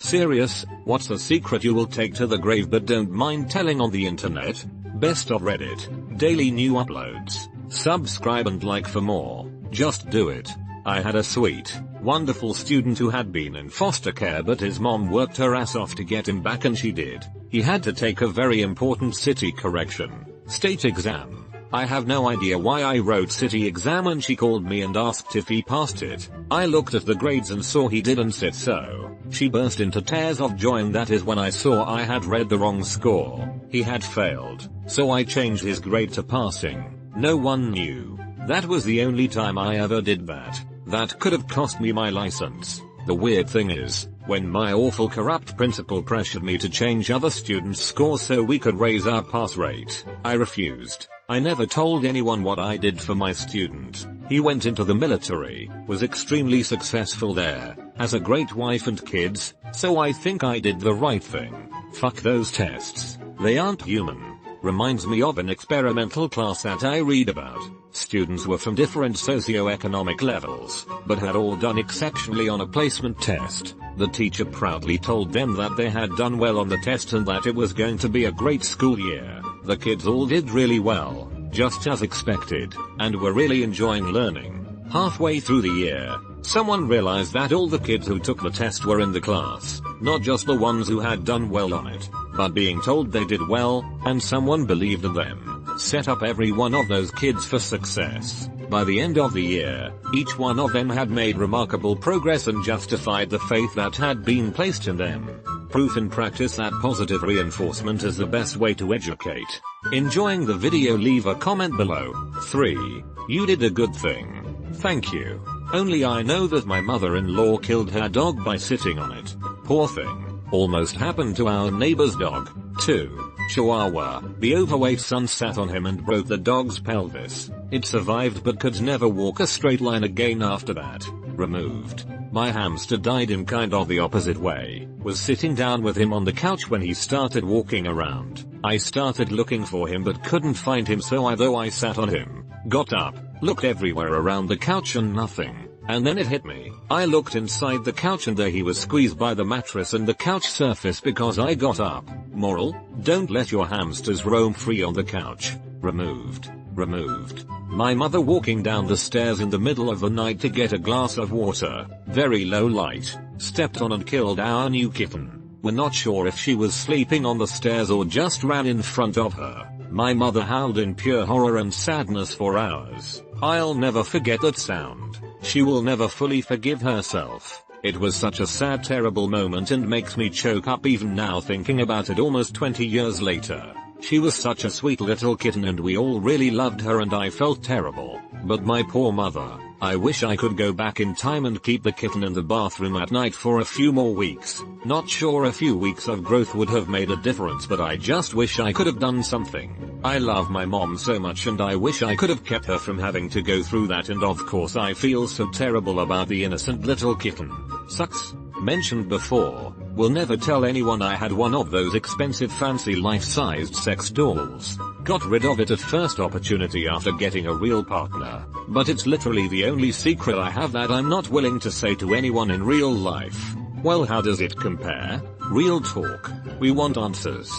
Serious, what's a secret you will take to the grave but don't mind telling on the internet? Best of Reddit. Daily new uploads. Subscribe and like for more. Just do it. I had a sweet, wonderful student who had been in foster care, but his mom worked her ass off to get him back, and she did. He had to take a very important city correction state exam. I have no idea why I wrote city exam, and she called me and asked if he passed it. I looked at the grades and saw he didn't sit, so she burst into tears of joy, and that is when I saw I had read the wrong score. He had failed, so I changed his grade to passing. No one knew. That was the only time I ever did that. That could have cost me my license. The weird thing is, when my awful corrupt principal pressured me to change other students' scores so we could raise our pass rate, I refused. I never told anyone what I did for my student. He went into the military, was extremely successful there, has a great wife and kids, so I think I did the right thing. Fuck those tests. They aren't human. Reminds me of an experimental class that I read about. Students were from different socio-economic levels, but had all done exceptionally on a placement test. The teacher proudly told them that they had done well on the test and that it was going to be a great school year. The kids all did really well, just as expected, and were really enjoying learning. Halfway through the year, someone realized that all the kids who took the test were in the class, not just the ones who had done well on it, but being told they did well, and someone believed in them. Set up every one of those kids for success. By the end of the year, each one of them had made remarkable progress and justified the faith that had been placed in them. Proof in practice that positive reinforcement is the best way to educate. Enjoying the video? Leave a comment below. 3. You did a good thing. Thank you. Only I know that my mother-in-law killed her dog by sitting on it. Poor thing. Almost happened to our neighbor's dog, too. Chihuahua. The overweight son sat on him and broke the dog's pelvis. It survived but could never walk a straight line again after that. Removed. My hamster died in kind of the opposite way. Was sitting down with him on the couch when he started walking around. I started looking for him but couldn't find him, so I sat on him, got up, looked everywhere around the couch and nothing. And then it hit me. I looked inside the couch and there he was, squeezed by the mattress and the couch surface because I got up. Moral: don't let your hamsters roam free on the couch. Removed. Removed. My mother walking down the stairs in the middle of the night to get a glass of water, very low light, stepped on and killed our new kitten. We're not sure if she was sleeping on the stairs or just ran in front of her. My mother howled in pure horror and sadness for hours. I'll never forget that sound. She will never fully forgive herself. It was such a sad, terrible moment and makes me choke up even now thinking about it almost 20 years later. She was such a sweet little kitten and we all really loved her, and I felt terrible. But my poor mother. I wish I could go back in time and keep the kitten in the bathroom at night for a few more weeks. Not sure a few weeks of growth would have made a difference, but I just wish I could have done something. I love my mom so much and I wish I could have kept her from having to go through that, and of course I feel so terrible about the innocent little kitten. Sucks. Mentioned before, will never tell anyone I had one of those expensive fancy life-sized sex dolls. Got rid of it at first opportunity after getting a real partner, but it's literally the only secret I have that I'm not willing to say to anyone in real life. Well, how does it compare? Real talk. We want answers.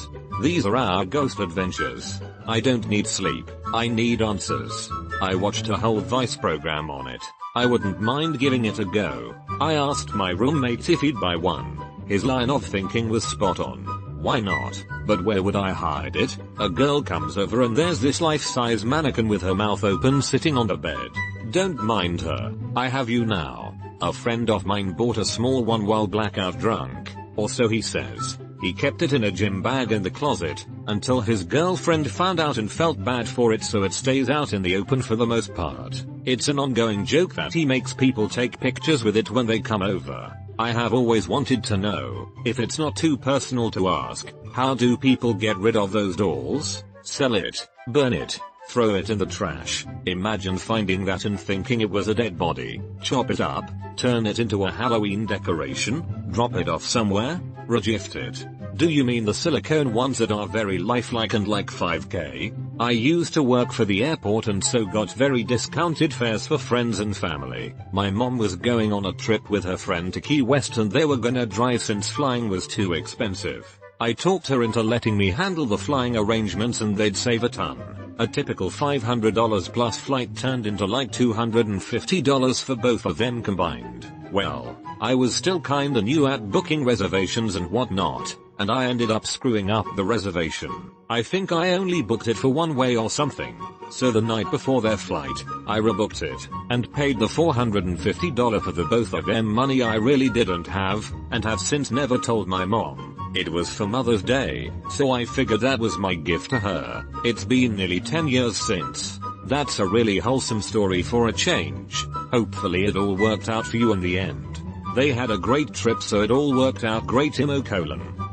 These are our ghost adventures. I don't need sleep. I need answers. I watched a whole Vice program on it. I wouldn't mind giving it a go. I asked my roommate if he'd buy one. His line of thinking was spot on. Why not? But where would I hide it? A girl comes over and there's this life-size mannequin with her mouth open sitting on the bed. Don't mind her. I have you now. A friend of mine bought a small one while blackout drunk, or so he says. He kept it in a gym bag in the closet, until his girlfriend found out and felt bad for it, so it stays out in the open for the most part. It's an ongoing joke that he makes people take pictures with it when they come over. I have always wanted to know, if it's not too personal to ask, how do people get rid of those dolls? Sell it, burn it, throw it in the trash? Imagine finding that and thinking it was a dead body. Chop it up, turn it into a Halloween decoration, drop it off somewhere, regift it. Do you mean the silicone ones that are very lifelike and like 5K? I used to work for the airport and so got very discounted fares for friends and family. My mom was going on a trip with her friend to Key West and they were gonna drive since flying was too expensive. I talked her into letting me handle the flying arrangements and they'd save a ton. A typical $500 plus flight turned into like $250 for both of them combined. Well, I was still kinda new at booking reservations and whatnot, and I ended up screwing up the reservation. I think I only booked it for one way or something. So the night before their flight, I rebooked it, and paid the $450 for the both of them money I really didn't have, and have since never told my mom. It was for Mother's Day, so I figured that was my gift to her. It's been nearly 10 years since. That's a really wholesome story for a change. Hopefully it all worked out for you in the end. They had a great trip so it all worked out great.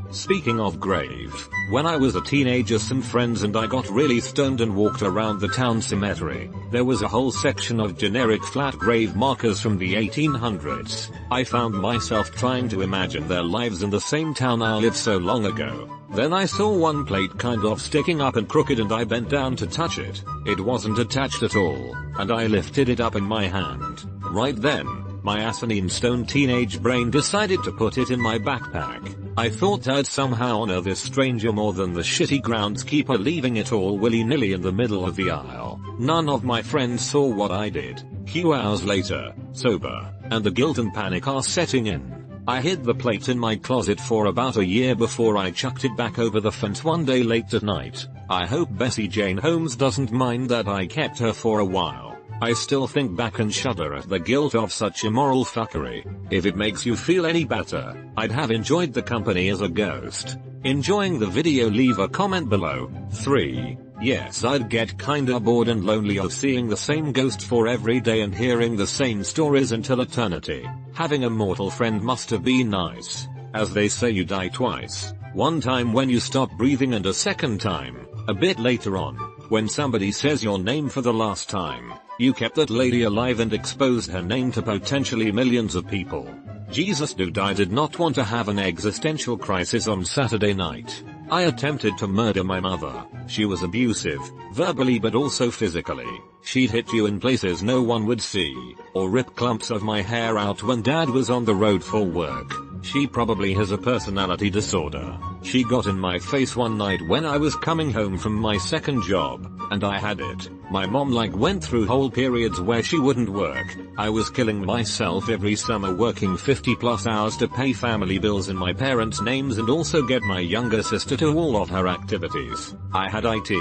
Speaking of grave, when I was a teenager some friends and I got really stoned and walked around the town cemetery. There was a whole section of generic flat grave markers from the 1800s. I found myself trying to imagine their lives in the same town I lived so long ago. Then I saw one plate kind of sticking up and crooked and I bent down to touch it. It wasn't attached at all, and I lifted it up in my hand. Right then, my asinine stoned teenage brain decided to put it in my backpack. I thought I'd somehow honor this stranger more than the shitty groundskeeper leaving it all willy-nilly in the middle of the aisle. None of my friends saw what I did. Few hours later, sober, and the guilt and panic are setting in. I hid the plate in my closet for about a year before I chucked it back over the fence one day late at night. I hope Bessie Jane Holmes doesn't mind that I kept her for a while. I still think back and shudder at the guilt of such immoral fuckery. If it makes you feel any better, I'd have enjoyed the company as a ghost. Enjoying the video? Leave a comment below. 3. Yes, I'd get kinda bored and lonely of seeing the same ghost for every day and hearing the same stories until eternity. Having a mortal friend must have been nice. As they say, you die twice. One time when you stop breathing and a second time, a bit later on, when somebody says your name for the last time. You kept that lady alive and exposed her name to potentially millions of people. Jesus dude, I did not want to have an existential crisis on Saturday night. I attempted to murder my mother. She was abusive, verbally but also physically. She'd hit you in places no one would see, or rip clumps of my hair out when dad was on the road for work. She probably has a personality disorder. She got in my face one night when I was coming home from my second job, and I had it. My mom went through whole periods where she wouldn't work. I was killing myself every summer working 50+ hours to pay family bills in my parents' names and also get my younger sister to all of her activities. I had IT.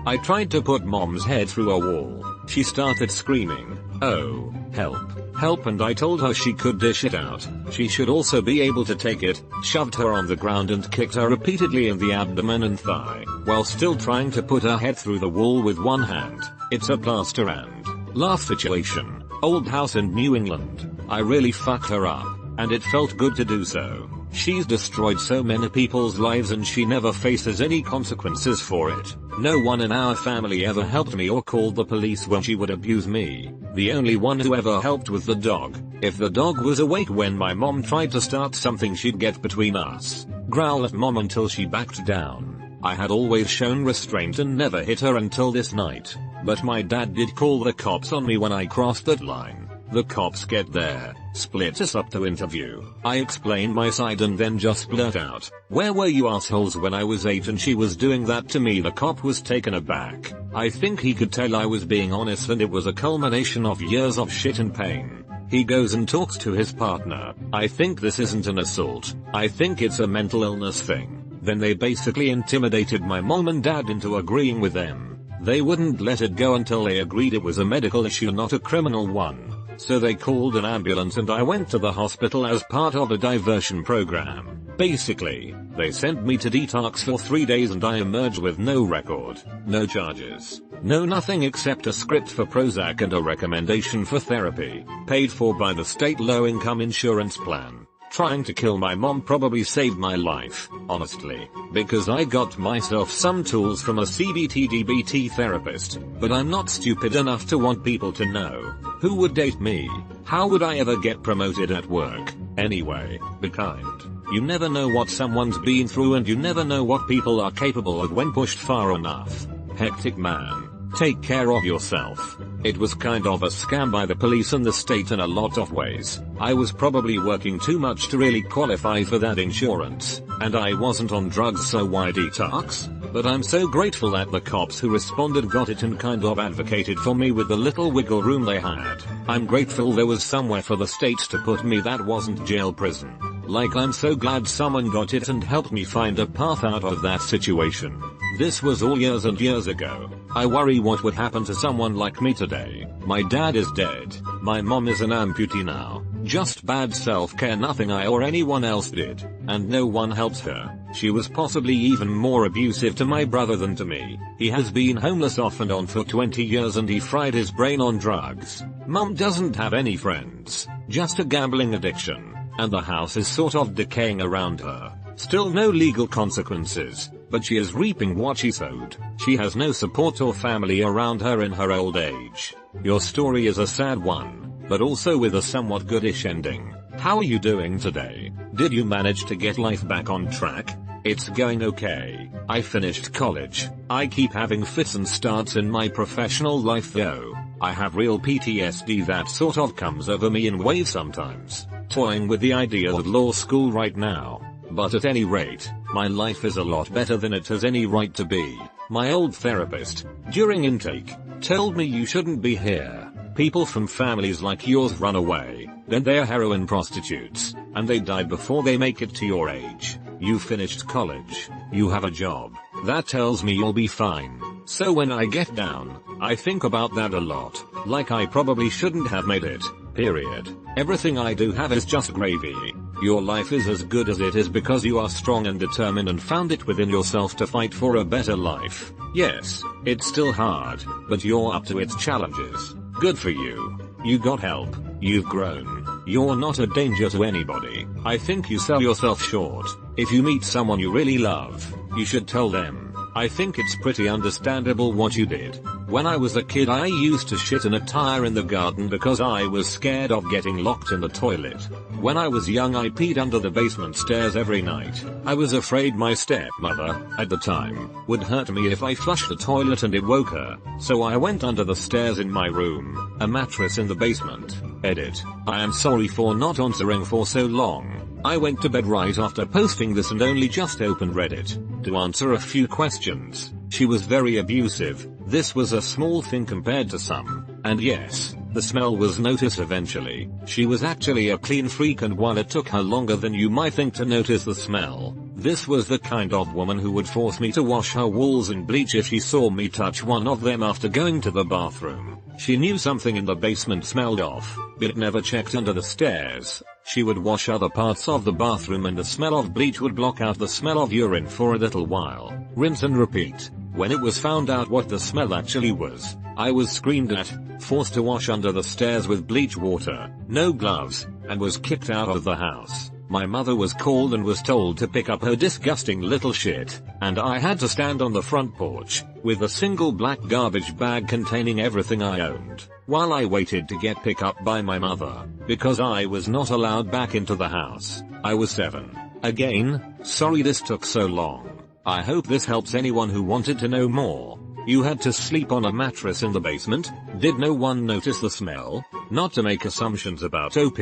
I tried to put mom's head through a wall. She started screaming, "Oh, help, help," and I told her she could dish it out. She should also be able to take it, shoved her on the ground and kicked her repeatedly in the abdomen and thigh, while still trying to put her head through the wall with one hand. It's a plaster and laugh situation. Old house in New England. I really fucked her up, and it felt good to do so. She's destroyed so many people's lives and she never faces any consequences for it. No one in our family ever helped me or called the police when she would abuse me. The only one who ever helped was the dog. If the dog was awake when my mom tried to start something, she'd get between us, growl at mom until she backed down. I had always shown restraint and never hit her until this night, but my dad did call the cops on me when I crossed that line. The cops get there, split us up to interview. I explained my side and then just blurt out, "Where were you assholes when I was 8 and she was doing that to me?" The cop was taken aback. I think he could tell I was being honest and it was a culmination of years of shit and pain. He goes and talks to his partner. "I think this isn't an assault. I think it's a mental illness thing." Then they basically intimidated my mom and dad into agreeing with them. They wouldn't let it go until they agreed it was a medical issue, not a criminal one. So they called an ambulance and I went to the hospital as part of a diversion program. Basically, they sent me to detox for 3 days and I emerged with no record, no charges, no nothing except a script for Prozac and a recommendation for therapy, paid for by the state low-income insurance plan. Trying to kill my mom probably saved my life, honestly, because I got myself some tools from a CBT-DBT therapist, but I'm not stupid enough to want people to know. Who would date me? How would I ever get promoted at work? Anyway, be kind. You never know what someone's been through and you never know what people are capable of when pushed far enough. Hectic man. Take care of yourself. It was kind of a scam by the police and the state in a lot of ways. I was probably working too much to really qualify for that insurance, and I wasn't on drugs, so why detox? But I'm so grateful that the cops who responded got it and kind of advocated for me with the little wiggle room they had. I'm grateful there was somewhere for the states to put me that wasn't jail prison. Like, I'm so glad someone got it and helped me find a path out of that situation. This was all years and years ago. I worry what would happen to someone like me today. My dad is dead. My mom is an amputee now. Just bad self-care, nothing I or anyone else did. And no one helps her. She was possibly even more abusive to my brother than to me. He has been homeless off and on for 20 years and he fried his brain on drugs. Mom doesn't have any friends. Just a gambling addiction. And the house is sort of decaying around her. Still no legal consequences, but she is reaping what she sowed. She has no support or family around her in her old age. Your story is a sad one, but also with a somewhat goodish ending. How are you doing today? Did you manage to get life back on track? It's going okay. I finished college. I keep having fits and starts in my professional life though. I have real PTSD that sort of comes over me in waves sometimes. Toying with the idea of law school right now. But at any rate, my life is a lot better than it has any right to be. My old therapist, during intake, told me you shouldn't be here. People from families like yours run away, then they're heroin prostitutes, and they die before they make it to your age. You finished college, you have a job, that tells me you'll be fine. So when I get down, I think about that a lot, like I probably shouldn't have made it, period. Everything I do have is just gravy. Your life is as good as it is because you are strong and determined and found it within yourself to fight for a better life. Yes, it's still hard, but you're up to its challenges. Good for you. You got help. You've grown. You're not a danger to anybody. I think you sell yourself short. If you meet someone you really love, you should tell them. I think it's pretty understandable what you did. When I was a kid I used to shit in a tire in the garden because I was scared of getting locked in the toilet. When I was young I peed under the basement stairs every night. I was afraid my stepmother, at the time, would hurt me if I flushed the toilet and it woke her. So I went under the stairs in my room, a mattress in the basement. Edit. I am sorry for not answering for so long. I went to bed right after posting this and only just opened Reddit to answer a few questions. She was very abusive. This was a small thing compared to some. And yes, the smell was noticed eventually. She was actually a clean freak, and while it took her longer than you might think to notice the smell, this was the kind of woman who would force me to wash her walls in bleach if she saw me touch one of them after going to the bathroom. She knew something in the basement smelled off, but never checked under the stairs. She would wash other parts of the bathroom and the smell of bleach would block out the smell of urine for a little while. Rinse and repeat. When it was found out what the smell actually was, I was screamed at, forced to wash under the stairs with bleach water, no gloves, and was kicked out of the house. My mother was called and was told to pick up her disgusting little shit, and I had to stand on the front porch, with a single black garbage bag containing everything I owned, while I waited to get picked up by my mother, because I was not allowed back into the house. I was 7. Again, sorry this took so long. I hope this helps anyone who wanted to know more. You had to sleep on a mattress in the basement? Did no one notice the smell? Not to make assumptions about OP,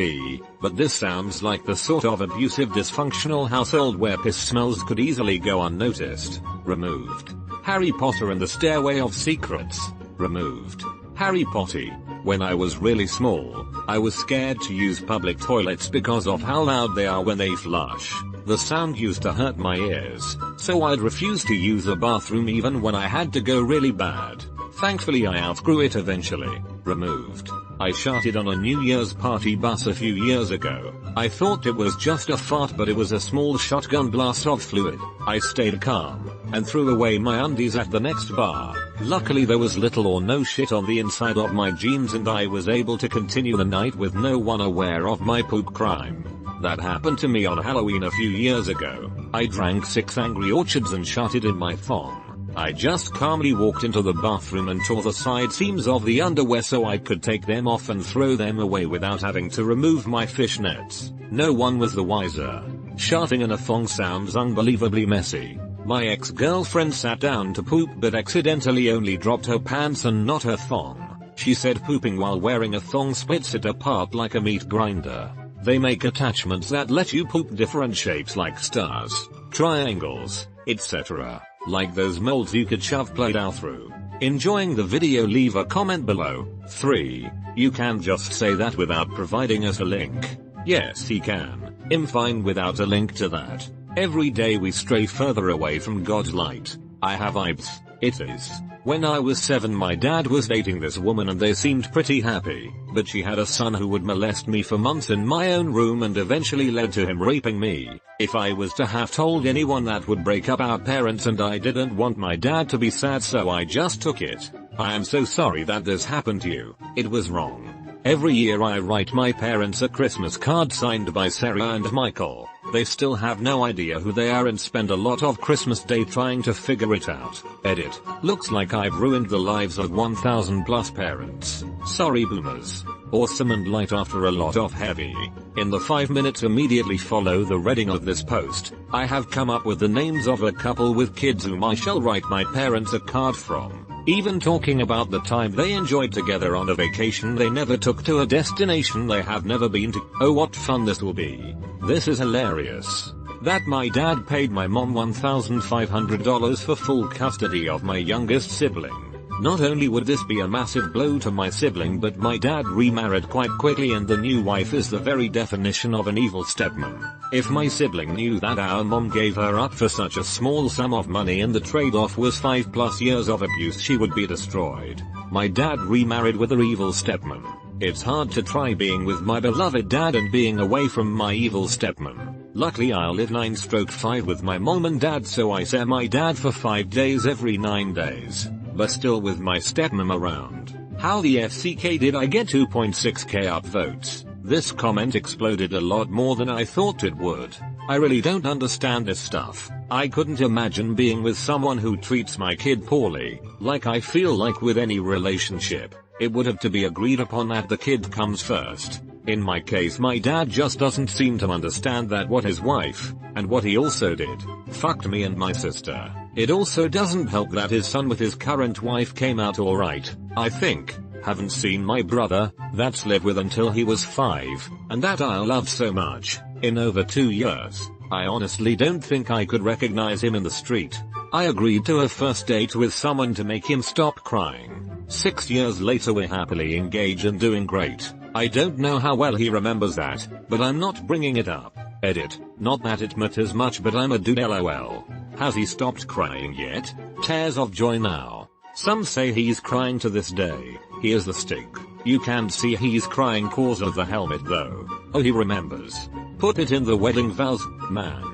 but this sounds like the sort of abusive dysfunctional household where piss smells could easily go unnoticed. Removed. Harry Potter and the Stairway of Secrets. Removed. Harry Potter. When I was really small, I was scared to use public toilets because of how loud they are when they flush. The sound used to hurt my ears, so I'd refuse to use the bathroom even when I had to go really bad. Thankfully I outgrew it eventually. Removed. I sharted on a New Year's party bus a few years ago. I thought it was just a fart, but it was a small shotgun blast of fluid. I stayed calm and threw away my undies at the next bar. Luckily there was little or no shit on the inside of my jeans and I was able to continue the night with no one aware of my poop crime. That happened to me on Halloween a few years ago. I drank 6 Angry Orchards and sharted in my thong. I just calmly walked into the bathroom and tore the side seams of the underwear so I could take them off and throw them away without having to remove my fishnets. No one was the wiser. Sharting in a thong sounds unbelievably messy. My ex-girlfriend sat down to poop but accidentally only dropped her pants and not her thong. She said pooping while wearing a thong splits it apart like a meat grinder. They make attachments that let you poop different shapes like stars, triangles, etc. Like those molds you could shove Play-Doh through. Enjoying the video? Leave a comment below. 3. You can just say that without providing us a link. Yes, he can. I'm fine without a link to that. Every day we stray further away from God's light. I have vibes. It is. When I was 7, my dad was dating this woman and they seemed pretty happy, but she had a son who would molest me for months in my own room and eventually led to him raping me. If I was to have told anyone, that would break up our parents, and I didn't want my dad to be sad, so I just took it. I am so sorry that this happened to you. It was wrong. Every year I write my parents a Christmas card signed by Sarah and Michael. They still have no idea who they are and spend a lot of Christmas Day trying to figure it out. Edit. Looks like I've ruined the lives of 1,000 plus parents. Sorry boomers. Awesome and light after a lot of heavy. In the 5 minutes immediately follow the reading of this post, I have come up with the names of a couple with kids whom I shall write my parents a card from. Even talking about the time they enjoyed together on a vacation they never took to a destination they have never been to. Oh, what fun this will be. This is hilarious. That my dad paid my mom $1,500 for full custody of my youngest sibling. Not only would this be a massive blow to my sibling, but my dad remarried quite quickly and the new wife is the very definition of an evil stepmom. If my sibling knew that our mom gave her up for such a small sum of money and the trade-off was 5+ years of abuse, she would be destroyed. My dad remarried with her evil stepmom. It's hard to try being with my beloved dad and being away from my evil stepmom. Luckily I live 9/5 with my mom and dad, so I see my dad for 5 days every 9 days. But still with my stepmom around. How the FCK did I get 2.6k upvotes? This comment exploded a lot more than I thought it would. I really don't understand this stuff. I couldn't imagine being with someone who treats my kid poorly. Like I feel like with any relationship, it would have to be agreed upon that the kid comes first. In my case, my dad just doesn't seem to understand that what his wife, and what he also did, fucked me and my sister. It also doesn't help that his son with his current wife came out alright, I think. Haven't seen my brother, that's lived with until he was 5, and that I love so much, in over 2 years. I honestly don't think I could recognize him in the street. I agreed to a first date with someone to make him stop crying. 6 years later we're happily engaged and doing great. I don't know how well he remembers that, but I'm not bringing it up. Edit. Not that it matters much, but I'm a dude, lol. Has he stopped crying yet? Tears of joy now. Some say he's crying to this day. Here's the stick. You can't see he's crying cause of the helmet though. Oh, he remembers. Put it in the wedding vows, man.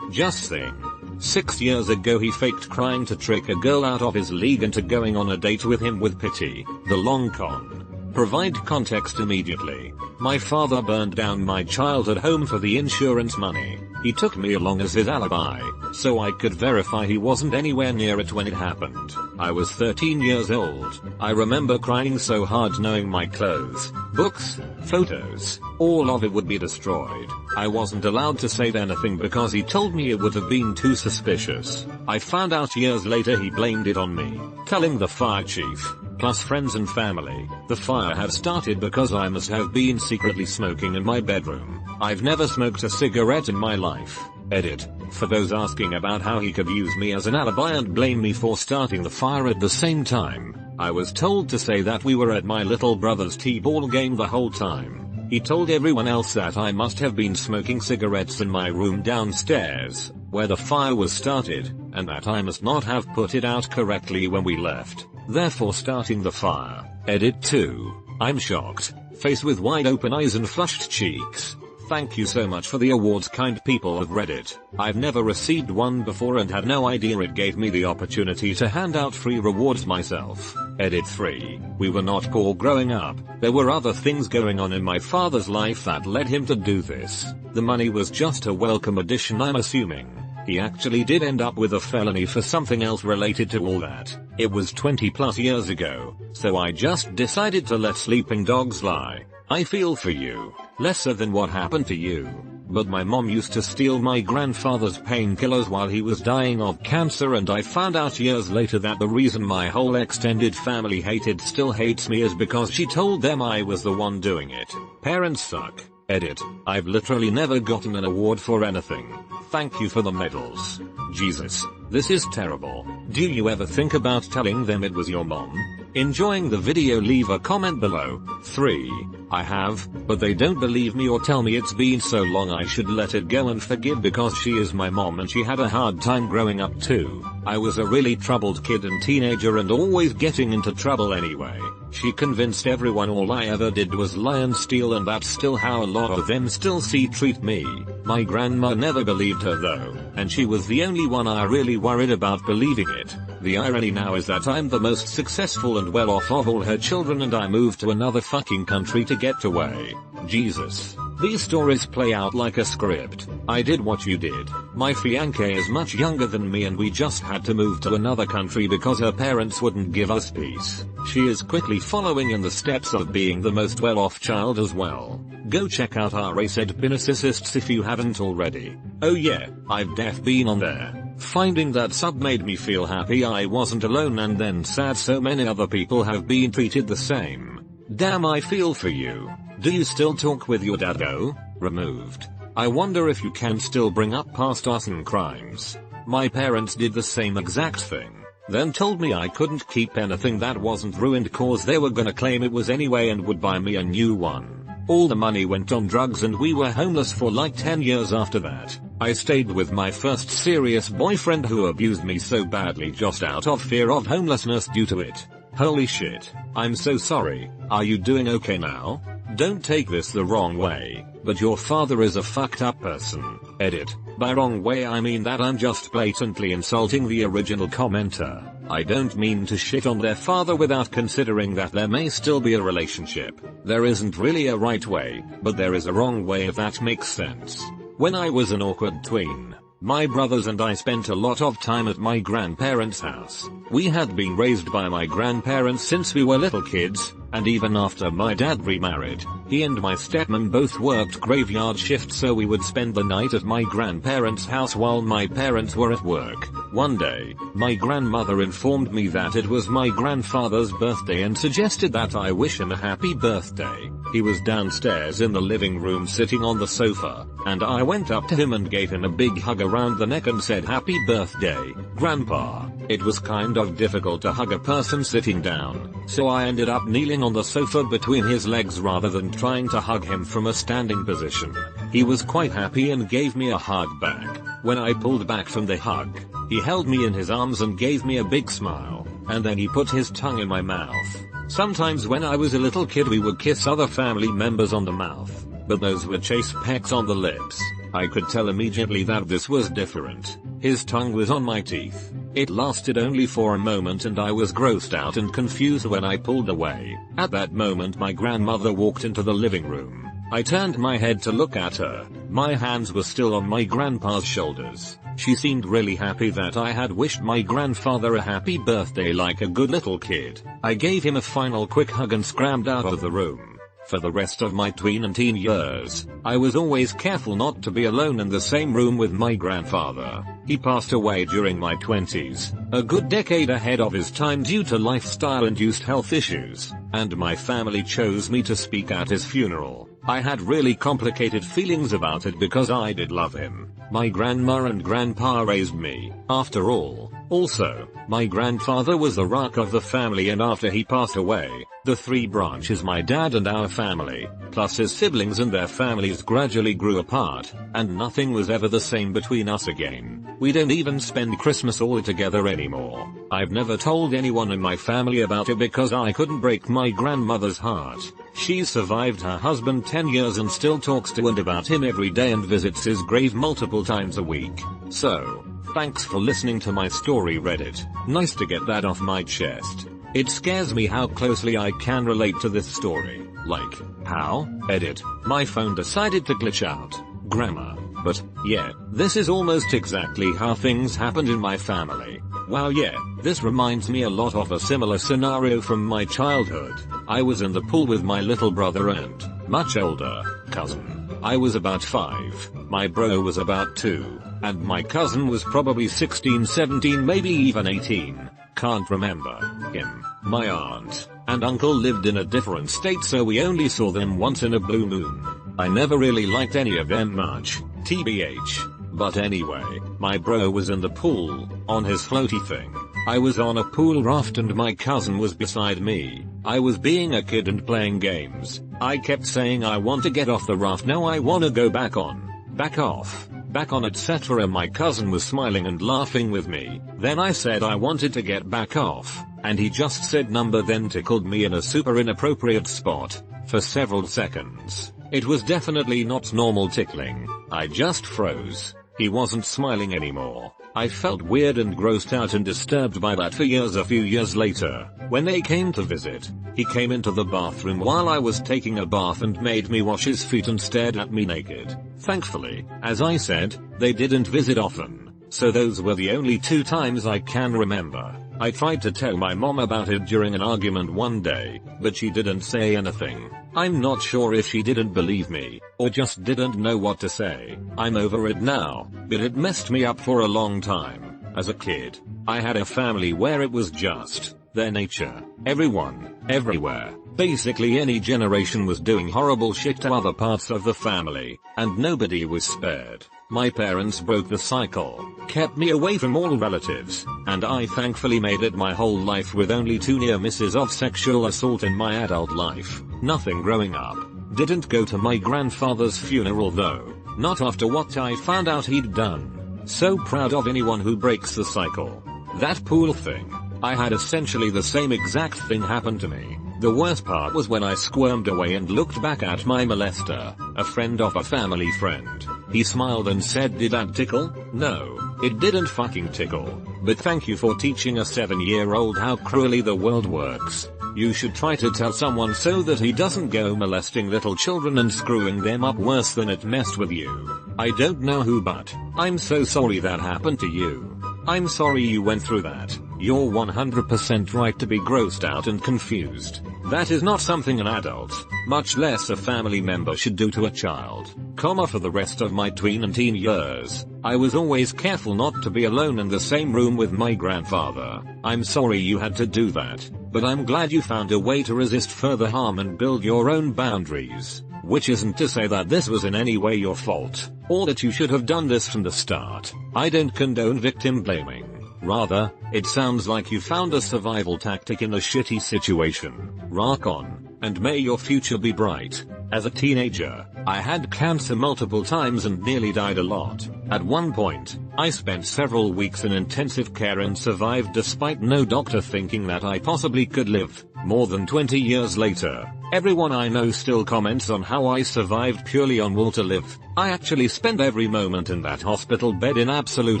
Just think. 6 years ago he faked crying to trick a girl out of his league into going on a date with him with pity. The long con. Provide context immediately. My father burned down my childhood home for the insurance money. He took me along as his alibi, so I could verify he wasn't anywhere near it when it happened. I was 13 years old. I remember crying so hard knowing my clothes, books, photos, all of it would be destroyed. I wasn't allowed to say anything because he told me it would have been too suspicious. I found out years later he blamed it on me, telling the fire chief, plus friends and family. The fire had started because I must have been secretly smoking in my bedroom. I've never smoked a cigarette in my life. Edit. For those asking about how he could use me as an alibi and blame me for starting the fire at the same time, I was told to say that we were at my little brother's t-ball game the whole time. He told everyone else that I must have been smoking cigarettes in my room downstairs, where the fire was started, and that I must not have put it out correctly when we left, therefore starting the fire. Edit 2. I'm shocked. Face with wide open eyes and flushed cheeks. Thank you so much for the awards, kind people of Reddit. I've never received one before and had no idea it gave me the opportunity to hand out free rewards myself. Edit 3. We were not poor growing up. There were other things going on in my father's life that led him to do this. The money was just a welcome addition, I'm assuming. He actually did end up with a felony for something else related to all that. It was 20+ years ago, so I just decided to let sleeping dogs lie. I feel for you. Lesser than what happened to you. but my mom used to steal my grandfather's painkillers while he was dying of cancer, and I found out years later that the reason my whole extended family still hates me is because she told them I was the one doing it. Parents suck. Edit. I've literally never gotten an award for anything. Thank you for the medals. Jesus. This is terrible. Do you ever think about telling them it was your mom? Enjoying the video? Leave a comment below. 3. I have, but they don't believe me or tell me it's been so long I should let it go and forgive because she is my mom and she had a hard time growing up too. I was a really troubled kid and teenager and always getting into trouble anyway. She convinced everyone all I ever did was lie and steal, and that's still how a lot of them still treat me. My grandma never believed her though, and she was the only one I really worried about believing it. The irony now is that I'm the most successful and well off of all her children and I moved to another fucking country to get away. Jesus. These stories play out like a script. I did what you did. My fiancé is much younger than me and we just had to move to another country because her parents wouldn't give us peace. She is quickly following in the steps of being the most well-off child as well. Go check out our Narcissists if you haven't already. Oh yeah, I've been on there. Finding that sub made me feel happy I wasn't alone, and then sad so many other people have been treated the same. Damn, I feel for you. Do you still talk with your dad? Oh, removed. I wonder if you can still bring up past arson crimes. My parents did the same exact thing. Then told me I couldn't keep anything that wasn't ruined cause they were gonna claim it was anyway and would buy me a new one. All the money went on drugs and we were homeless for like 10 years after that. I stayed with my first serious boyfriend who abused me so badly just out of fear of homelessness due to it. Holy shit. I'm so sorry. Are you doing okay now? Don't take this the wrong way, but your father is a fucked up person. Edit. By wrong way I mean that I'm just blatantly insulting the original commenter. I don't mean to shit on their father without considering that there may still be a relationship. There isn't really a right way, but there is a wrong way if that makes sense. When I was an awkward tween, my brothers and I spent a lot of time at my grandparents' house. We had been raised by my grandparents since we were little kids, and even after my dad remarried, he and my stepmom both worked graveyard shifts, so we would spend the night at my grandparents' house while my parents were at work. One day, my grandmother informed me that it was my grandfather's birthday and suggested that I wish him a happy birthday. He was downstairs in the living room sitting on the sofa, and I went up to him and gave him a big hug around the neck and said happy birthday, Grandpa. It was kind of difficult to hug a person sitting down, so I ended up kneeling on the sofa between his legs rather than trying to hug him from a standing position. He was quite happy and gave me a hug back. When I pulled back from the hug, he held me in his arms and gave me a big smile, and then he put his tongue in my mouth. Sometimes when I was a little kid we would kiss other family members on the mouth, but those were chase pecks on the lips. I could tell immediately that this was different. His tongue was on my teeth. It lasted only for a moment and I was grossed out and confused when I pulled away. At that moment my grandmother walked into the living room. I turned my head to look at her. My hands were still on my grandpa's shoulders. She seemed really happy that I had wished my grandfather a happy birthday like a good little kid. I gave him a final quick hug and scrambled out of the room. For the rest of my tween and teen years, I was always careful not to be alone in the same room with my grandfather. He passed away during my 20s, a good decade ahead of his time due to lifestyle-induced health issues, and my family chose me to speak at his funeral. I had really complicated feelings about it because I did love him. My grandma and grandpa raised me, after all. Also, my grandfather was the rock of the family, and after he passed away, the three branches, my dad and our family, plus his siblings and their families, gradually grew apart, and nothing was ever the same between us again. We don't even spend Christmas all together anymore. I've never told anyone in my family about it because I couldn't break my grandmother's heart. She's survived her husband 10 years and still talks to and about him every day and visits his grave multiple times a week. So, thanks for listening to my story, Reddit. Nice to get that off my chest. It scares me how closely I can relate to this story. Like, how? Edit. My phone decided to glitch out. Grammar. But, yeah, this is almost exactly how things happened in my family. Wow, yeah, this reminds me a lot of a similar scenario from my childhood. I was in the pool with my little brother and, much older, cousin. I was about 5, my bro was about 2, and my cousin was probably 16, 17, maybe even 18. Can't remember him. My aunt and uncle lived in a different state, so we only saw them once in a blue moon. I never really liked any of them much, TBH. But anyway, my bro was in the pool, on his floaty thing. I was on a pool raft and my cousin was beside me. I was being a kid and playing games. I kept saying I want to get off the raft, no I wanna go back on, back off, back on, etc. My cousin was smiling and laughing with me. Then I said I wanted to get back off, and he just said number, then tickled me in a super inappropriate spot, for several seconds. It was definitely not normal tickling. I just froze. He wasn't smiling anymore. I felt weird and grossed out and disturbed by that for years. A few years later, when they came to visit, he came into the bathroom while I was taking a bath and made me wash his feet and stared at me naked. Thankfully, as I said, they didn't visit often, so those were the only 2 times I can remember. I tried to tell my mom about it during an argument one day, but she didn't say anything. I'm not sure if she didn't believe me, or just didn't know what to say. I'm over it now, but it messed me up for a long time. As a kid, I had a family where it was just their nature. Everyone, everywhere, basically any generation was doing horrible shit to other parts of the family, and nobody was spared. My parents broke the cycle, kept me away from all relatives, and I thankfully made it my whole life with only 2 near misses of sexual assault in my adult life. Nothing growing up. Didn't go to my grandfather's funeral though, not after what I found out he'd done. So proud of anyone who breaks the cycle. That pool thing. I had essentially the same exact thing happen to me. The worst part was when I squirmed away and looked back at my molester, a friend of a family friend. He smiled and said, "Did that tickle?" No, it didn't fucking tickle. But thank you for teaching a 7-year-old how cruelly the world works. You should try to tell someone so that he doesn't go molesting little children and screwing them up worse than it messed with you. I don't know who, but I'm so sorry that happened to you. I'm sorry you went through that. You're 100% right to be grossed out and confused. That is not something an adult, much less a family member, should do to a child. For the rest of my tween and teen years, I was always careful not to be alone in the same room with my grandfather. I'm sorry you had to do that, but I'm glad you found a way to resist further harm and build your own boundaries. Which isn't to say that this was in any way your fault, or that you should have done this from the start. I don't condone victim blaming. Rather, it sounds like you found a survival tactic in a shitty situation. Rock on, and may your future be bright. As a teenager, I had cancer multiple times and nearly died a lot. At one point, I spent several weeks in intensive care and survived despite no doctor thinking that I possibly could live. More than 20 years later, everyone I know still comments on how I survived purely on will to live. I actually spent every moment in that hospital bed in absolute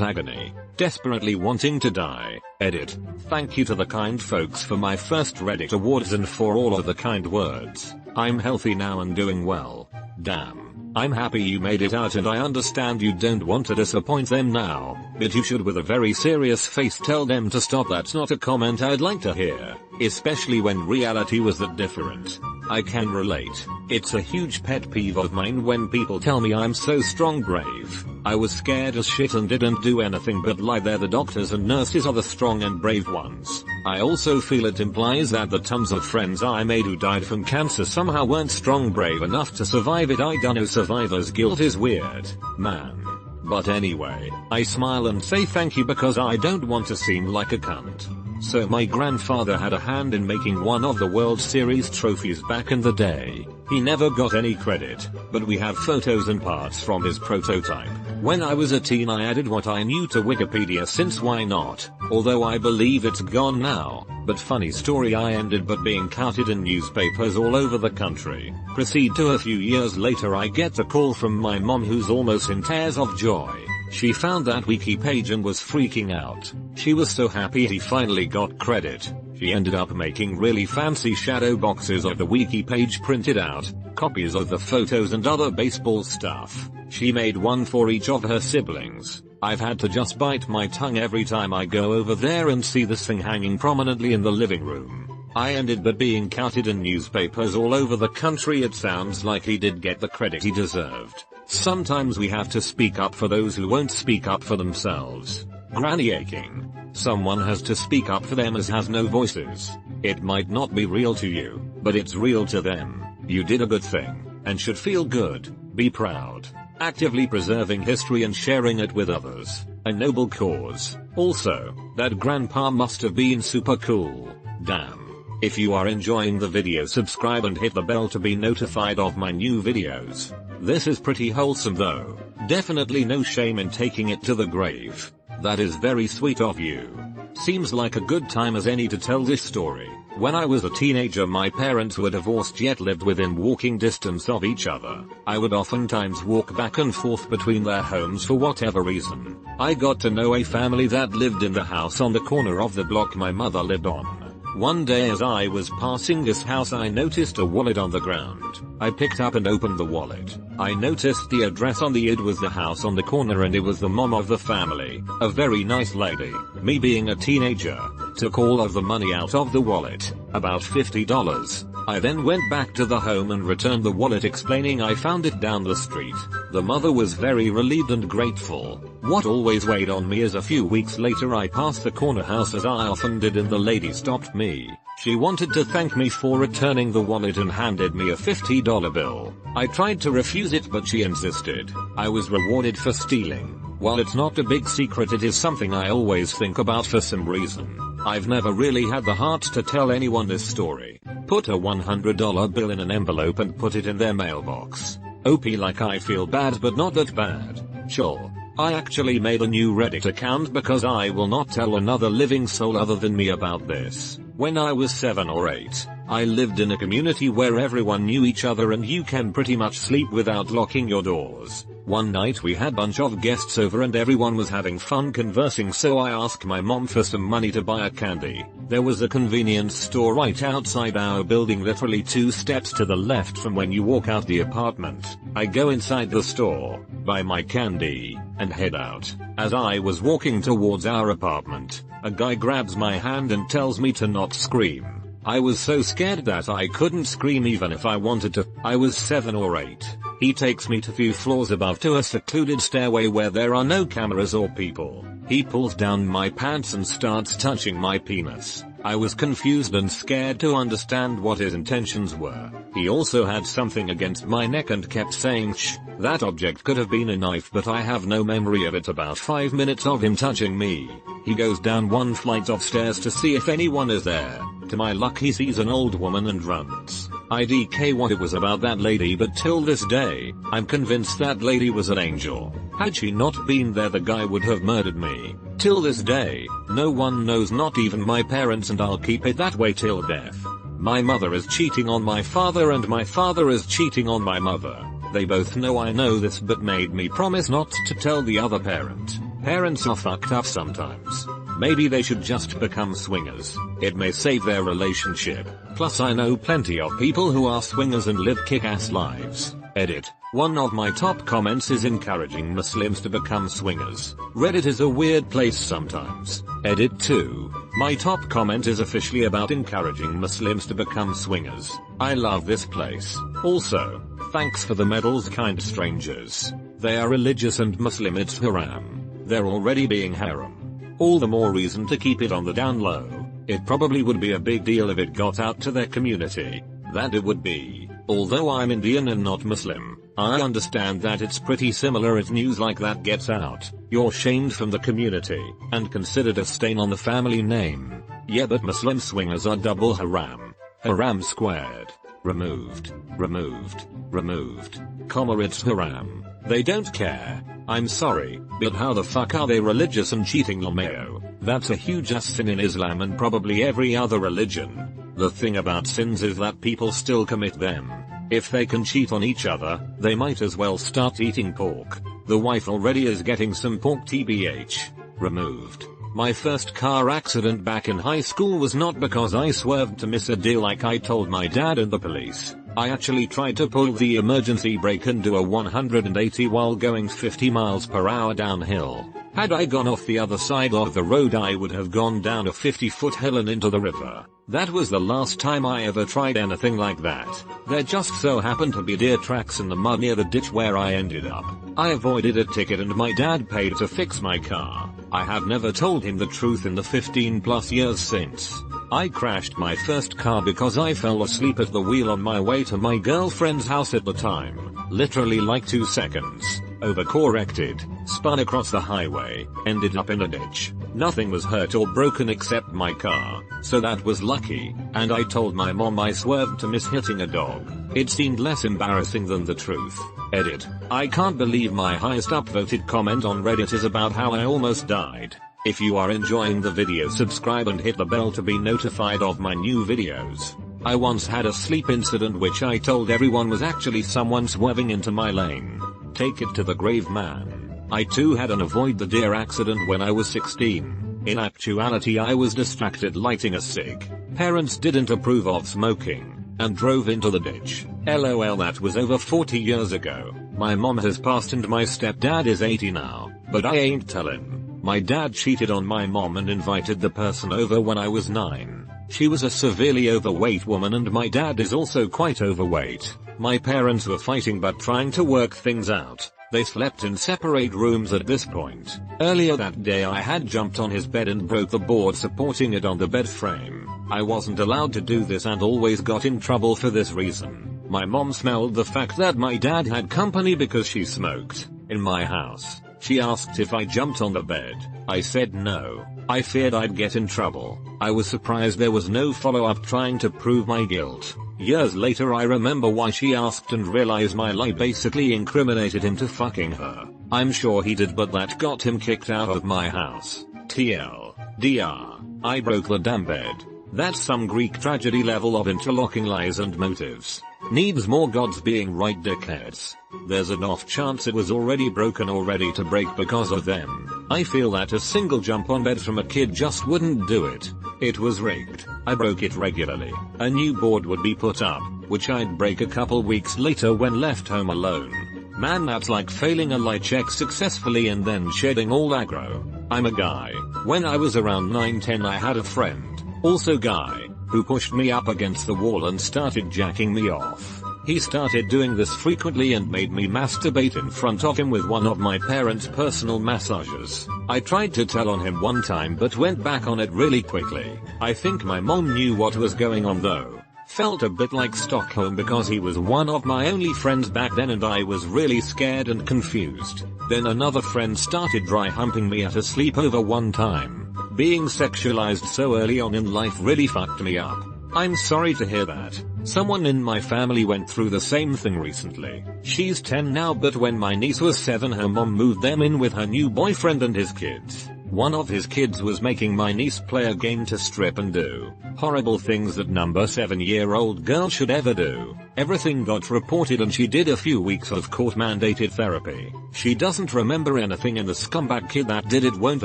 agony, desperately wanting to die. Edit. Thank you to the kind folks for my first Reddit awards and for all of the kind words. I'm healthy now and doing well. Damn. I'm happy you made it out, and I understand you don't want to disappoint them now, but you should with a very serious face tell them to stop. That's not a comment I'd like to hear, especially when reality was that different. I can relate. It's a huge pet peeve of mine when people tell me I'm so strong brave. I was scared as shit and didn't do anything but lie there. The doctors and nurses are the strong and brave ones. I also feel it implies that the tons of friends I made who died from cancer somehow weren't strong brave enough to survive it. I dunno, survivor's guilt is weird, man. But anyway, I smile and say thank you because I don't want to seem like a cunt. So my grandfather had a hand in making one of the World Series trophies back in the day. He never got any credit, but we have photos and parts from his prototype. When I was a teen I added what I knew to Wikipedia, since why not, although I believe it's gone now. But funny story, I ended up being touted in newspapers all over the country. Proceed to a few years later I get a call from my mom who's almost in tears of joy. She found that wiki page and was freaking out. She was so happy he finally got credit. She ended up making really fancy shadow boxes of the wiki page printed out, copies of the photos and other baseball stuff. She made one for each of her siblings. I've had to just bite my tongue every time I go over there and see this thing hanging prominently in the living room. I ended up being counted in newspapers all over the country. It sounds like he did get the credit he deserved. Sometimes we have to speak up for those who won't speak up for themselves. Granny aching. Someone has to speak up for them as has no voices. It might not be real to you, but it's real to them. You did a good thing, and should feel good. Be proud. Actively preserving history and sharing it with others. A noble cause. Also, that grandpa must have been super cool. Damn. If you are enjoying the video, subscribe and hit the bell to be notified of my new videos. This is pretty wholesome though. Definitely no shame in taking it to the grave. That is very sweet of you. Seems like a good time as any to tell this story. When I was a teenager, my parents were divorced yet lived within walking distance of each other. I would oftentimes walk back and forth between their homes for whatever reason. I got to know a family that lived in the house on the corner of the block my mother lived on. One day as I was passing this house, I noticed a wallet on the ground. I picked up and opened the wallet. I noticed the address on the ID was the house on the corner and it was the mom of the family, a very nice lady. Me being a teenager, took all of the money out of the wallet, about $50. I then went back to the home and returned the wallet, explaining I found it down the street. The mother was very relieved and grateful. What always weighed on me is a few weeks later I passed the corner house as I often did and the lady stopped me. She wanted to thank me for returning the wallet and handed me a $50 bill. I tried to refuse it but she insisted. I was rewarded for stealing. While it's not a big secret, it is something I always think about for some reason. I've never really had the heart to tell anyone this story. Put a $100 bill in an envelope and put it in their mailbox. OP like I feel bad but not that bad. Sure. I actually made a new Reddit account because I will not tell another living soul other than me about this. When I was 7 or 8, I lived in a community where everyone knew each other and you can pretty much sleep without locking your doors. One night we had a bunch of guests over and everyone was having fun conversing, so I asked my mom for some money to buy a candy. There was a convenience store right outside our building, literally 2 steps to the left from when you walk out the apartment. I go inside the store, buy my candy, and head out. As I was walking towards our apartment, a guy grabs my hand and tells me to not scream. I was so scared that I couldn't scream even if I wanted to. I was 7 or 8. He takes me to few floors above to a secluded stairway where there are no cameras or people. He pulls down my pants and starts touching my penis. I was confused and scared to understand what his intentions were. He also had something against my neck and kept saying shh. That object could have been a knife but I have no memory of it. About 5 minutes of him touching me. He goes down 1 flight of stairs to see if anyone is there. To my luck he sees an old woman and runs. IDK what it was about that lady, but till this day, I'm convinced that lady was an angel. Had she not been there the guy would have murdered me. Till this day, no one knows, not even my parents, and I'll keep it that way till death. My mother is cheating on my father and my father is cheating on my mother. They both know I know this but made me promise not to tell the other parent. Parents are fucked up sometimes. Maybe they should just become swingers. It may save their relationship. Plus I know plenty of people who are swingers and live kick-ass lives. Edit. One of my top comments is encouraging Muslims to become swingers. Reddit is a weird place sometimes. Edit 2. My top comment is officially about encouraging Muslims to become swingers. I love this place. Also, thanks for the medals, kind strangers. They are religious and Muslim, it's haram. They're already being haram. All the more reason to keep it on the down low. It probably would be a big deal if it got out to their community. That it would be. Although I'm Indian and not Muslim, I understand that it's pretty similar if news like that gets out. You're shamed from the community, and considered a stain on the family name. Yeah, but Muslim swingers are double haram. Haram squared. Removed. Removed. Removed. Comma, it's haram. They don't care. I'm sorry, but how the fuck are they religious and cheating, Lomeo? That's a huge ass sin in Islam and probably every other religion. The thing about sins is that people still commit them. If they can cheat on each other, they might as well start eating pork. The wife already is getting some pork, tbh. Removed. My first car accident back in high school was not because I swerved to miss a deal like I told my dad and the police. I actually tried to pull the emergency brake and do a 180 while going 50 miles per hour downhill. Had I gone off the other side of the road I would have gone down a 50-foot hill and into the river. That was the last time I ever tried anything like that. There just so happened to be deer tracks in the mud near the ditch where I ended up. I avoided a ticket and my dad paid to fix my car. I have never told him the truth in the 15+ years since. I crashed my first car because I fell asleep at the wheel on my way to my girlfriend's house at the time. Literally like 2 seconds. Overcorrected, spun across the highway, ended up in a ditch. Nothing was hurt or broken except my car, so that was lucky, and I told my mom I swerved to miss hitting a dog. It seemed less embarrassing than the truth. Edit. I can't believe my highest upvoted comment on Reddit is about how I almost died. If you are enjoying the video, subscribe and hit the bell to be notified of my new videos. I once had a sleep incident which I told everyone was actually someone swerving into my lane. Take it to the grave, man. I too had an avoid the deer accident when I was 16. In actuality I was distracted lighting a cig. Parents didn't approve of smoking, and drove into the ditch. LOL, that was over 40 years ago. My mom has passed and my stepdad is 80 now, but I ain't tellin'. My dad cheated on my mom and invited the person over when I was 9. She was a severely overweight woman and my dad is also quite overweight. My parents were fighting but trying to work things out. They slept in separate rooms at this point. Earlier that day I had jumped on his bed and broke the board supporting it on the bed frame. I wasn't allowed to do this and always got in trouble for this reason. My mom smelled the fact that my dad had company because she smoked in my house. She asked if I jumped on the bed. I said no. I feared I'd get in trouble. I was surprised there was no follow-up trying to prove my guilt. Years later I remember why she asked and realized my lie basically incriminated him to fucking her. I'm sure he did, but that got him kicked out of my house. TLDR. I broke the damn bed. That's some Greek tragedy level of interlocking lies and motives. Needs more gods being right, dickheads. There's an off chance it was already broken or ready to break because of them. I feel that a single jump on bed from a kid just wouldn't do it. It was rigged. I broke it regularly. A new board would be put up, which I'd break a couple weeks later when left home alone. Man, that's like failing a lie check successfully and then shedding all aggro. I'm a guy. When I was around 9-10 I had a friend, also guy, who pushed me up against the wall and started jacking me off. He started doing this frequently and made me masturbate in front of him with one of my parents' personal massagers. I tried to tell on him one time but went back on it really quickly. I think my mom knew what was going on though. Felt a bit like Stockholm because he was one of my only friends back then and I was really scared and confused. Then another friend started dry humping me at a sleepover one time. Being sexualized so early on in life really fucked me up. I'm sorry to hear that. Someone in my family went through the same thing recently. She's 10 now, but when my niece was 7 her mom moved them in with her new boyfriend and his kids. One of his kids was making my niece play a game to strip and do horrible things that number 7-year-old girl should ever do. Everything got reported and she did a few weeks of court-mandated therapy. She doesn't remember anything and the scumbag kid that did it won't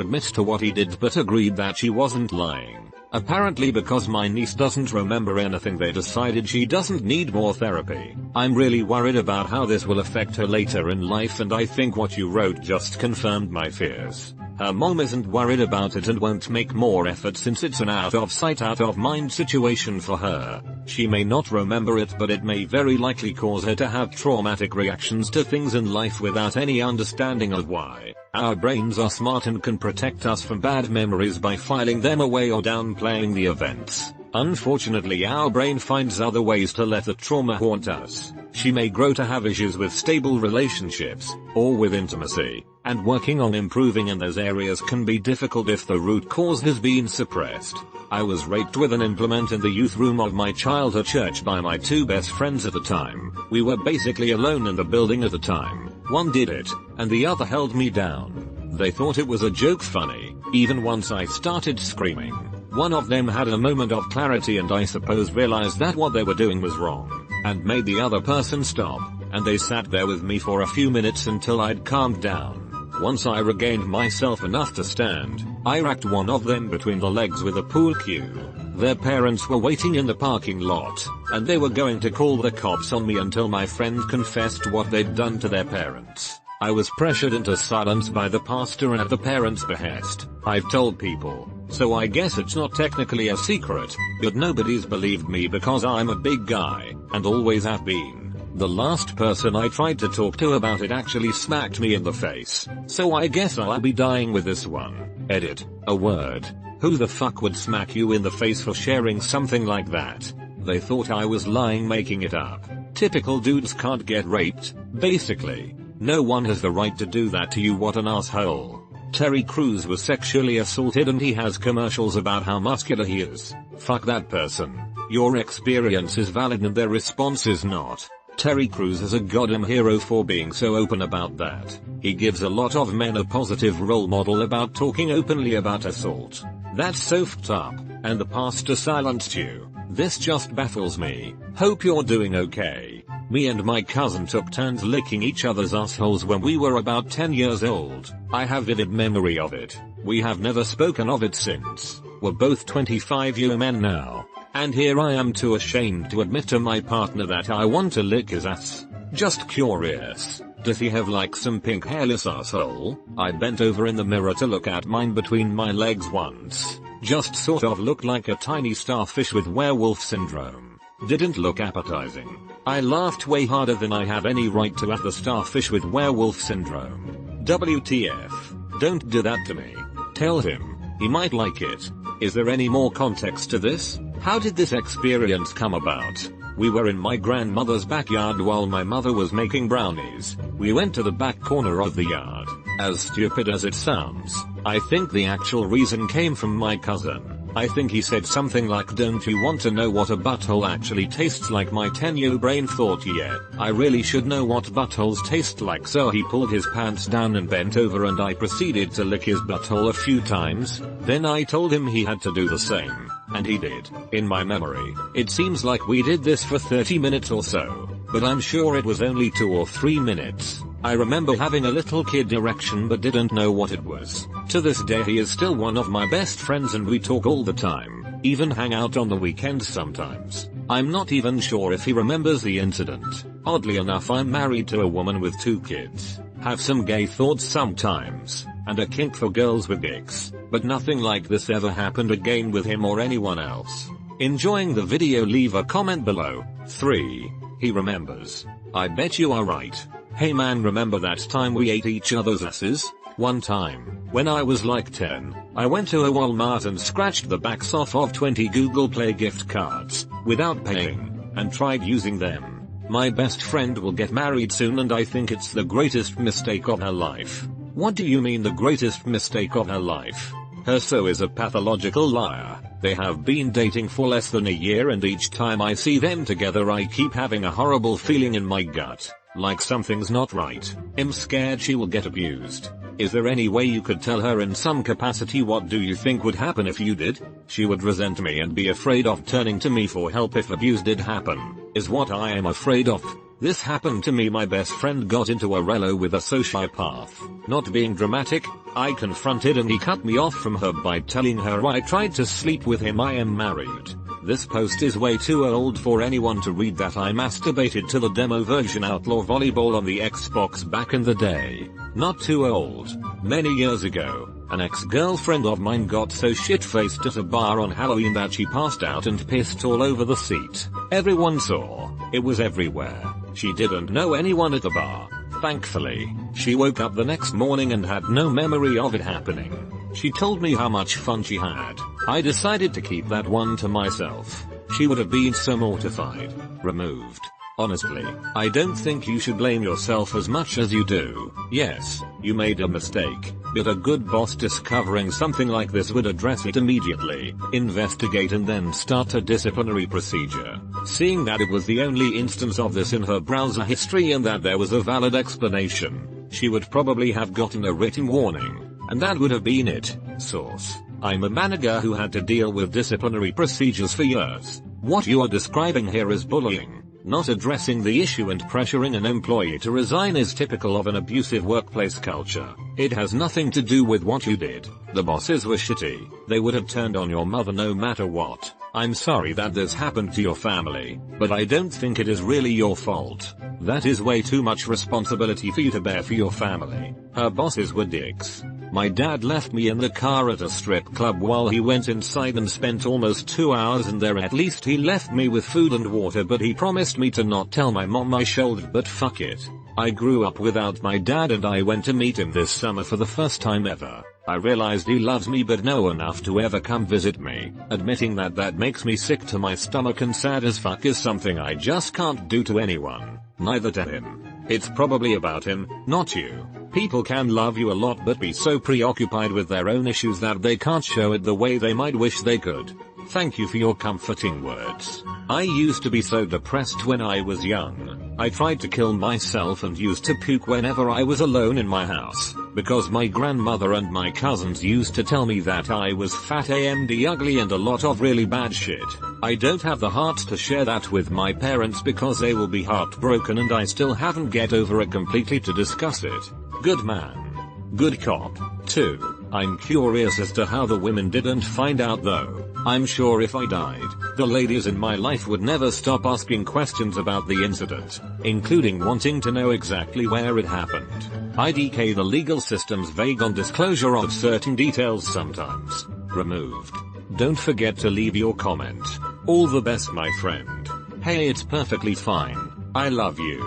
admit to what he did but agreed that she wasn't lying. Apparently because my niece doesn't remember anything they decided she doesn't need more therapy. I'm really worried about how this will affect her later in life and I think what you wrote just confirmed my fears. Her mom isn't worried about it and won't make more effort since it's an out of sight out of mind situation for her. She may not remember it but it may very likely cause her to have traumatic reactions to things in life without any understanding of why. Our brains are smart and can protect us from bad memories by filing them away or downplaying the events. Unfortunately our brain finds other ways to let the trauma haunt us. She may grow to have issues with stable relationships, or with intimacy, and working on improving in those areas can be difficult if the root cause has been suppressed. I was raped with an implement in the youth room of my childhood church by my 2 best friends at the time. We were basically alone in the building at the time. One did it, and the other held me down. They thought it was a joke funny, even once I started screaming. One of them had a moment of clarity and I suppose realized that what they were doing was wrong, and made the other person stop, and they sat there with me for a few minutes until I'd calmed down. Once I regained myself enough to stand, I racked one of them between the legs with a pool cue. Their parents were waiting in the parking lot, and they were going to call the cops on me until my friend confessed what they'd done to their parents. I was pressured into silence by the pastor at the parents' behest. I've told people, so I guess it's not technically a secret, but nobody's believed me because I'm a big guy, and always have been. The last person I tried to talk to about it actually smacked me in the face, so I guess I'll be dying with this one. Edit. A word. Who the fuck would smack you in the face for sharing something like that? They thought I was lying, making it up. Typical dudes can't get raped, basically. No one has the right to do that to you. What an asshole. Terry Crews was sexually assaulted and he has commercials about how muscular he is. Fuck that person. Your experience is valid and their response is not. Terry Crews is a goddamn hero for being so open about that. He gives a lot of men a positive role model about talking openly about assault. That's so fucked up, and the pastor silenced you. This just baffles me. Hope you're doing okay. Me and my cousin took turns licking each other's assholes when we were about 10 years old. I have vivid memory of it. We have never spoken of it since. We're both 25-year men now. And here I am too ashamed to admit to my partner that I want to lick his ass. Just curious. Does he have like some pink hairless asshole? I bent over in the mirror to look at mine between my legs once. Just sort of looked like a tiny starfish with werewolf syndrome. Didn't look appetizing. I laughed way harder than I have any right to at the starfish with werewolf syndrome. WTF. Don't do that to me. Tell him. He might like it. Is there any more context to this? How did this experience come about? We were in my grandmother's backyard while my mother was making brownies. We went to the back corner of the yard. As stupid as it sounds, I think the actual reason came from my cousin. I think he said something like, "Don't you want to know what a butthole actually tastes like?" My 10-year brain thought, yeah, I really should know what buttholes taste like, so he pulled his pants down and bent over and I proceeded to lick his butthole a few times. Then I told him he had to do the same. And he did. In my memory, it seems like we did this for 30 minutes or so, but I'm sure it was only 2 or 3 minutes. I remember having a little kid erection but didn't know what it was. To this day he is still one of my best friends and we talk all the time, even hang out on the weekends sometimes. I'm not even sure if he remembers the incident. Oddly enough, I'm married to a woman with 2 kids, have some gay thoughts sometimes, and a kink for girls with dicks, but nothing like this ever happened again with him or anyone else. Enjoying the video? Leave a comment below. 3. He remembers. I bet you are right. Hey man, remember that time we ate each other's asses? One time, when I was like 10, I went to a Walmart and scratched the backs off of 20 Google Play gift cards, without paying, and tried using them. My best friend will get married soon and I think it's the greatest mistake of her life. What do you mean the greatest mistake of her life? Her so is a pathological liar. They have been dating for less than a year and each time I see them together I keep having a horrible feeling in my gut. Like something's not right. I'm scared she will get abused. Is there any way you could tell her in some capacity? What do you think would happen if you did? She would resent me and be afraid of turning to me for help if abuse did happen, is what I am afraid of. This happened to me. My best friend got into a relo with a sociopath. Not being dramatic, I confronted and he cut me off from her by telling her I tried to sleep with him. I am married. This post is way too old for anyone to read that I masturbated to the demo version Outlaw Volleyball on the Xbox back in the day. Not too old. Many years ago, an ex-girlfriend of mine got so shit-faced at a bar on Halloween that she passed out and pissed all over the seat. Everyone saw. It was everywhere. She didn't know anyone at the bar. Thankfully, she woke up the next morning and had no memory of it happening. She told me how much fun she had. I decided to keep that one to myself. She would have been so mortified. Removed. Honestly, I don't think you should blame yourself as much as you do. Yes, you made a mistake, but a good boss discovering something like this would address it immediately, investigate and then start a disciplinary procedure. Seeing that it was the only instance of this in her browser history and that there was a valid explanation, she would probably have gotten a written warning. And that would have been it. Source. I'm a manager who had to deal with disciplinary procedures for years. What you are describing here is bullying. Not addressing the issue and pressuring an employee to resign is typical of an abusive workplace culture. It has nothing to do with what you did. The bosses were shitty. They would have turned on your mother no matter what. I'm sorry that this happened to your family, but I don't think it is really your fault. That is way too much responsibility for you to bear for your family. Her bosses were dicks. My dad left me in the car at a strip club while he went inside and spent almost 2 hours in there. At least he left me with food and water, but he promised me to not tell my mom. I shouldered, but fuck it. I grew up without my dad and I went to meet him this summer for the first time ever. I realized he loves me but know enough to ever come visit me. Admitting that makes me sick to my stomach and sad as fuck is something I just can't do to anyone. Neither to him. It's probably about him, not you. People can love you a lot but be so preoccupied with their own issues that they can't show it the way they might wish they could. Thank you for your comforting words. I used to be so depressed when I was young. I tried to kill myself and used to puke whenever I was alone in my house, because my grandmother and my cousins used to tell me that I was fat and ugly and a lot of really bad shit. I don't have the heart to share that with my parents because they will be heartbroken and I still haven't get over it completely to discuss it. Good man. Good cop. 2. I'm curious as to how the women didn't find out though. I'm sure if I died, the ladies in my life would never stop asking questions about the incident, including wanting to know exactly where it happened. IDK, the legal system's vague on disclosure of certain details sometimes. Removed. Don't forget to leave your comment. All the best, my friend. Hey, it's perfectly fine. I love you.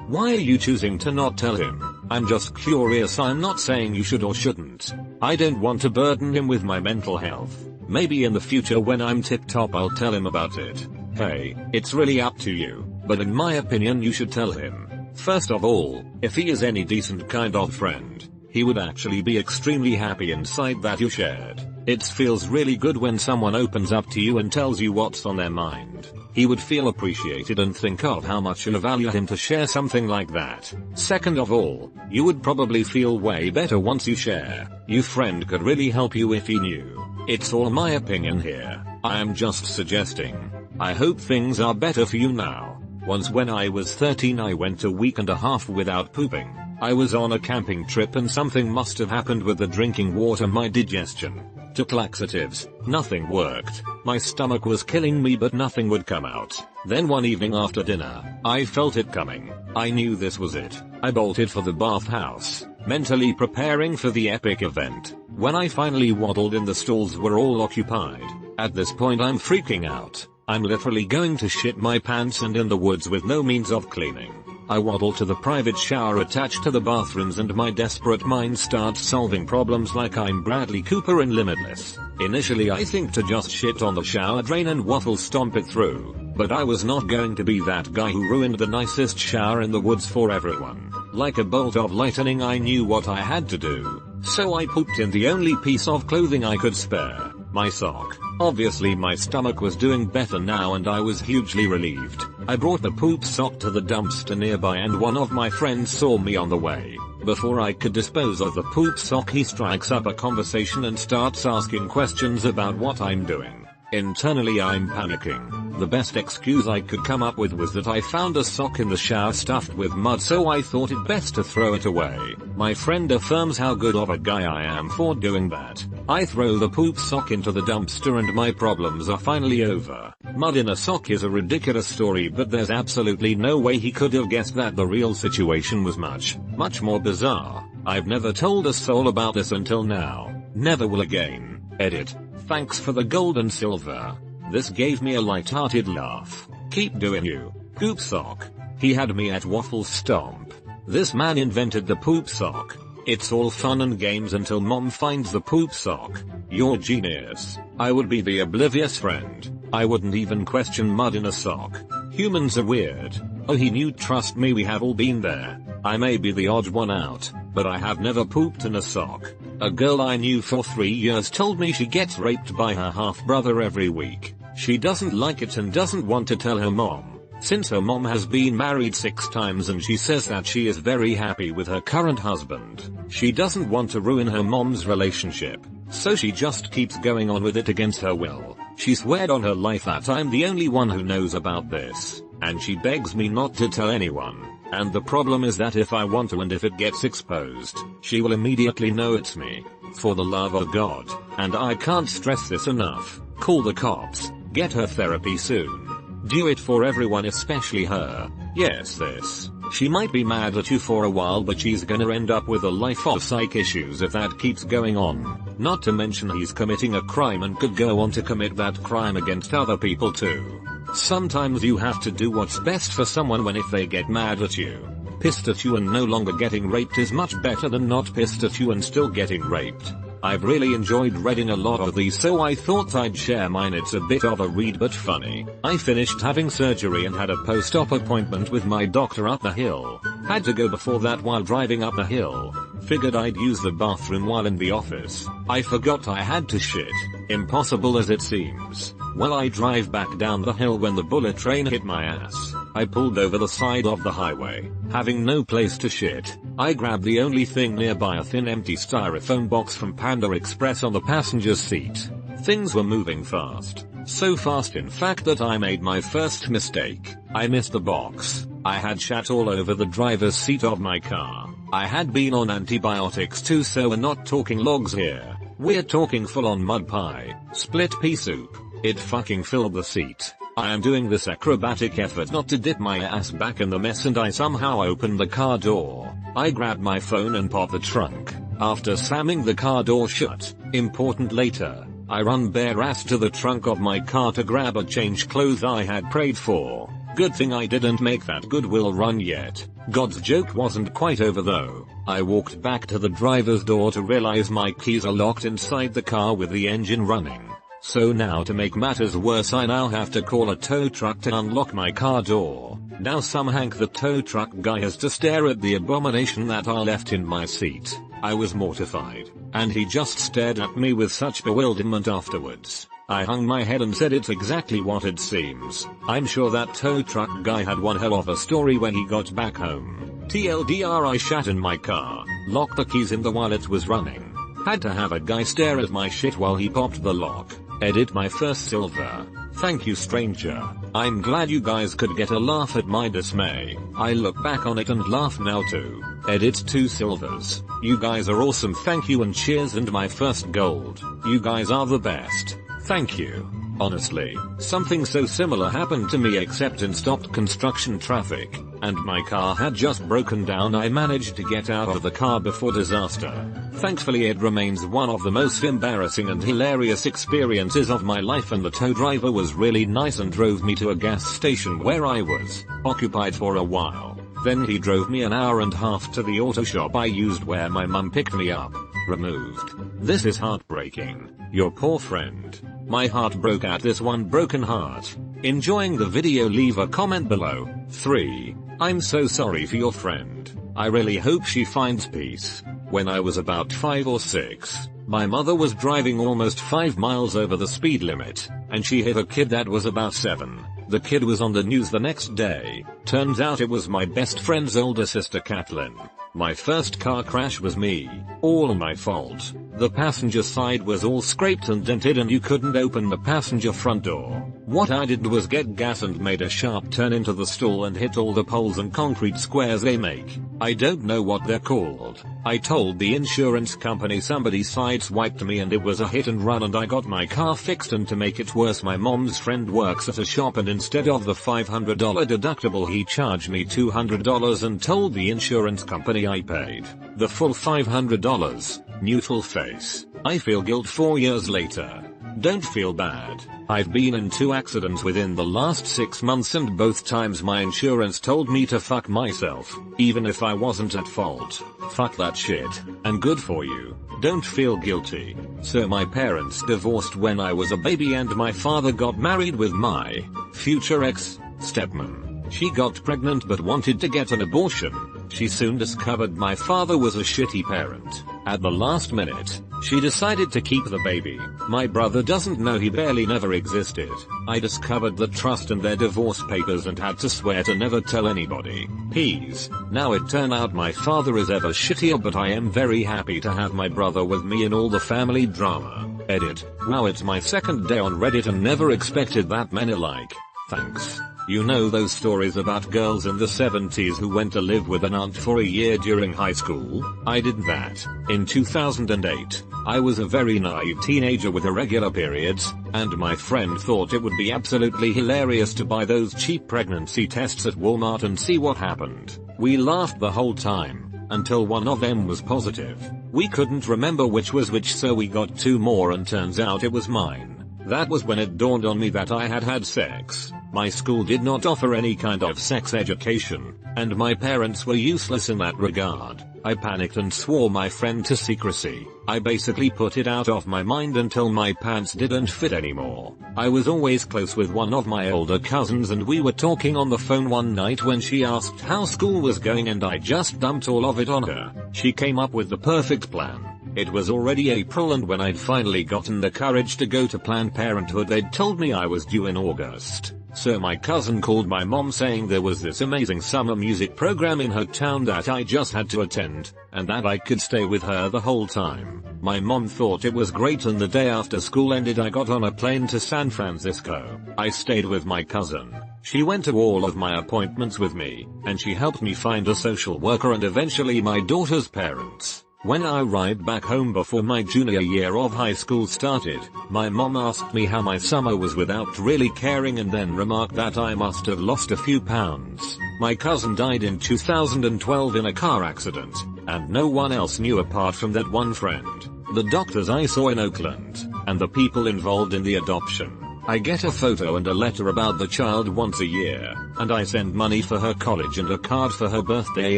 Why are you choosing to not tell him? I'm just curious. I'm not saying you should or shouldn't. I don't want to burden him with my mental health. Maybe in the future when I'm tip-top I'll tell him about it. Hey, it's really up to you, but in my opinion you should tell him. First of all, if he is any decent kind of friend, he would actually be extremely happy inside that you shared. It feels really good when someone opens up to you and tells you what's on their mind. He would feel appreciated and think of how much you value him to share something like that. Second of all, you would probably feel way better once you share. Your friend could really help you if he knew. It's all my opinion here. I am just suggesting. I hope things are better for you now. Once when I was 13 I went a week and a half without pooping. I was on a camping trip and something must have happened with the drinking water. My digestion. Took laxatives. Nothing worked. My stomach was killing me but nothing would come out. Then one evening after dinner, I felt it coming. I knew this was it. I bolted for the bathhouse, mentally preparing for the epic event. When I finally waddled in, the stalls were all occupied. At this point I'm freaking out. I'm literally going to shit my pants and in the woods with no means of cleaning. I waddle to the private shower attached to the bathrooms and my desperate mind starts solving problems like I'm Bradley Cooper in Limitless. Initially I think to just shit on the shower drain and waffle stomp it through, but I was not going to be that guy who ruined the nicest shower in the woods for everyone. Like a bolt of lightning I knew what I had to do, so I pooped in the only piece of clothing I could spare, my sock. Obviously my stomach was doing better now and I was hugely relieved. I brought the poop sock to the dumpster nearby and one of my friends saw me on the way. Before I could dispose of the poop sock he strikes up a conversation and starts asking questions about what I'm doing. Internally I'm panicking. The best excuse I could come up with was that I found a sock in the shower stuffed with mud, so I thought it best to throw it away. My friend affirms how good of a guy I am for doing that. I throw the poop sock into the dumpster and my problems are finally over. Mud in a sock is a ridiculous story, but there's absolutely no way he could have guessed that the real situation was much more bizarre. I've never told a soul about this until now. Never will again. Edit. Thanks for the gold and silver. This gave me a light-hearted laugh. Keep doing you. Poop sock. He had me at waffle stomp. This man invented the poop sock. It's all fun and games until mom finds the poop sock. You're genius. I would be the oblivious friend. I wouldn't even question mud in a sock. Humans are weird. Oh, he knew, trust me, we have all been there. I may be the odd one out, but I have never pooped in a sock. A girl I knew for 3 years told me she gets raped by her half-brother every week. She doesn't like it and doesn't want to tell her mom, since her mom has been married 6 times and she says that she is very happy with her current husband. She doesn't want to ruin her mom's relationship, so she just keeps going on with it against her will. She sweared on her life that I'm the only one who knows about this, and she begs me not to tell anyone. And the problem is that if I want to and if it gets exposed, she will immediately know it's me. For the love of God, and I can't stress this enough, call the cops, get her therapy soon. Do it for everyone, especially her. Yes, this. She might be mad at you for a while, but she's gonna end up with a life of psych issues if that keeps going on. Not to mention he's committing a crime and could go on to commit that crime against other people too. Sometimes you have to do what's best for someone when if they get mad at you. Pissed at you and no longer getting raped is much better than not pissed at you and still getting raped. I've really enjoyed reading a lot of these, so I thought I'd share mine. It's a bit of a read but funny. I finished having surgery and had a post-op appointment with my doctor up the hill. Had to go before that while driving up the hill. Figured I'd use the bathroom while in the office. I forgot I had to shit. Impossible as it seems. Well, I drive back down the hill when the bullet train hit my ass. I pulled over the side of the highway. Having no place to shit, I grabbed the only thing nearby, a thin empty styrofoam box from Panda Express, on the passenger's seat. Things were moving fast. So fast in fact that I made my first mistake. I missed the box. I had shat all over the driver's seat of my car. I had been on antibiotics too, so we're not talking logs here. We're talking full on mud pie, split pea soup. It fucking filled the seat. I am doing this acrobatic effort not to dip my ass back in the mess, and I somehow opened the car door. I grabbed my phone and popped the trunk. After slamming the car door shut, important later, I run bare ass to the trunk of my car to grab a change clothes I had prayed for. Good thing I didn't make that Goodwill run yet. God's joke wasn't quite over though. I walked back to the driver's door to realize my keys are locked inside the car with the engine running. So now, to make matters worse, I now have to call a tow truck to unlock my car door. Now some Hank the tow truck guy has to stare at the abomination that I left in my seat. I was mortified, and he just stared at me with such bewilderment afterwards. I hung my head and said, it's exactly what it seems. I'm sure that tow truck guy had one hell of a story when he got back home. TLDR, I shat in my car, locked the keys in the while it was running. Had to have a guy stare at my shit while he popped the lock. Edit, my first silver. Thank you, stranger. I'm glad you guys could get a laugh at my dismay. I look back on it and laugh now too. Edit, 2 silvers. You guys are awesome, thank you and cheers, and my first gold. You guys are the best. Thank you. Honestly, something so similar happened to me except in stopped construction traffic, and my car had just broken down. I managed to get out of the car before disaster. Thankfully it remains one of the most embarrassing and hilarious experiences of my life, and the tow driver was really nice and drove me to a gas station where I was occupied for a while. Then he drove me an hour and a half to the auto shop I used where my mum picked me up. Removed. This is heartbreaking. Your poor friend. My heart broke at this one broken heart. Enjoying the video? Leave a comment below. 3. I'm so sorry for your friend. I really hope she finds peace. When I was about 5 or 6, my mother was driving almost 5 miles over the speed limit, and she hit a kid that was about 7. The kid was on the news the next day. Turns out it was my best friend's older sister, Kathleen. My first car crash was me. All my fault. The passenger side was all scraped and dented and you couldn't open the passenger front door. What I did was get gas and made a sharp turn into the stall and hit all the poles and concrete squares they make. I don't know what they're called. I told the insurance company somebody sideswiped me and it was a hit and run, and I got my car fixed, and to make it worse, my mom's friend works at a shop and instead of the $500 deductible he charged me $200 and told the insurance company I paid the full $500. Neutral face. I feel guilt 4 years later. Don't feel bad. I've been in 2 accidents within the last 6 months, and both times my insurance told me to fuck myself, even if I wasn't at fault. Fuck that shit, and good for you. Don't feel guilty. So my parents divorced when I was a baby, and my father got married with my future ex-stepmom. She got pregnant but wanted to get an abortion. She soon discovered my father was a shitty parent. At the last minute, she decided to keep the baby. My brother doesn't know, he barely never existed. I discovered the trust in their divorce papers and had to swear to never tell anybody. Peas. Now it turned out my father is ever shittier, but I am very happy to have my brother with me in all the family drama. Edit. Wow, it's my 2nd day on Reddit and never expected that many like. Thanks. You know those stories about girls in the 70s who went to live with an aunt for a year during high school? I did that. In 2008, I was a very naive teenager with irregular periods, and my friend thought it would be absolutely hilarious to buy those cheap pregnancy tests at Walmart and see what happened. We laughed the whole time, until one of them was positive. We couldn't remember which was which, so we got 2 more and turns out it was mine. That was when it dawned on me that I had had sex. My school did not offer any kind of sex education, and my parents were useless in that regard. I panicked and swore my friend to secrecy. I basically put it out of my mind until my pants didn't fit anymore. I was always close with one of my older cousins, and we were talking on the phone one night when she asked how school was going, and I just dumped all of it on her. She came up with the perfect plan. It was already April, and when I'd finally gotten the courage to go to Planned Parenthood, they'd told me I was due in August. So my cousin called my mom saying there was this amazing summer music program in her town that I just had to attend, and that I could stay with her the whole time. My mom thought it was great, and the day after school ended I got on a plane to San Francisco. I stayed with my cousin. She went to all of my appointments with me, and she helped me find a social worker and eventually my daughter's parents. When I arrived back home before my junior year of high school started, my mom asked me how my summer was without really caring, and then remarked that I must have lost a few pounds. My cousin died in 2012 in a car accident, and no one else knew apart from that one friend, the doctors I saw in Oakland, and the people involved in the adoption. I get a photo and a letter about the child once a year, and I send money for her college and a card for her birthday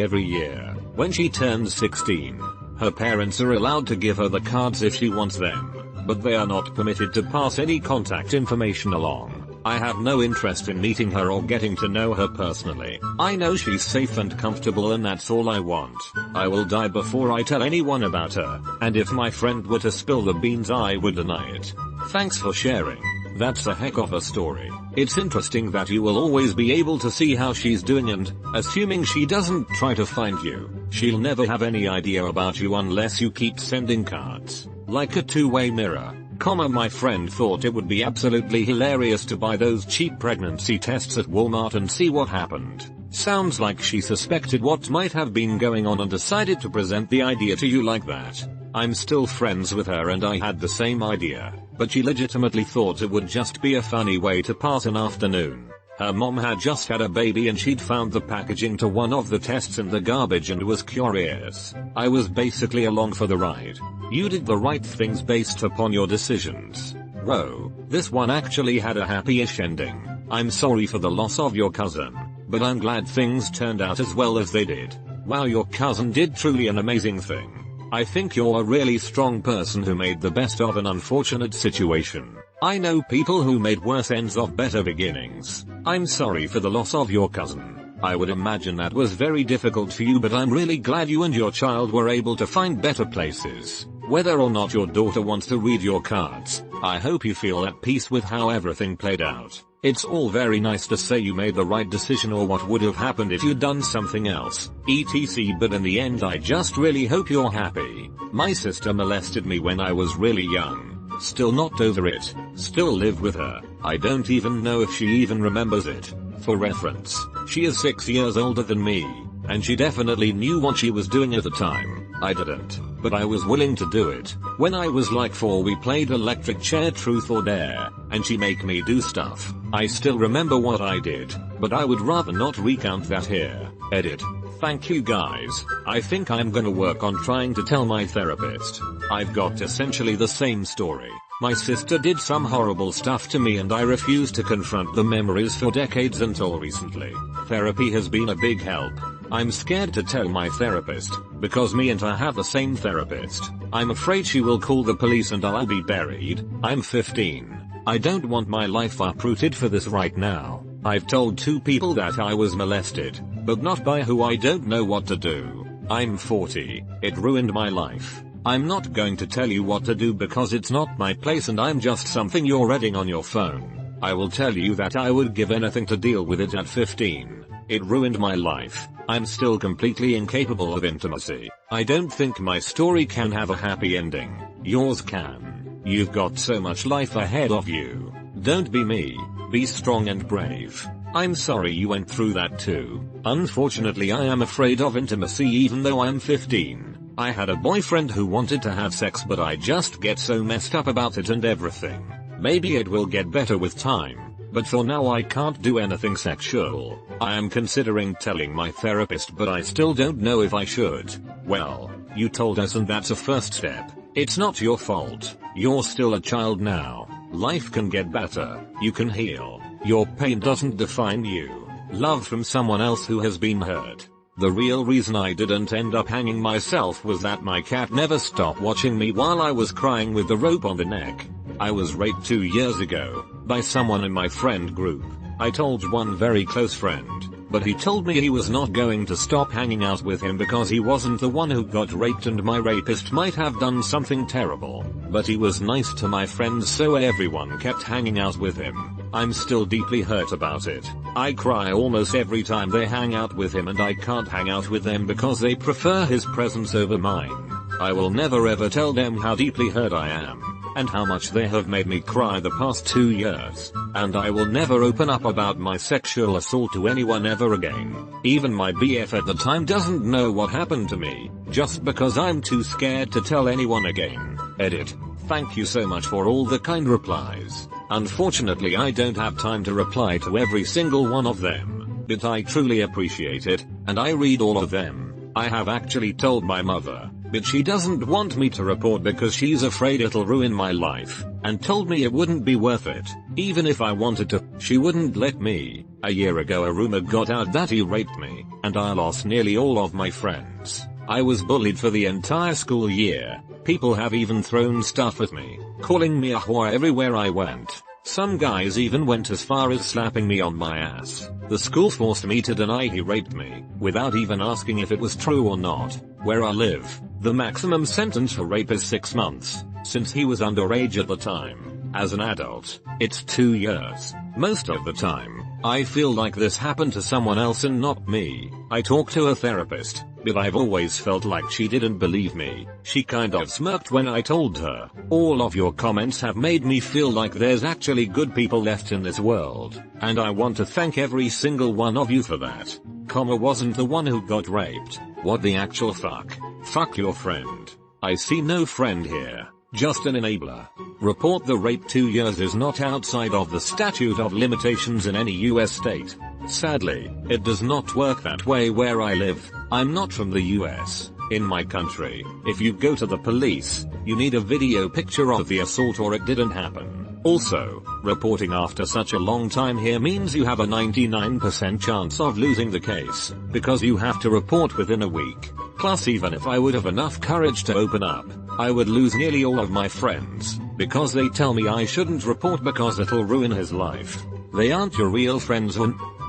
every year. When she turns 16, her parents are allowed to give her the cards if she wants them, but they are not permitted to pass any contact information along. I have no interest in meeting her or getting to know her personally. I know she's safe and comfortable, and that's all I want. I will die before I tell anyone about her, and if my friend were to spill the beans I would deny it. Thanks for sharing. That's a heck of a story. It's interesting that you will always be able to see how she's doing, and, assuming she doesn't try to find you, she'll never have any idea about you unless you keep sending cards. Like a two-way mirror. My friend thought it would be absolutely hilarious to buy those cheap pregnancy tests at Walmart and see what happened. Sounds like she suspected what might have been going on and decided to present the idea to you like that. I'm still friends with her, and I had the same idea, but she legitimately thought it would just be a funny way to pass an afternoon. Her mom had just had a baby and she'd found the packaging to one of the tests in the garbage and was curious. I was basically along for the ride. You did the right things based upon your decisions. Whoa, this one actually had a happy-ish ending. I'm sorry for the loss of your cousin, but I'm glad things turned out as well as they did. Wow, your cousin did truly an amazing thing. I think you're a really strong person who made the best of an unfortunate situation. I know people who made worse ends of better beginnings. I'm sorry for the loss of your cousin. I would imagine that was very difficult for you, but I'm really glad you and your child were able to find better places. Whether or not your daughter wants to read your cards, I hope you feel at peace with how everything played out. It's all very nice to say you made the right decision or what would have happened if you'd done something else, etc., but in the end I just really hope you're happy. My sister molested me when I was really young. Still not over it. Still live with her. I don't even know if she even remembers it. For reference, she is 6 years older than me, and she definitely knew what she was doing at the time. I didn't, but I was willing to do it. When I was like 4 we played electric chair truth or dare, and she make me do stuff. I still remember what I did, but I would rather not recount that here. Edit. Thank you guys. I think I'm gonna work on trying to tell my therapist. I've got essentially the same story. My sister did some horrible stuff to me and I refused to confront the memories for decades until recently. Therapy has been a big help. I'm scared to tell my therapist, because me and her have the same therapist. I'm afraid she will call the police and I'll be buried. I'm 15. I don't want my life uprooted for this right now. I've told 2 people that I was molested, but not by who I don't know what to do. I'm 40. It ruined my life. I'm not going to tell you what to do because it's not my place and I'm just something you're reading on your phone. I will tell you that I would give anything to deal with it at 15. It ruined my life. I'm still completely incapable of intimacy. I don't think my story can have a happy ending. Yours can. You've got so much life ahead of you. Don't be me. Be strong and brave. I'm sorry you went through that too. Unfortunately I am afraid of intimacy even though I'm 15. I had a boyfriend who wanted to have sex but I just get so messed up about it and everything. Maybe it will get better with time. but for now I can't do anything sexual. I am considering telling my therapist, but I still don't know if I should. Well, you told us and that's a first step. It's not your fault. You're still a child now. Life can get better. You can heal. Your pain doesn't define you. Love from someone else who has been hurt. The real reason I didn't end up hanging myself was that my cat never stopped watching me while I was crying with the rope on the neck. I was raped 2 years ago by someone in my friend group. I told one very close friend, but he told me he was not going to stop hanging out with him because he wasn't the one who got raped and my rapist might have done something terrible. But he was nice to my friends, so everyone kept hanging out with him. I'm still deeply hurt about it. I cry almost every time they hang out with him and I can't hang out with them because they prefer his presence over mine. I will never ever tell them how deeply hurt I am and how much they have made me cry the past 2 years. And I will never open up about my sexual assault to anyone ever again. Even my BF at the time doesn't know what happened to me, just because I'm too scared to tell anyone again. Edit. Thank you so much for all the kind replies. Unfortunately I don't have time to reply to every single one of them, but I truly appreciate it, and I read all of them. I have actually told my mother, but she doesn't want me to report because she's afraid it'll ruin my life, and told me it wouldn't be worth it. Even if I wanted to, she wouldn't let me. A year ago a rumor got out that he raped me, and I lost nearly all of my friends. I was bullied for the entire school year. People have even thrown stuff at me, calling me a whore everywhere I went. Some guys even went as far as slapping me on my ass. The school forced me to deny he raped me, without even asking if it was true or not. Where I live, the maximum sentence for rape is 6 months, since he was underage at the time. As an adult, it's 2 years. Most of the time, I feel like this happened to someone else and not me. I talked to a therapist, but I've always felt like she didn't believe me. She kind of smirked when I told her. All of your comments have made me feel like there's actually good people left in this world, and I want to thank every single one of you for that. Comma wasn't the one who got raped. What the actual fuck? Fuck your friend. I see no friend here. Just an enabler. Report the rape. 2 years is not outside of the statute of limitations in any US state. Sadly, it does not work that way where I live. I'm not from the US. In my country, if you go to the police, you need a video picture of the assault or it didn't happen. Also, reporting after such a long time here means you have a 99% chance of losing the case, because you have to report within a week. Plus, even if I would have enough courage to open up, I would lose nearly all of my friends, because they tell me I shouldn't report because it'll ruin his life. They aren't your real friends.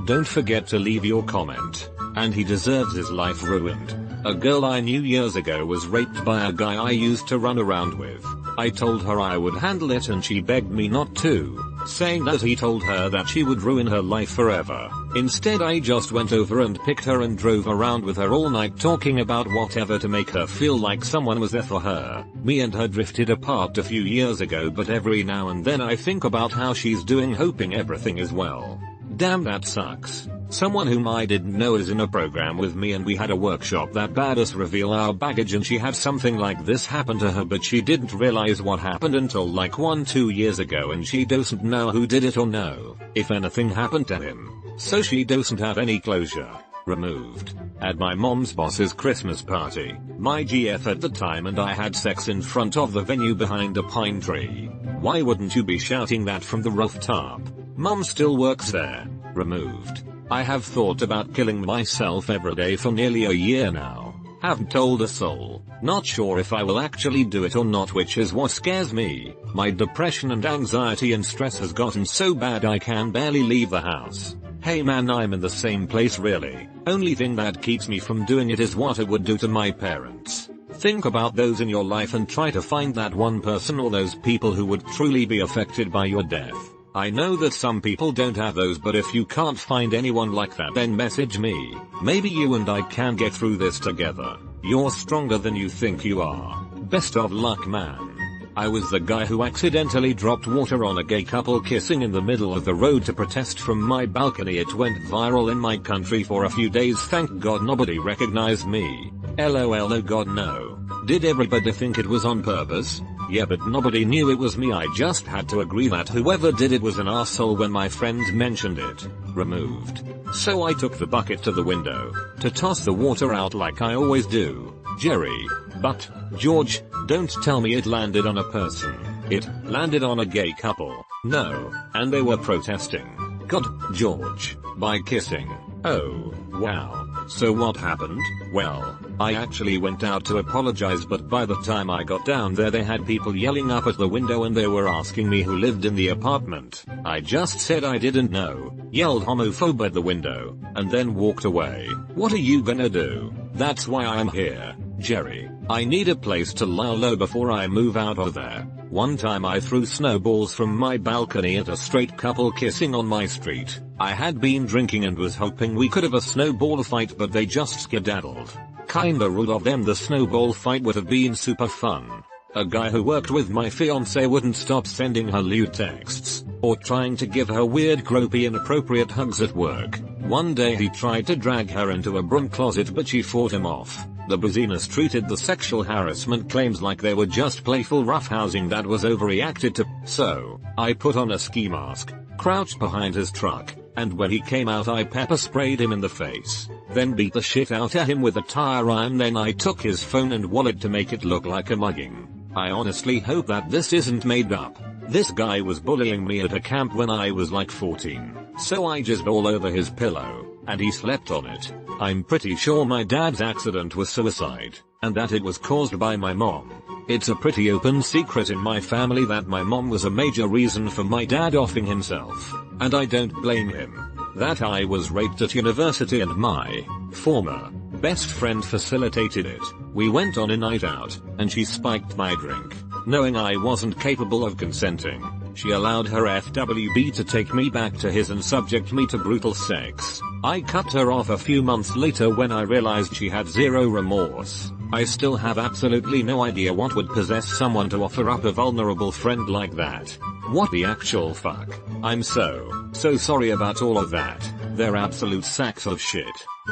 Don't forget to leave your comment. And he deserves his life ruined. A girl I knew years ago was raped by a guy I used to run around with. I told her I would handle it and she begged me not to, saying that he told her that she would ruin her life forever. Instead I just went over and picked her and drove around with her all night talking about whatever to make her feel like someone was there for her. Me and her drifted apart a few years ago, but every now and then I think about how she's doing, hoping everything is well. Damn, that sucks. Someone whom I didn't know is in a program with me and we had a workshop that bade us reveal our baggage, and she had something like this happen to her, but she didn't realize what happened until like 1-2 years ago, and she doesn't know who did it or know if anything happened to him. So she doesn't have any closure. Removed. At my mom's boss's Christmas party, my GF at the time and I had sex in front of the venue behind a pine tree. Why wouldn't you be shouting that from the rooftop? Mom still works there. Removed. I have thought about killing myself every day for nearly a year now. Haven't told a soul. Not sure if I will actually do it or not, which is what scares me. My depression and anxiety and stress has gotten so bad I can barely leave the house. Hey man, I'm in the same place really. Only thing that keeps me from doing it is what I would do to my parents. Think about those in your life and try to find that one person or those people who would truly be affected by your death. I know that some people don't have those, but if you can't find anyone like that, then message me. Maybe you and I can get through this together. You're stronger than you think you are. Best of luck, man. I was the guy who accidentally dropped water on a gay couple kissing in the middle of the road to protest from my balcony. It went viral in my country for a few days. Thank God nobody recognized me. LOL, oh God no. Did everybody think it was on purpose? Yeah, but nobody knew it was me. I just had to agree that whoever did it was an asshole when my friend mentioned it. Removed. So I took the bucket to the window to toss the water out like I always do. Jerry. But, George, don't tell me it landed on a person. It landed on a gay couple. No. And they were protesting. God, George. By kissing. Oh, wow. So what happened? Well, I actually went out to apologize, but by the time I got down there they had people yelling up at the window and they were asking me who lived in the apartment. I just said I didn't know, yelled homophobe at the window, and then walked away. What are you gonna do? That's why I'm here, Jerry. I need a place to lie low before I move out of there. One time I threw snowballs from my balcony at a straight couple kissing on my street. I had been drinking and was hoping we could have a snowball fight, but they just skedaddled. Kinda rude of them. The snowball fight would have been super fun. A guy who worked with my fiance wouldn't stop sending her lewd texts, or trying to give her weird gropey inappropriate hugs at work. One day he tried to drag her into a broom closet, but she fought him off. The business treated the sexual harassment claims like they were just playful roughhousing that was overreacted to. So, I put on a ski mask, crouched behind his truck, and when he came out I pepper sprayed him in the face, then beat the shit out of him with a tire iron. Then I took his phone and wallet to make it look like a mugging. I honestly hope that this isn't made up. This guy was bullying me at a camp when I was like 14, so I jizzed all over his pillow, and he slept on it. I'm pretty sure my dad's accident was suicide, and that it was caused by my mom. It's a pretty open secret in my family that my mom was a major reason for my dad offing himself, and I don't blame him. That I was raped at university and my former best friend facilitated it. We went on a night out, and she spiked my drink. Knowing I wasn't capable of consenting, she allowed her FWB to take me back to his and subject me to brutal sex. I cut her off a few months later when I realized she had zero remorse. I still have absolutely no idea what would possess someone to offer up a vulnerable friend like that. What the actual fuck? I'm so sorry about all of that. They're absolute sacks of shit.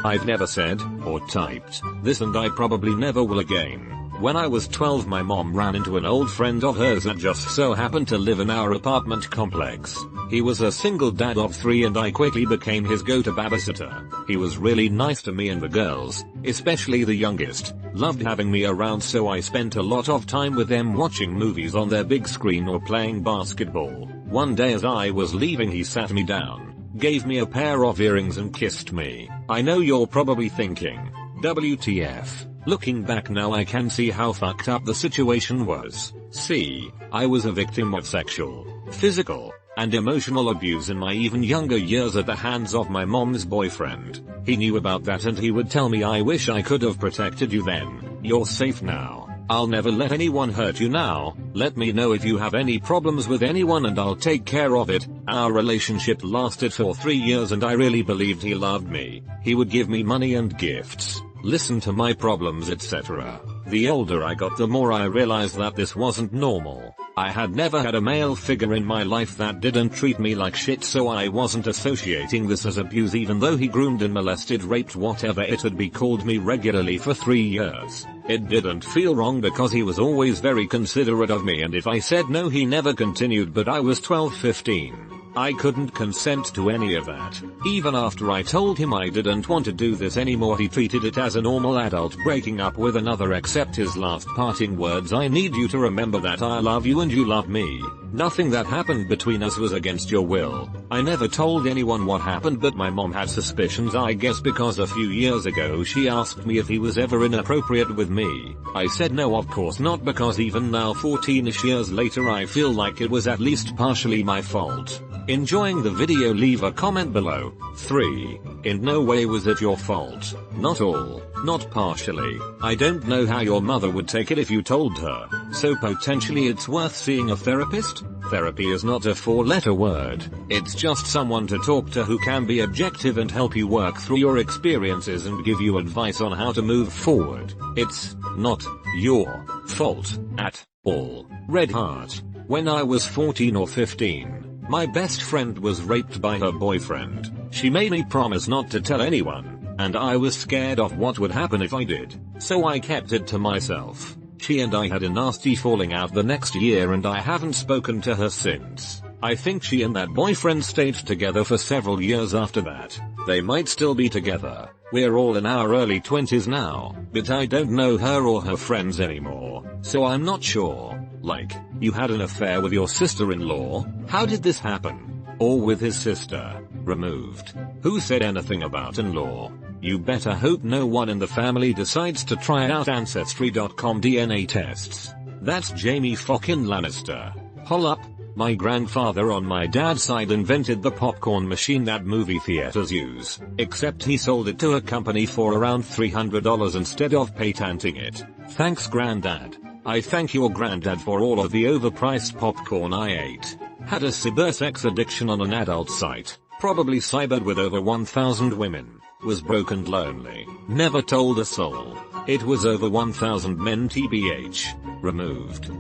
I've never said, or typed, this, and I probably never will again. When I was 12 my mom ran into an old friend of hers that just so happened to live in our apartment complex. He was a single dad of 3 and I quickly became his go-to babysitter. He was really nice to me and the girls, especially the youngest, loved having me around, so I spent a lot of time with them watching movies on their big screen or playing basketball. One day as I was leaving he sat me down, gave me a pair of earrings and kissed me. I know you're probably thinking, WTF? Looking back now I can see how fucked up the situation was. See, I was a victim of sexual, physical, and emotional abuse in my even younger years at the hands of my mom's boyfriend. He knew about that and he would tell me, I wish I could have protected you then. You're safe now. I'll never let anyone hurt you now. Let me know if you have any problems with anyone and I'll take care of it. Our relationship lasted for 3 years and I really believed he loved me. He would give me money and gifts, listen to my problems, etc. The older I got the more I realized that this wasn't normal. I had never had a male figure in my life that didn't treat me like shit, so I wasn't associating this as abuse even though he groomed and molested, raped, whatever it had be called me regularly for 3 years. It didn't feel wrong because he was always very considerate of me, and if I said no he never continued, but I was 12-15. I couldn't consent to any of that. Even after I told him I didn't want to do this anymore he treated it as a normal adult breaking up with another, except his last parting words, I need you to remember that I love you and you love me. Nothing that happened between us was against your will. I never told anyone what happened, but my mom had suspicions, I guess because a few years ago she asked me if he was ever inappropriate with me. I said no, of course not, because even now 14ish years later I feel like it was at least partially my fault. Enjoying the video? Leave a comment below. 3. In no way was it your fault. Not all. Not partially. I don't know how your mother would take it if you told her. So potentially it's worth seeing a therapist? Therapy is not a 4-letter word. It's just someone to talk to who can be objective and help you work through your experiences and give you advice on how to move forward. It's not your fault at all. Red heart. When I was 14 or 15. My best friend was raped by her boyfriend. She made me promise not to tell anyone, and I was scared of what would happen if I did, so I kept it to myself. She and I had a nasty falling out the next year and I haven't spoken to her since. I think she and that boyfriend stayed together for several years after that. They might still be together. We're all in our early 20s now, but I don't know her or her friends anymore, so I'm not sure. Like, you had an affair with your sister-in-law? How did this happen? Or with his sister? Removed. Who said anything about in-law? You better hope no one in the family decides to try out Ancestry.com DNA tests. That's Jamie fucking Lannister. Hol up. My grandfather on my dad's side invented the popcorn machine that movie theaters use, except he sold it to a company for around $300 instead of patenting it. Thanks granddad. I thank your granddad for all of the overpriced popcorn I ate. Had a cybersex addiction on an adult site, probably cybered with over 1,000 women. Was broke and lonely. Never told a soul. It was over 1,000 men tbh. Removed.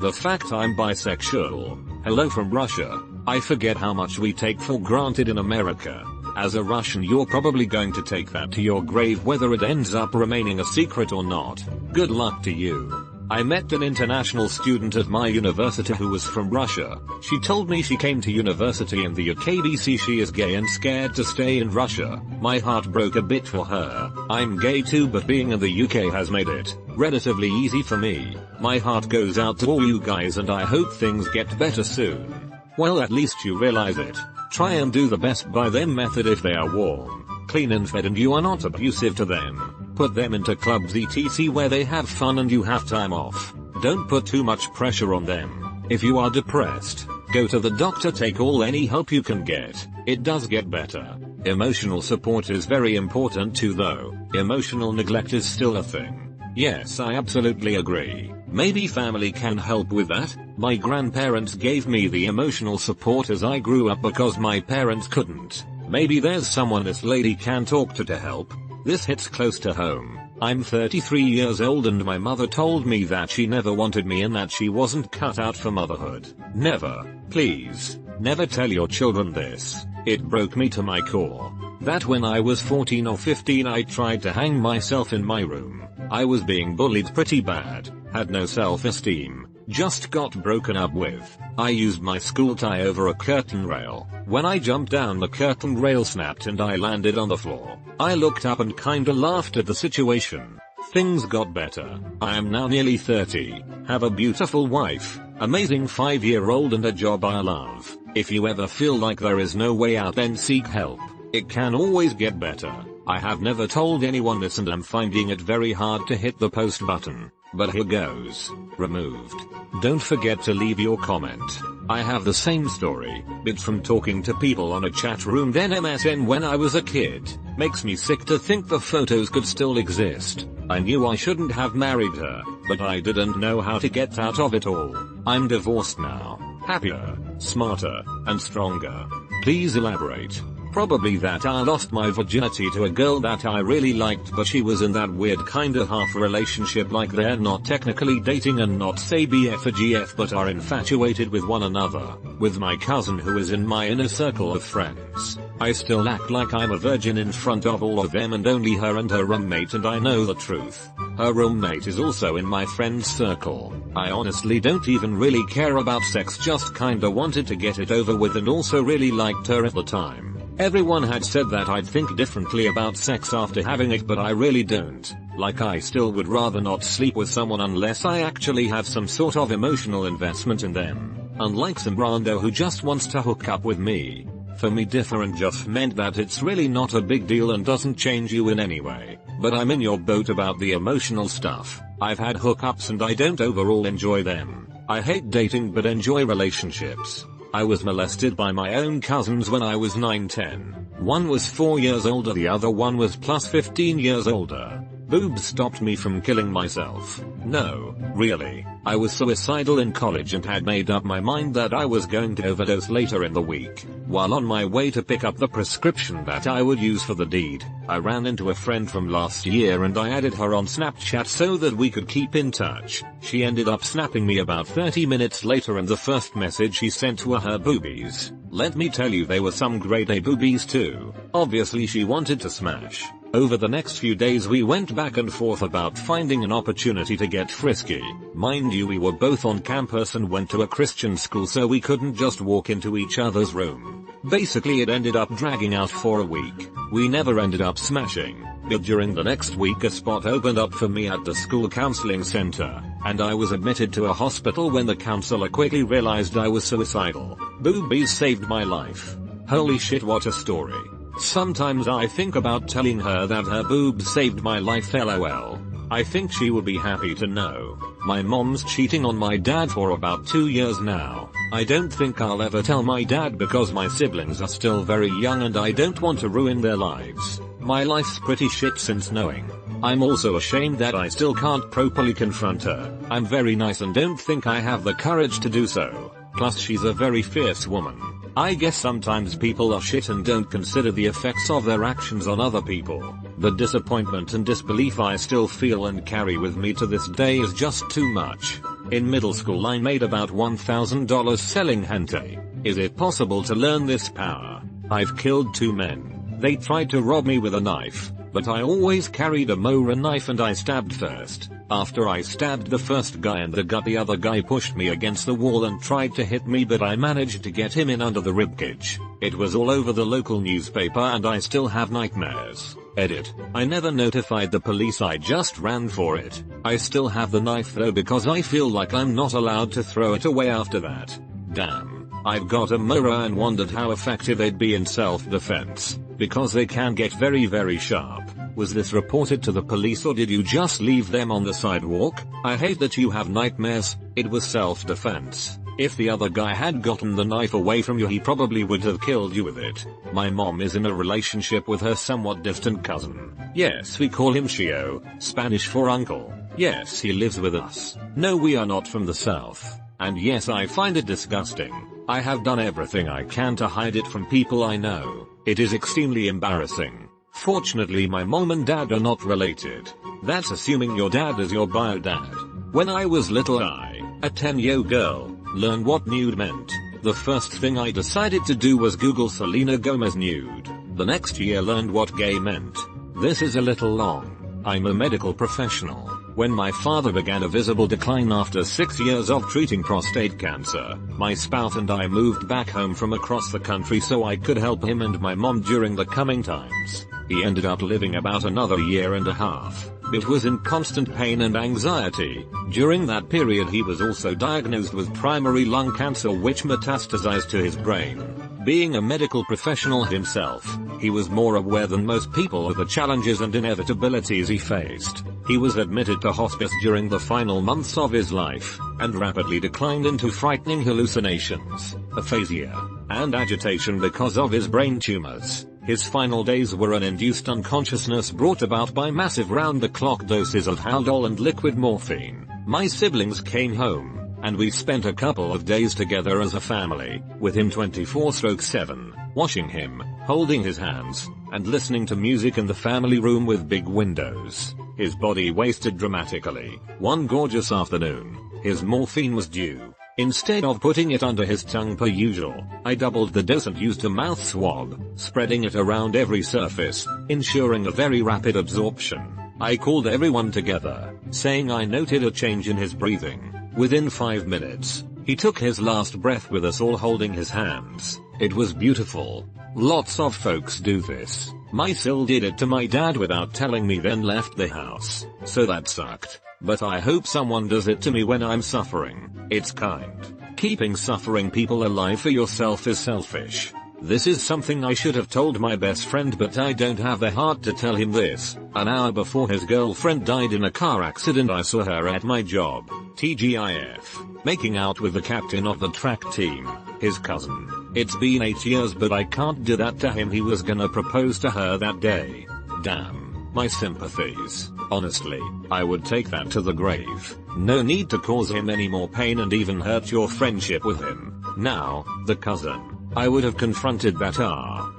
The fact I'm bisexual. Hello from Russia. I forget how much we take for granted in America. As a Russian you're probably going to take that to your grave whether it ends up remaining a secret or not. Good luck to you. I met an international student at my university who was from Russia. She told me she came to university in the UK because she is gay and scared to stay in Russia. My heart broke a bit for her. I'm gay too, but being in the UK has made it relatively easy for me. My heart goes out to all you guys and I hope things get better soon. Well, at least you realize it. Try and do the best by them method if they are warm, clean and fed and you are not abusive to them. Put them into clubs etc where they have fun and you have time off. Don't put too much pressure on them. If you are depressed, go to the doctor, take any help you can get. It does get better. Emotional support is very important too though. Emotional neglect is still a thing. Yes, I absolutely agree. Maybe family can help with that. My grandparents gave me the emotional support as I grew up because my parents couldn't. Maybe there's someone this lady can talk to help. This hits close to home. I'm 33 years old and my mother told me that she never wanted me and that she wasn't cut out for motherhood. Never. Please. Never tell your children this. It broke me to my core. That when I was 14 or 15 I tried to hang myself in my room. I was being bullied pretty bad. Had no self-esteem. Just got broken up with. I used my school tie over a curtain rail. When I jumped down the curtain rail snapped and I landed on the floor. I looked up and kinda laughed at the situation. Things got better. I am now nearly 30. Have a beautiful wife, amazing 5-year-old and a job I love. If you ever feel like there is no way out then seek help. It can always get better. I have never told anyone this and I'm finding it very hard to hit the post button. But here goes. Removed. Don't forget to leave your comment. I have the same story, but from talking to people on a chat room then MSN when I was a kid. Makes me sick to think the photos could still exist. I knew I shouldn't have married her, but I didn't know how to get out of it all. I'm divorced now. Happier, smarter, and stronger. Please elaborate. Probably that I lost my virginity to a girl that I really liked but she was in that weird kinda half relationship like they're not technically dating and not say BF or GF but are infatuated with one another. With my cousin who is in my inner circle of friends. I still act like I'm a virgin in front of all of them and only her and her roommate and I know the truth. Her roommate is also in my friend's circle. I honestly don't even really care about sex, just kinda wanted to get it over with and also really liked her at the time. Everyone had said that I'd think differently about sex after having it but I really don't. Like I still would rather not sleep with someone unless I actually have some sort of emotional investment in them. Unlike some rando who just wants to hook up with me. For me different just meant that it's really not a big deal and doesn't change you in any way. But I'm in your boat about the emotional stuff. I've had hookups and I don't overall enjoy them. I hate dating but enjoy relationships. I was molested by my own cousins when I was 9-10. One was 4 years older, the other one was plus 15 years older. Boobs stopped me from killing myself. No, really. I was suicidal in college and had made up my mind that I was going to overdose later in the week. While on my way to pick up the prescription that I would use for the deed, I ran into a friend from last year and I added her on Snapchat so that we could keep in touch. She ended up snapping me about 30 minutes later and the first message she sent were her boobies. Let me tell you, they were some grade A boobies too. Obviously she wanted to smash. Over the next few days we went back and forth about finding an opportunity to get frisky. Mind you, we were both on campus and went to a Christian school, so we couldn't just walk into each other's room. Basically it ended up dragging out for a week. We never ended up smashing, but during the next week a spot opened up for me at the school counseling center, and I was admitted to a hospital when the counselor quickly realized I was suicidal. Boobies saved my life. Holy shit, what a story. Sometimes I think about telling her that her boobs saved my life, lol. I think she would be happy to know. My mom's cheating on my dad for about 2 years now. I don't think I'll ever tell my dad because my siblings are still very young and I don't want to ruin their lives. My life's pretty shit since knowing. I'm also ashamed that I still can't properly confront her. I'm very nice and don't think I have the courage to do so. Plus she's a very fierce woman. I guess sometimes people are shit and don't consider the effects of their actions on other people. The disappointment and disbelief I still feel and carry with me to this day is just too much. In middle school I made about $1,000 selling hentai. Is it possible to learn this power? I've killed 2 men. They tried to rob me with a knife, but I always carried a Mora knife and I stabbed first. After I stabbed the first guy in the gut, the other guy pushed me against the wall and tried to hit me, but I managed to get him in under the ribcage. It was all over the local newspaper and I still have nightmares. Edit. I never notified the police, I just ran for it. I still have the knife though because I feel like I'm not allowed to throw it away after that. Damn. I've got a Mora and wondered how effective they'd be in self-defense, because they can get very sharp. Was this reported to the police or did you just leave them on the sidewalk? I hate that you have nightmares. It was self-defense. If the other guy had gotten the knife away from you, he probably would have killed you with it. My mom is in a relationship with her somewhat distant cousin. Yes, we call him Shio, Spanish for uncle. Yes, he lives with us. No, we are not from the south. And yes, I find it disgusting. I have done everything I can to hide it from people I know. It is extremely embarrassing. Fortunately my mom and dad are not related. That's assuming your dad is your bio dad. When I was little I, a 10-year girl, learned what nude meant. The first thing I decided to do was Google Selena Gomez nude. The next year learned what gay meant. This is a little long. I'm a medical professional. When my father began a visible decline after 6 years of treating prostate cancer, my spouse and I moved back home from across the country so I could help him and my mom during the coming times. He ended up living about another 1.5 years. It was in constant pain and anxiety. During that period he was also diagnosed with primary lung cancer, which metastasized to his brain. Being a medical professional himself, he was more aware than most people of the challenges and inevitabilities he faced. He was admitted to hospice during the final months of his life, and rapidly declined into frightening hallucinations, aphasia, and agitation because of his brain tumors. His final days were an induced unconsciousness brought about by massive round-the-clock doses of Haldol and liquid morphine. My siblings came home, and we spent a couple of days together as a family, with him 24/7, washing him, holding his hands, and listening to music in the family room with big windows. His body wasted dramatically. One gorgeous afternoon, his morphine was due. Instead of putting it under his tongue per usual, I doubled the dose and used a mouth swab, spreading it around every surface, ensuring a very rapid absorption. I called everyone together, saying I noted a change in his breathing. Within 5 minutes, he took his last breath with us all holding his hands. It was beautiful. Lots of folks do this. My sil did it to my dad without telling me, then left the house. So that sucked. But I hope someone does it to me when I'm suffering. It's kind. Keeping suffering people alive for yourself is selfish. This is something I should have told my best friend, but I don't have the heart to tell him this. An hour before his girlfriend died in a car accident, I saw her at my job, TGIF, making out with the captain of the track team, his cousin. It's been 8 years, but I can't do that to him. He was gonna propose to her that day. Damn. My sympathies. Honestly, I would take that to the grave. No need to cause him any more pain and even hurt your friendship with him. Now, the cousin. I would have confronted that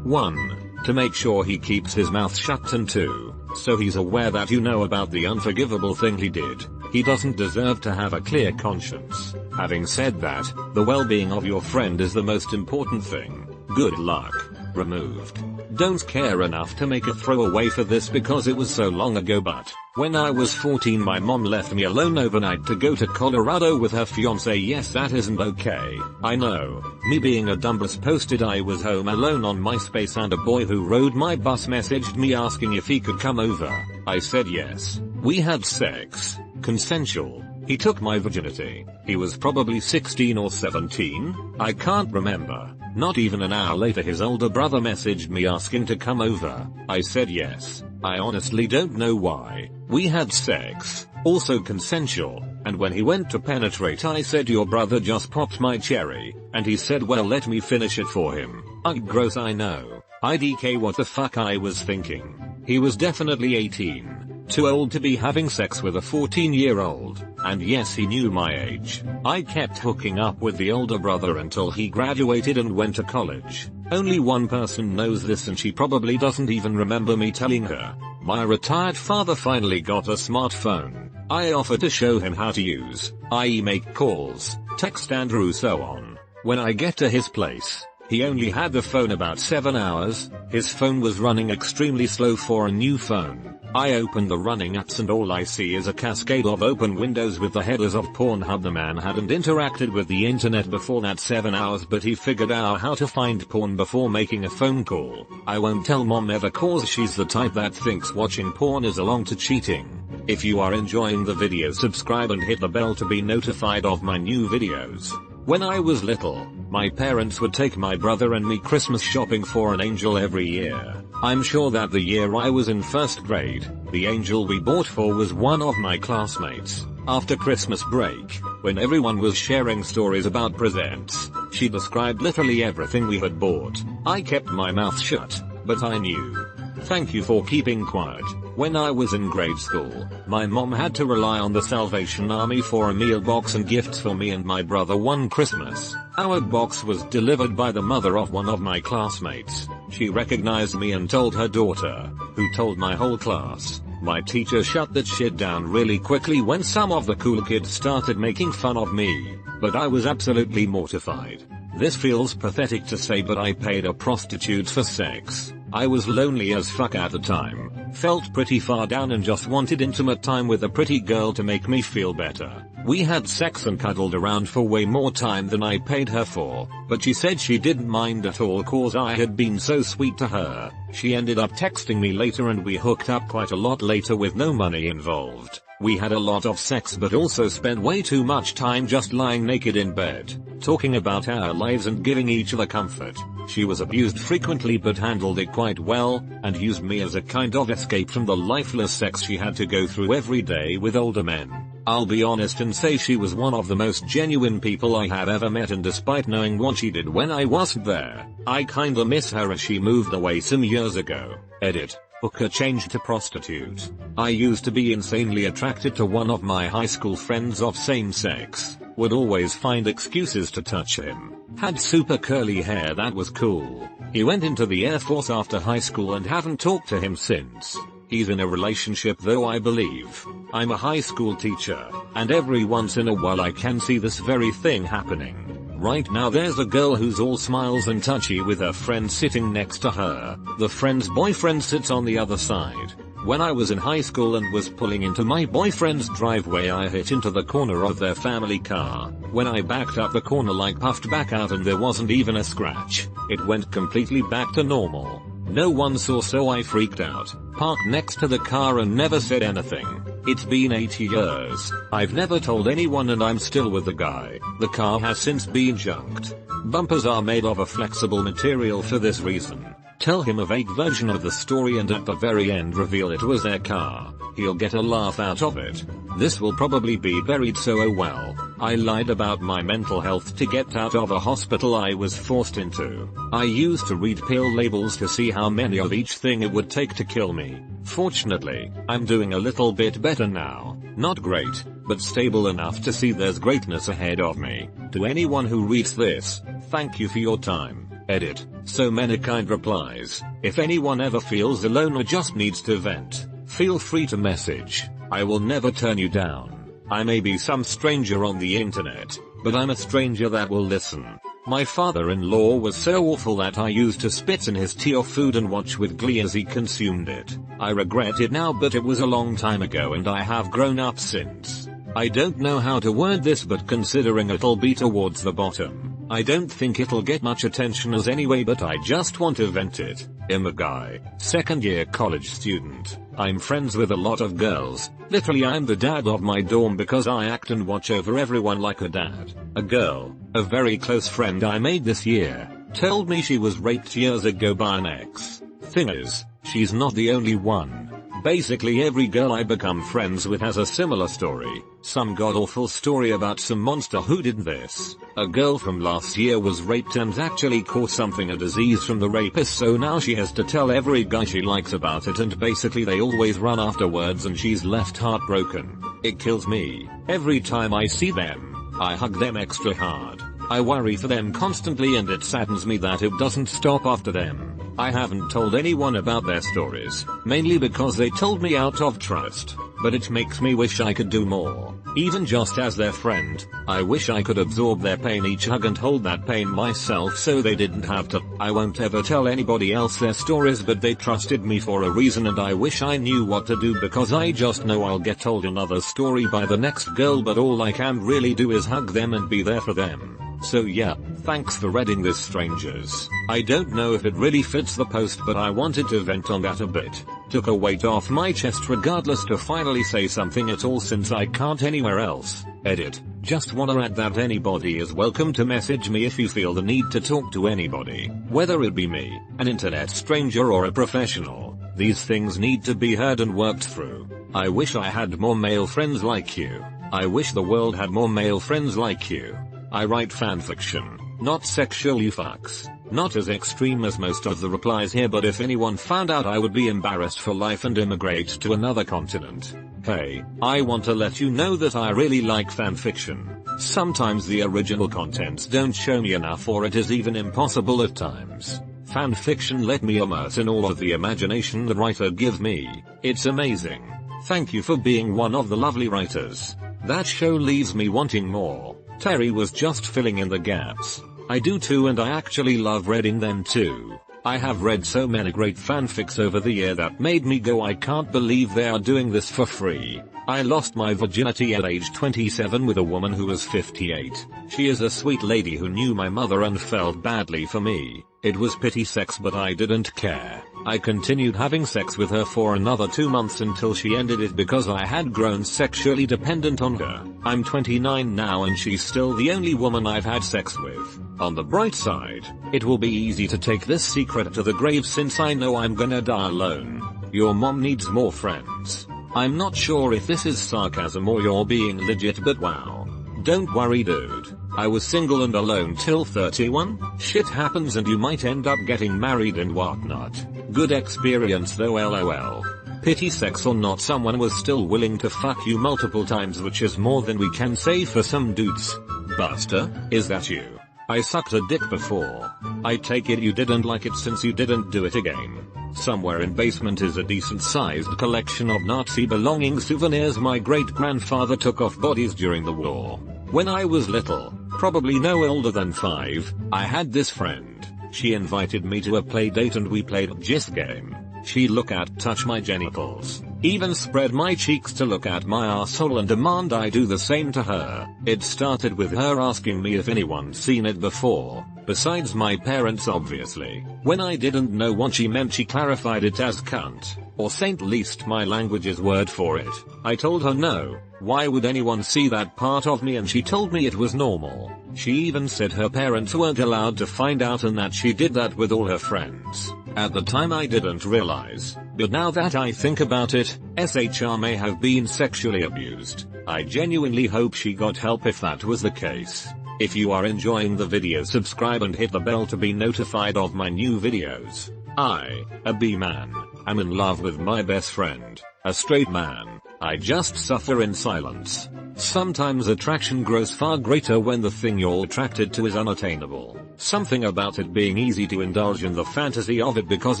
1. To make sure he keeps his mouth shut, and 2. So he's aware that you know about the unforgivable thing he did. He doesn't deserve to have a clear conscience. Having said that, the well-being of your friend is the most important thing. Good luck. Removed. Don't care enough to make a throwaway for this because it was so long ago, but when I was 14 my mom left me alone overnight to go to Colorado with her fiance. Yes, that isn't okay. I know. Me being a dumbass posted I was home alone on MySpace and a boy who rode my bus messaged me asking if he could come over. I said yes. We had sex. Consensual. He took my virginity. He was probably 16 or 17. I can't remember. Not even an hour later his older brother messaged me asking to come over. I said yes. I honestly don't know why. We had sex. Also consensual. And when he went to penetrate I said your brother just popped my cherry. And he said well let me finish it for him. Ugh, gross, I know. IDK, what the fuck I was thinking. He was definitely 18. Too old to be having sex with a 14-year-old. And yes, he knew my age. I kept hooking up with the older brother until he graduated and went to college. Only one person knows this and she probably doesn't even remember me telling her. My retired father finally got a smartphone. I offered to show him how to use, i.e. make calls, text and so on. When I get to his place, he only had the phone about 7 hours. His phone was running extremely slow for a new phone. I opened the running apps and all I see is a cascade of open windows with the headers of Pornhub. The man hadn't interacted with the internet before that 7 hours, but he figured out how to find porn before making a phone call. I won't tell mom ever cause she's the type that thinks watching porn is along to cheating. If you are enjoying the video, subscribe and hit the bell to be notified of my new videos. When I was little, my parents would take my brother and me Christmas shopping for an angel every year. I'm sure that the year I was in first grade, the angel we bought for was one of my classmates. After Christmas break, when everyone was sharing stories about presents, she described literally everything we had bought. I kept my mouth shut, but I knew. Thank you for keeping quiet. When I was in grade school, my mom had to rely on the Salvation Army for a meal box and gifts for me and my brother one Christmas. Our box was delivered by the mother of one of my classmates. She recognized me and told her daughter, who told my whole class. My teacher shut that shit down really quickly when some of the cool kids started making fun of me, but I was absolutely mortified. This feels pathetic to say, but I paid a prostitute for sex. I was lonely as fuck at the time, felt pretty far down and just wanted intimate time with a pretty girl to make me feel better. We had sex and cuddled around for way more time than I paid her for, but she said she didn't mind at all cause I had been so sweet to her. She ended up texting me later and we hooked up quite a lot later with no money involved. We had a lot of sex but also spent way too much time just lying naked in bed, talking about our lives and giving each other comfort. She was abused frequently but handled it quite well, and used me as a kind of escape from the lifeless sex she had to go through every day with older men. I'll be honest and say she was one of the most genuine people I have ever met, and despite knowing what she did when I wasn't there, I kinda miss her as she moved away some years ago. Edit. Hooker changed to prostitute. I used to be insanely attracted to one of my high school friends of same sex. Would always find excuses to touch him. Had super curly hair that was cool. He went into the Air Force after high school and haven't talked to him since. He's in a relationship though, I believe. I'm a high school teacher, and every once in a while I can see this very thing happening. Right now there's a girl who's all smiles and touchy with her friend sitting next to her. The friend's boyfriend sits on the other side. When I was in high school and was pulling into my boyfriend's driveway, I hit into the corner of their family car. When I backed up, the corner light puffed back out and there wasn't even a scratch. It went completely back to normal. No one saw, so I freaked out, parked next to the car and never said anything. It's been 8 years. I've never told anyone and I'm still with the guy. The car has since been junked. Bumpers are made of a flexible material for this reason. Tell him a vague version of the story and at the very end reveal it was their car. He'll get a laugh out of it. This will probably be buried, so oh well. I lied about my mental health to get out of a hospital I was forced into. I used to read pill labels to see how many of each thing it would take to kill me. Fortunately, I'm doing a little bit better now. Not great, but stable enough to see there's greatness ahead of me. To anyone who reads this, thank you for your time. Edit. So many kind replies. If anyone ever feels alone or just needs to vent, feel free to message. I will never turn you down. I may be some stranger on the internet, but I'm a stranger that will listen. My father-in-law was so awful that I used to spit in his tea or food and watch with glee as he consumed it. I regret it now, but it was a long time ago and I have grown up since. I don't know how to word this, but considering it'll be towards the bottom, I don't think it'll get much attention as anyway, but I just want to vent it. I'm a guy, second year college student. I'm friends with a lot of girls. Literally I'm the dad of my dorm because I act and watch over everyone like a dad. A girl, a very close friend I made this year, told me she was raped years ago by an ex. Thing is, she's not the only one. Basically every girl I become friends with has a similar story. Some god-awful story about some monster who did this. A girl from last year was raped and actually caught something, a disease from the rapist, so now she has to tell every guy she likes about it, and basically they always run afterwards and she's left heartbroken. It kills me. Every time I see them, I hug them extra hard. I worry for them constantly and it saddens me that it doesn't stop after them. I haven't told anyone about their stories, mainly because they told me out of trust, but it makes me wish I could do more. Even just as their friend, I wish I could absorb their pain, each hug, and hold that pain myself so they didn't have to. I won't ever tell anybody else their stories, but they trusted me for a reason and I wish I knew what to do, because I just know I'll get told another story by the next girl, but all I can really do is hug them and be there for them. So yeah, thanks for reading this, strangers. I don't know if it really fits the post, but I wanted to vent on that a bit. Took a weight off my chest regardless to finally say something at all, since I can't anywhere else. Edit. Just wanna add that anybody is welcome to message me if you feel the need to talk to anybody. Whether it be me, an internet stranger, or a professional. These things need to be heard and worked through. I wish I had more male friends like you. I wish the world had more male friends like you. I write fanfiction, not sexual fucks. Not as extreme as most of the replies here, but if anyone found out I would be embarrassed for life and immigrate to another continent. Hey, I want to let you know that I really like fanfiction. Sometimes the original contents don't show me enough, or it is even impossible at times. Fanfiction let me immerse in all of the imagination the writer gives me. It's amazing. Thank you for being one of the lovely writers. That show leaves me wanting more. Terry was just filling in the gaps. I do too, and I actually love reading them too. I have read so many great fanfics over the year that made me go, I can't believe they are doing this for free. I lost my virginity at age 27 with a woman who was 58. She is a sweet lady who knew my mother and felt badly for me. It was pity sex, but I didn't care. I continued having sex with her for another 2 months until she ended it because I had grown sexually dependent on her. I'm 29 now and she's still the only woman I've had sex with. On the bright side, it will be easy to take this secret to the grave since I know I'm gonna die alone. Your mom needs more friends. I'm not sure if this is sarcasm or you're being legit, but wow. Don't worry dude. I was single and alone till 31. Shit happens and you might end up getting married and whatnot. Good experience though, lol. Pity sex or not, someone was still willing to fuck you multiple times, which is more than we can say for some dudes. Buster, is that you? I sucked a dick before. I take it you didn't like it since you didn't do it again. Somewhere in basement is a decent sized collection of Nazi belongings, souvenirs my great grandfather took off bodies during the war. When I was little, probably no older than 5, I had this friend. She invited me to a play date and we played a gist game. She'd look at, touch my genitals, even spread my cheeks to look at my asshole and demand I do the same to her. It started with her asking me if anyone's seen it before, besides my parents obviously. When I didn't know what she meant, she clarified it as cunt, or saint, least my language's word for it. I told her no, why would anyone see that part of me, and she told me it was normal. She even said her parents weren't allowed to find out and that she did that with all her friends. At the time I didn't realize, but now that I think about it, SHR may have been sexually abused. I genuinely hope she got help if that was the case. If you are enjoying the video, subscribe and hit the bell to be notified of my new videos. I, a B-man, am in love with my best friend, a straight man. I just suffer in silence. Sometimes attraction grows far greater when the thing you're attracted to is unattainable. Something about it being easy to indulge in the fantasy of it because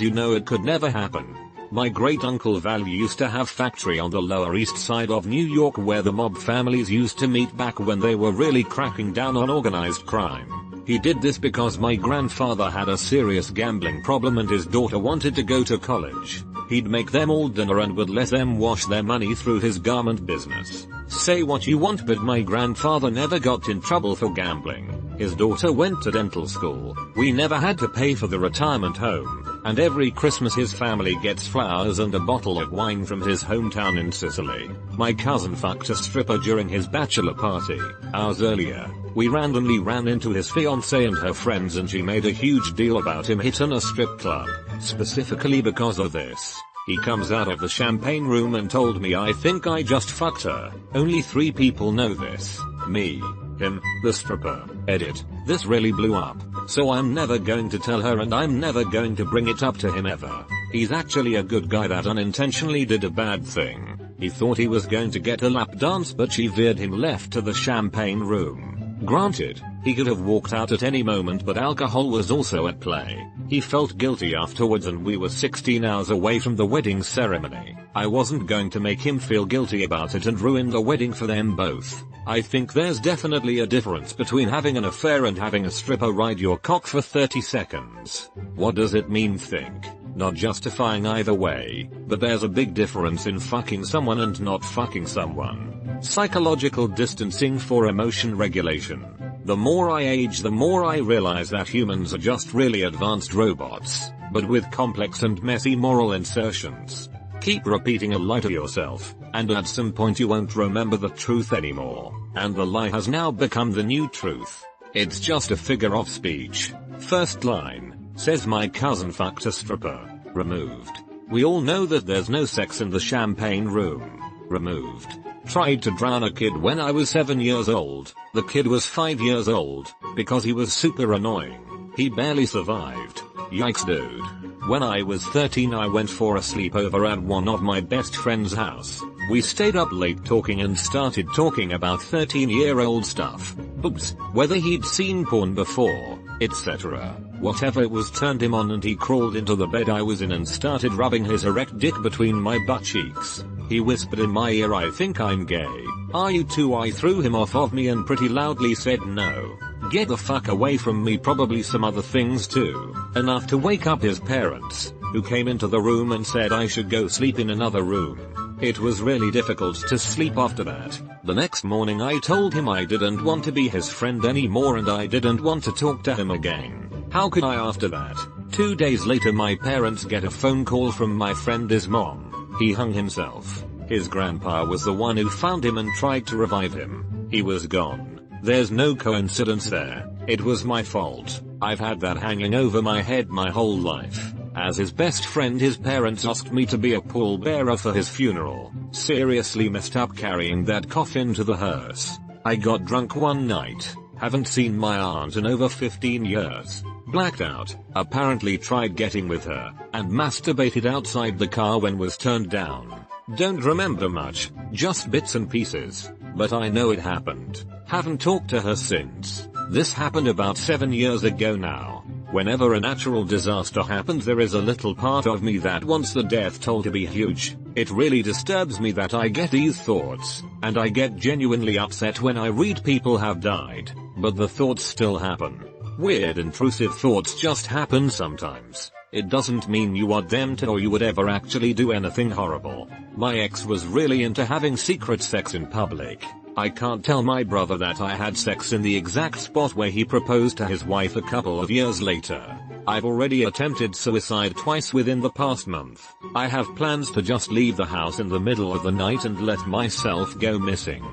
you know it could never happen. My great uncle Val used to have factory on the Lower East Side of New York where the mob families used to meet back when they were really cracking down on organized crime. He did this because my grandfather had a serious gambling problem and his daughter wanted to go to college. He'd make them all dinner and would let them wash their money through his garment business. Say what you want, but my grandfather never got in trouble for gambling. His daughter went to dental school. We never had to pay for the retirement home. And every Christmas his family gets flowers and a bottle of wine from his hometown in Sicily. My cousin fucked a stripper during his bachelor party. Hours earlier, we randomly ran into his fiancée and her friends and she made a huge deal about him hitting a strip club. Specifically because of this. He comes out of the champagne room and told me, I think I just fucked her. Only 3 people know this. Me, him, the stripper. Edit. This really blew up. So I'm never going to tell her and I'm never going to bring it up to him ever. He's actually a good guy that unintentionally did a bad thing. He thought he was going to get a lap dance but she veered him left to the champagne room. Granted, he could have walked out at any moment but alcohol was also at play. He felt guilty afterwards and we were 16 hours away from the wedding ceremony. I wasn't going to make him feel guilty about it and ruin the wedding for them both. I think there's definitely a difference between having an affair and having a stripper ride your cock for 30 seconds. What does it mean? Think. Not justifying either way, but there's a big difference in fucking someone and not fucking someone. Psychological distancing for emotion regulation. The more I age, the more I realize that humans are just really advanced robots, but with complex and messy moral insertions. Keep repeating a lie to yourself, and at some point you won't remember the truth anymore, and the lie has now become the new truth. It's just a figure of speech. First line. Says my cousin fucked a stripper. Removed. We all know that there's no sex in the champagne room. Removed. Tried to drown a kid when I was 7 years old. The kid was 5 years old, because he was super annoying. He barely survived. Yikes dude. When I was 13 I went for a sleepover at one of my best friend's house. We stayed up late talking and started talking about 13-year-old stuff. Boobs, whether he'd seen porn before, etc. Whatever it was turned him on and he crawled into the bed I was in and started rubbing his erect dick between my butt cheeks. He whispered in my ear, I think I'm gay. Are you too? I threw him off of me and pretty loudly said no. Get the fuck away from me, probably some other things too. Enough to wake up his parents, who came into the room and said I should go sleep in another room. It was really difficult to sleep after that. The next morning I told him I didn't want to be his friend anymore and I didn't want to talk to him again. How could I after that? 2 days later my parents get a phone call from my friend's mom. He hung himself. His grandpa was the one who found him and tried to revive him. He was gone. There's no coincidence there. It was my fault. I've had that hanging over my head my whole life. As his best friend his parents asked me to be a pallbearer for his funeral. Seriously messed up carrying that coffin to the hearse. I got drunk one night. Haven't seen my aunt in over 15 years. Blacked out, apparently tried getting with her, and masturbated outside the car when was turned down. Don't remember much, just bits and pieces, but I know it happened. Haven't talked to her since. This happened about 7 years ago now. Whenever a natural disaster happens there is a little part of me that wants the death toll to be huge. It really disturbs me that I get these thoughts, and I get genuinely upset when I read people have died, but the thoughts still happen. Weird intrusive thoughts just happen sometimes. It doesn't mean you want them to or you would ever actually do anything horrible. My ex was really into having secret sex in public. I can't tell my brother that I had sex in the exact spot where he proposed to his wife a couple of years later. I've already attempted suicide twice within the past month. I have plans to just leave the house in the middle of the night and let myself go missing.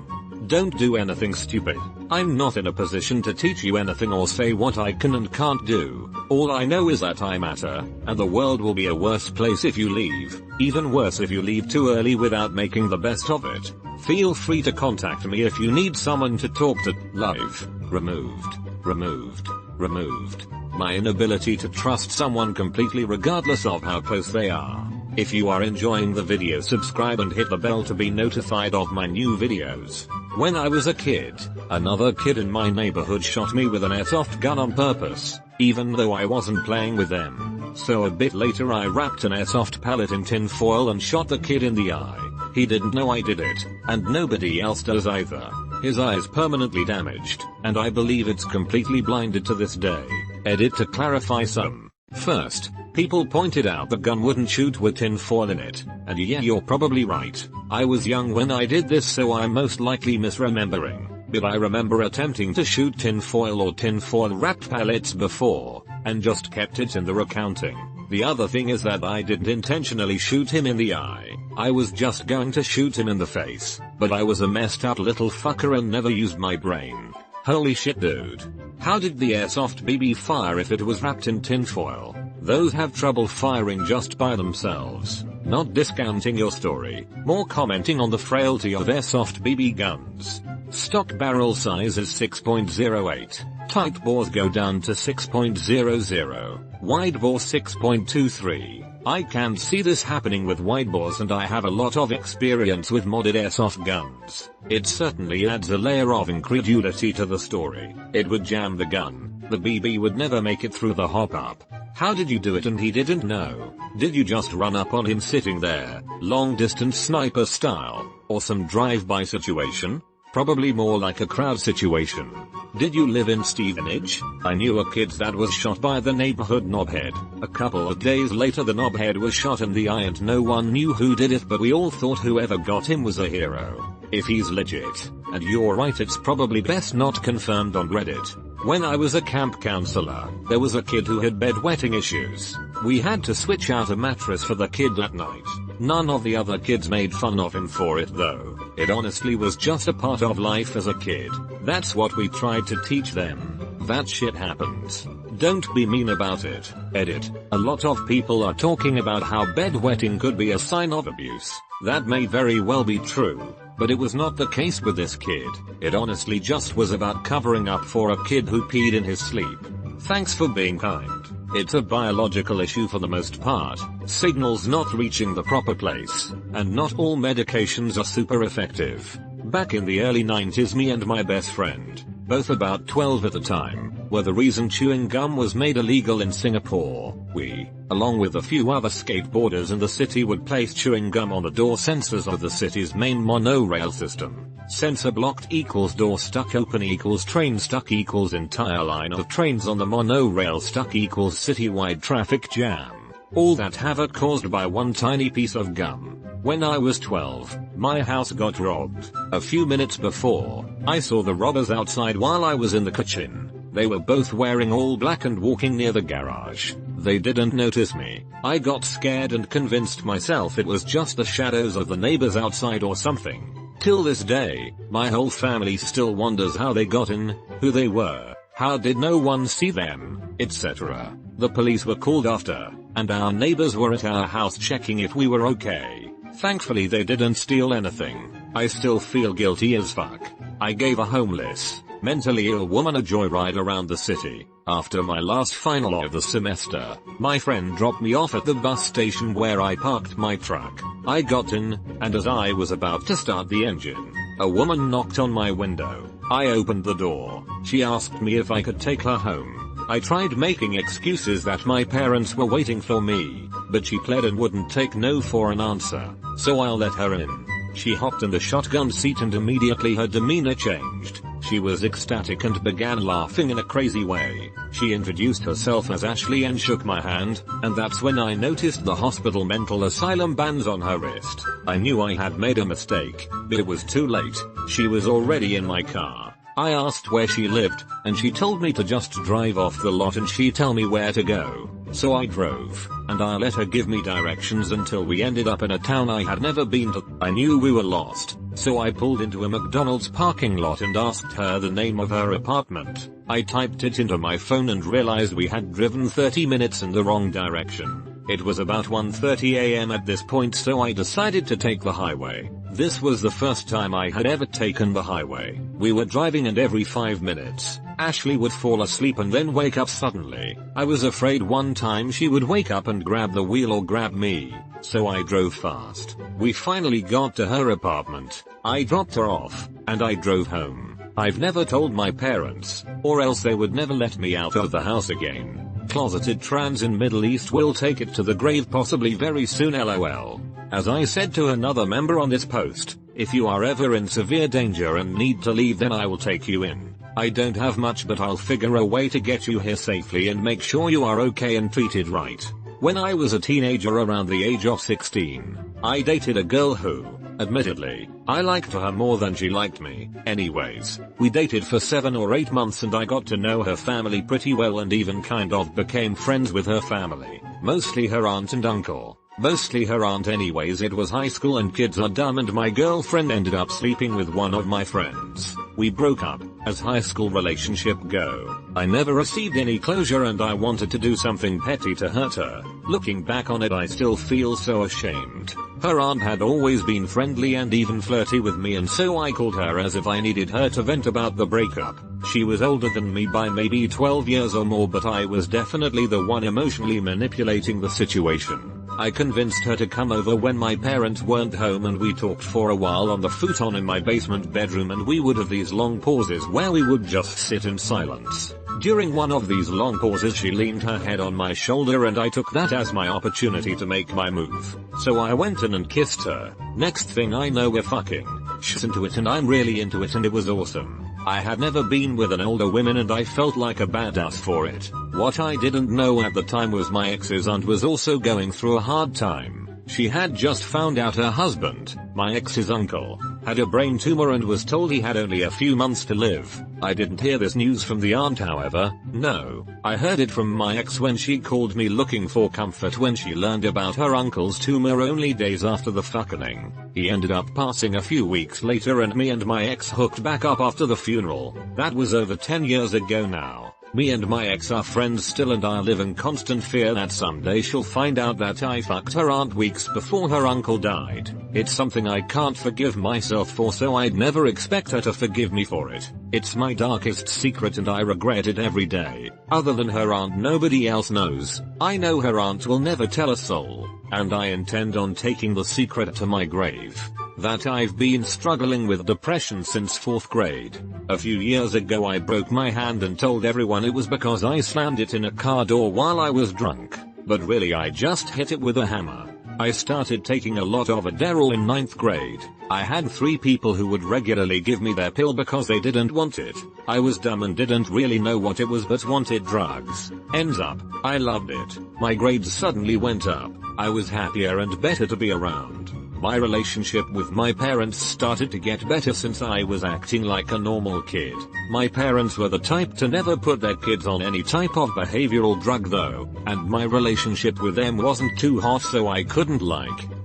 Don't do anything stupid. I'm not in a position to teach you anything or say what I can and can't do. All I know is that I matter, and the world will be a worse place if you leave. Even worse if you leave too early without making the best of it. Feel free to contact me if you need someone to talk to. Live. Removed. Removed. Removed. My inability to trust someone completely regardless of how close they are. If you are enjoying the video, subscribe and hit the bell to be notified of my new videos. When I was a kid, another kid in my neighborhood shot me with an airsoft gun on purpose, even though I wasn't playing with them. So a bit later I wrapped an airsoft pellet in tin foil and shot the kid in the eye. He didn't know I did it, and nobody else does either. His eye is permanently damaged, and I believe it's completely blinded to this day. Edit to clarify some. First, people pointed out the gun wouldn't shoot with tin foil in it, and yeah, you're probably right. I was young when I did this, so I'm most likely misremembering, but I remember attempting to shoot tin foil or tin foil wrapped pellets before, and just kept it in the recounting. The other thing is that I didn't intentionally shoot him in the eye. I was just going to shoot him in the face, but I was a messed up little fucker and never used my brain. Holy shit, dude. How did the airsoft BB fire if it was wrapped in tinfoil? Those have trouble firing just by themselves. Not discounting your story, more commenting on the frailty of airsoft BB guns. Stock barrel size is 6.08. Tight bores go down to 6.00. Wide bore 6.23. I can see this happening with wide bores, and I have a lot of experience with modded airsoft guns. It certainly adds a layer of incredulity to the story. It would jam the gun. The BB would never make it through the hop-up. How did you do it and he didn't know? Did you just run up on him sitting there, long distance sniper style, or some drive-by situation? Probably more like a crowd situation. Did you live in Stevenage? I knew a kid that was shot by the neighborhood knobhead. A couple of days later the knobhead was shot in the eye and no one knew who did it, but we all thought whoever got him was a hero. If he's legit, and you're right, it's probably best not confirmed on Reddit. When I was a camp counselor, there was a kid who had bedwetting issues. We had to switch out a mattress for the kid that night. None of the other kids made fun of him for it though. It honestly was just a part of life as a kid. That's what we tried to teach them. That shit happens. Don't be mean about it. Edit. A lot of people are talking about how bedwetting could be a sign of abuse. That may very well be true, but it was not the case with this kid. It honestly just was about covering up for a kid who peed in his sleep. Thanks for being kind. It's a biological issue for the most part, signals not reaching the proper place, and not all medications are super effective. Back in the early 90s, me and my best friend, both about 12 at the time, were the reason chewing gum was made illegal in Singapore. We, along with a few other skateboarders in the city, would place chewing gum on the door sensors of the city's main monorail system. Sensor blocked equals door stuck open equals train stuck equals entire line of trains on the monorail stuck equals citywide traffic jam. All that havoc caused by one tiny piece of gum. When I was 12, my house got robbed. A few minutes before, I saw the robbers outside while I was in the kitchen. They were both wearing all black and walking near the garage. They didn't notice me. I got scared and convinced myself it was just the shadows of the neighbors outside or something. Till this day, my whole family still wonders how they got in, who they were, how did no one see them, etc. The police were called after, and our neighbors were at our house checking if we were okay. Thankfully they didn't steal anything. I still feel guilty as fuck. I gave a homeless, mentally ill woman a joyride around the city. After my last final of the semester, my friend dropped me off at the bus station where I parked my truck. I got in, and as I was about to start the engine, a woman knocked on my window. I opened the door. She asked me if I could take her home. I tried making excuses that my parents were waiting for me, but she pled and wouldn't take no for an answer, so I let her in. She hopped in the shotgun seat and immediately her demeanor changed. She was ecstatic and began laughing in a crazy way. She introduced herself as Ashley and shook my hand, and that's when I noticed the hospital mental asylum bands on her wrist. I knew I had made a mistake, but it was too late. She was already in my car. I asked where she lived, and she told me to just drive off the lot and she'd tell me where to go. So I drove, and I let her give me directions until we ended up in a town I had never been to. I knew we were lost, so I pulled into a McDonald's parking lot and asked her the name of her apartment. I typed it into my phone and realized we had driven 30 minutes in the wrong direction. It was about 1:30 AM at this point, so I decided to take the highway. This was the first time I had ever taken the highway. We were driving and every 5 minutes, Ashley would fall asleep and then wake up suddenly. I was afraid one time she would wake up and grab the wheel or grab me, so I drove fast. We finally got to her apartment. I dropped her off, and I drove home. I've never told my parents, or else they would never let me out of the house again. Closeted trans in Middle East will take it to the grave possibly very soon, lol. As I said to another member on this post, If you are ever in severe danger and need to leave, then I will take you in. I don't have much, but I'll figure a way to get you here safely and make sure you are okay and treated right. When I was a teenager around the age of 16, I dated a girl who, admittedly, I liked her more than she liked me. Anyways, we dated for 7 or 8 months and I got to know her family pretty well and even kind of became friends with her family. Mostly her aunt and uncle. Mostly her aunt anyways. It was high school and kids are dumb and my girlfriend ended up sleeping with one of my friends. We broke up, as high school relationship go. I never received any closure and I wanted to do something petty to hurt her. Looking back on it, I still feel so ashamed. Her aunt had always been friendly and even flirty with me, and so I called her as if I needed her to vent about the breakup. She was older than me by maybe 12 years or more, but I was definitely the one emotionally manipulating the situation. I convinced her to come over when my parents weren't home and we talked for a while on the futon in my basement bedroom, and we would have these long pauses where we would just sit in silence. During one of these long pauses she leaned her head on my shoulder and I took that as my opportunity to make my move. So I went in and kissed her. Next thing I know we're fucking. She's into it and I'm really into it and it was awesome. I had never been with an older woman and I felt like a badass for it. What I didn't know at the time was my ex's aunt was also going through a hard time. She had just found out her husband, my ex's uncle, had a brain tumor and was told he had only a few months to live. I didn't hear this news from the aunt, however. No, I heard it from my ex when she called me looking for comfort when she learned about her uncle's tumor only days after the fucking. He ended up passing a few weeks later and me and my ex hooked back up after the funeral. That was over 10 years ago now. Me and my ex are friends still and I live in constant fear that someday she'll find out that I fucked her aunt weeks before her uncle died. It's something I can't forgive myself for, so I'd never expect her to forgive me for it. It's my darkest secret and I regret it every day. Other than her aunt, nobody else knows. I know her aunt will never tell a soul, and I intend on taking the secret to my grave. That I've been struggling with depression since 4th grade. A few years ago I broke my hand and told everyone it was because I slammed it in a car door while I was drunk. But really I just hit it with a hammer. I started taking a lot of Adderall in 9th grade. I had 3 people who would regularly give me their pill because they didn't want it. I was dumb and didn't really know what it was but wanted drugs. Ends up, I loved it. My grades suddenly went up. I was happier and better to be around. My relationship with my parents started to get better since I was acting like a normal kid. My parents were the type to never put their kids on any type of behavioral drug though, and my relationship with them wasn't too hot so I couldn't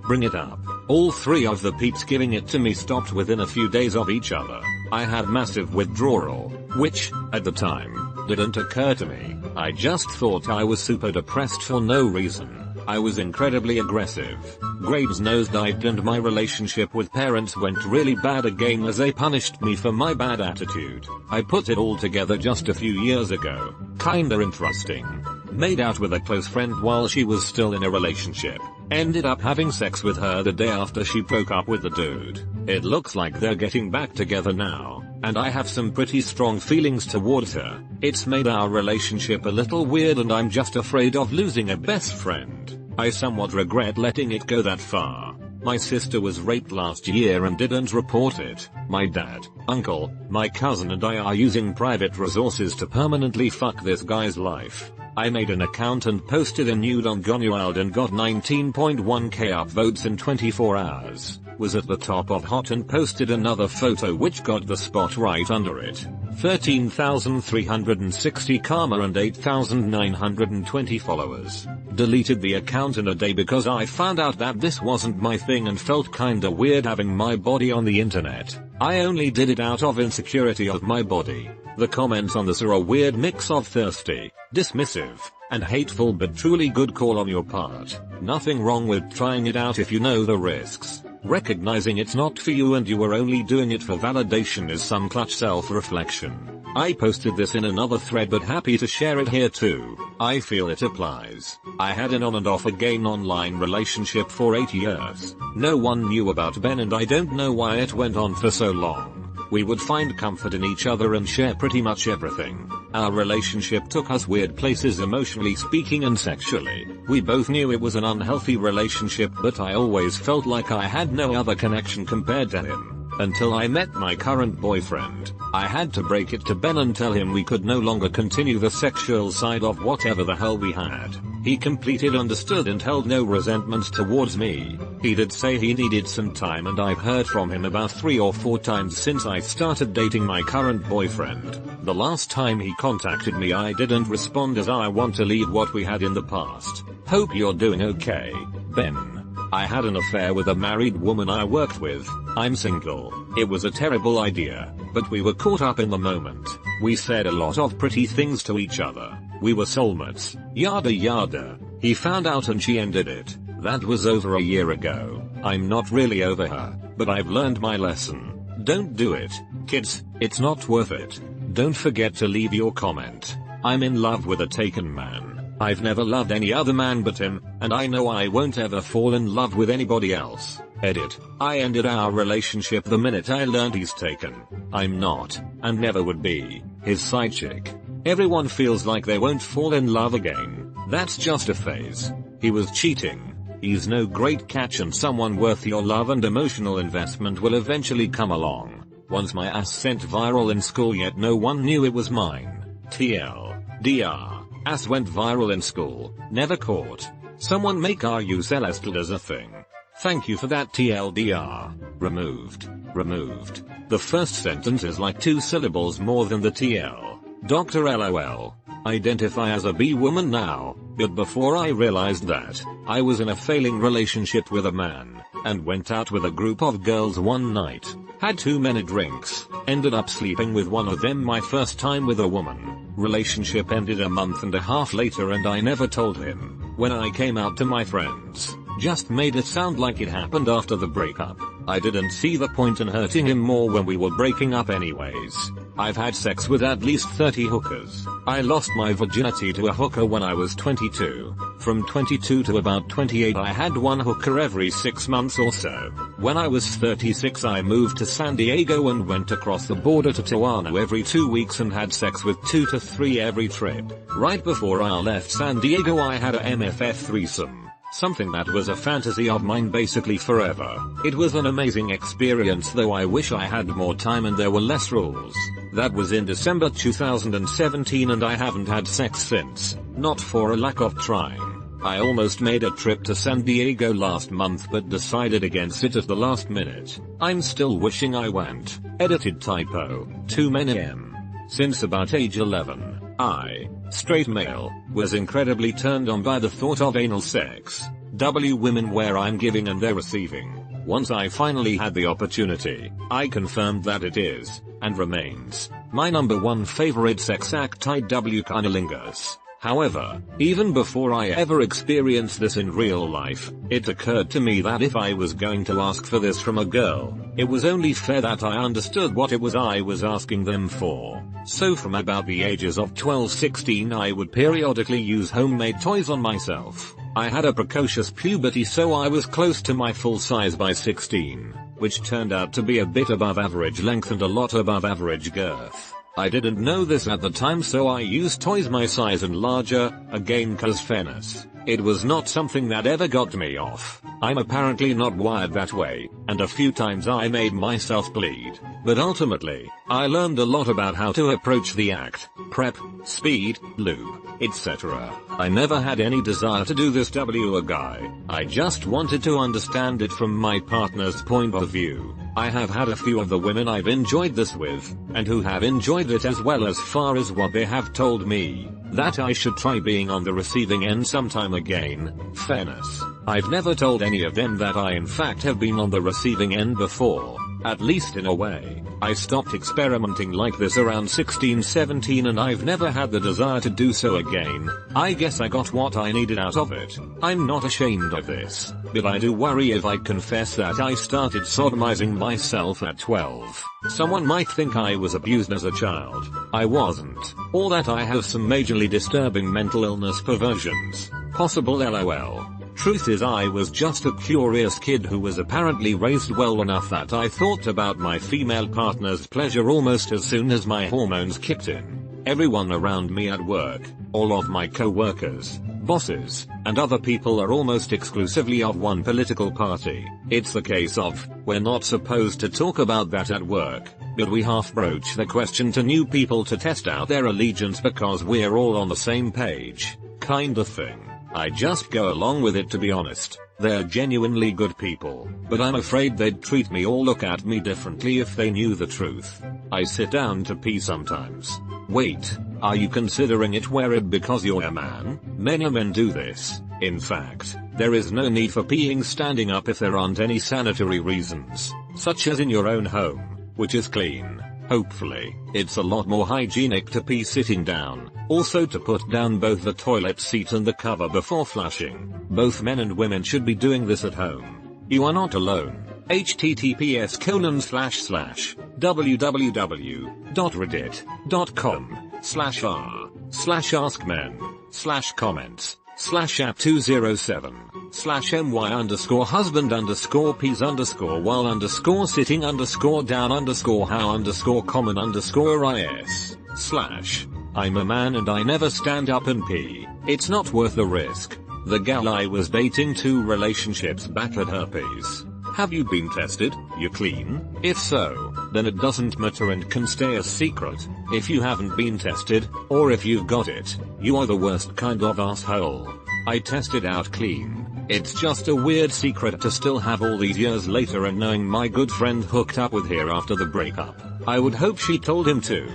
bring it up. All 3 of the peeps giving it to me stopped within a few days of each other. I had massive withdrawal, which, at the time, didn't occur to me. I just thought I was super depressed for no reason. I was incredibly aggressive. Grades nosedived and my relationship with parents went really bad again as they punished me for my bad attitude. I put it all together just a few years ago. Kinda interesting. Made out with a close friend while she was still in a relationship. Ended up having sex with her the day after she broke up with the dude. It looks like they're getting back together now, and I have some pretty strong feelings towards her. It's made our relationship a little weird and I'm just afraid of losing a best friend. I somewhat regret letting it go that far. My sister was raped last year and didn't report it. My dad, uncle, my cousin and I are using private resources to permanently fuck this guy's life. I made an account and posted a nude on Gonuald and got 19.1k upvotes in 24 hours. Was at the top of hot and posted another photo which got the spot right under it. 13,360 karma and 8,920 followers. Deleted the account in a day because I found out that this wasn't my thing and felt kinda weird having my body on the internet. I only did it out of insecurity of my body. The comments on this are a weird mix of thirsty, dismissive, and hateful, but truly good call on your part. Nothing wrong with trying it out if you know the risks. Recognizing it's not for you and you were only doing it for validation is some clutch self-reflection. I posted this in another thread but happy to share it here too. I feel it applies. I had an on and off again online relationship for 8 years. No one knew about Ben and I don't know why it went on for so long. We would find comfort in each other and share pretty much everything. Our relationship took us weird places emotionally speaking and sexually. We both knew it was an unhealthy relationship, but I always felt like I had no other connection compared to him. Until I met my current boyfriend, I had to break it to Ben and tell him we could no longer continue the sexual side of whatever the hell we had. He completely understood and held no resentment towards me. He did say he needed some time, and I've heard from him about 3 or 4 times since I started dating my current boyfriend. The last time he contacted me I didn't respond as I want to leave what we had in the past. Hope you're doing okay, Ben. I had an affair with a married woman I worked with. I'm single. It was a terrible idea, but we were caught up in the moment. We said a lot of pretty things to each other. We were soulmates. Yada yada. He found out and she ended it. That was over a year ago. I'm not really over her, but I've learned my lesson. Don't do it, kids. It's not worth it. Don't forget to leave your comment. I'm in love with a taken man. I've never loved any other man but him, and I know I won't ever fall in love with anybody else. Edit. I ended our relationship the minute I learned he's taken. I'm not, and never would be, his side chick. Everyone feels like they won't fall in love again. That's just a phase. He was cheating. He's no great catch, and someone worth your love and emotional investment will eventually come along. Once my ass sent viral in school, yet no one knew it was mine. TLDR. Ass went viral in school, never caught. Someone make RU celestial as a thing. Thank you for that TLDR. Removed. The first sentence is like 2 syllables more than the TL. Dr. LOL. Identify as a B woman now, but before I realized that, I was in a failing relationship with a man, and went out with a group of girls one night. Had too many drinks, ended up sleeping with one of them my first time with a woman. Relationship ended a month and a half later and I never told him. When I came out to my friends, just made it sound like it happened after the breakup. I didn't see the point in hurting him more when we were breaking up anyways. I've had sex with at least 30 hookers. I lost my virginity to a hooker when I was 22. From 22 to about 28 I had one hooker every 6 months or so. When I was 36 I moved to San Diego and went across the border to Tijuana every 2 weeks and had sex with 2 to 3 every trip. Right before I left San Diego I had a MFF threesome. Something that was a fantasy of mine basically forever. It was an amazing experience, though I wish I had more time and there were less rules. That was in December 2017 and I haven't had sex since. Not for a lack of trying. I almost made a trip to San Diego last month but decided against it at the last minute. I'm still wishing I went. Edited typo. Too many M. Since about age 11. I, straight male, was incredibly turned on by the thought of anal sex. Women where I'm giving and they're receiving. Once I finally had the opportunity, I confirmed that it is, and remains, my #1 favorite sex act. Cunnilingus. However, even before I ever experienced this in real life, it occurred to me that if I was going to ask for this from a girl, it was only fair that I understood what it was I was asking them for. So from about the ages of 12-16 I would periodically use homemade toys on myself. I had a precocious puberty, so I was close to my full size by 16, which turned out to be a bit above average length and a lot above average girth. I didn't know this at the time, so I used toys my size and larger, again cause fairness. It was not something that ever got me off. I'm apparently not wired that way, and a few times I made myself bleed. But ultimately, I learned a lot about how to approach the act, prep, speed, lube, etc. I never had any desire to do this a guy. I just wanted to understand it from my partner's point of view. I have had a few of the women I've enjoyed this with, and who have enjoyed it as well, as far as what they have told me, that I should try being on the receiving end sometime again. Fairness. I've never told any of them that I in fact have been on the receiving end before. At least in a way. I stopped experimenting like this around 16-17 and I've never had the desire to do so again. I guess I got what I needed out of it. I'm not ashamed of this, but I do worry if I confess that I started sodomizing myself at 12. Someone might think I was abused as a child. I wasn't. Or that I have some majorly disturbing mental illness perversions. Possible LOL. Truth is, I was just a curious kid who was apparently raised well enough that I thought about my female partner's pleasure almost as soon as my hormones kicked in. Everyone around me at work, all of my co-workers, bosses, and other people are almost exclusively of one political party. It's the case of, we're not supposed to talk about that at work, but we half broach the question to new people to test out their allegiance because we're all on the same page, kind of thing. I just go along with it, to be honest. They're genuinely good people, but I'm afraid they'd treat me or look at me differently if they knew the truth. I sit down to pee sometimes. Wait, are you considering it weird because you're a man? Many men do this. In fact, there is no need for peeing standing up if there aren't any sanitary reasons, such as in your own home, which is clean. Hopefully, it's a lot more hygienic to pee sitting down. Also, to put down both the toilet seat and the cover before flushing. Both men and women should be doing this at home. You are not alone. https://www.reddit.com/r/my_husband_peas_while_common_is/ I'm a man and I never stand up and pee. It's not worth the risk. The gal I was dating 2 relationships back had herpes. Have you been tested? You clean? If so, then it doesn't matter and can stay a secret. If you haven't been tested, or if you've got it, you are the worst kind of asshole. I tested out clean. It's just a weird secret to still have all these years later, and knowing my good friend hooked up with her after the breakup. I would hope she told him too.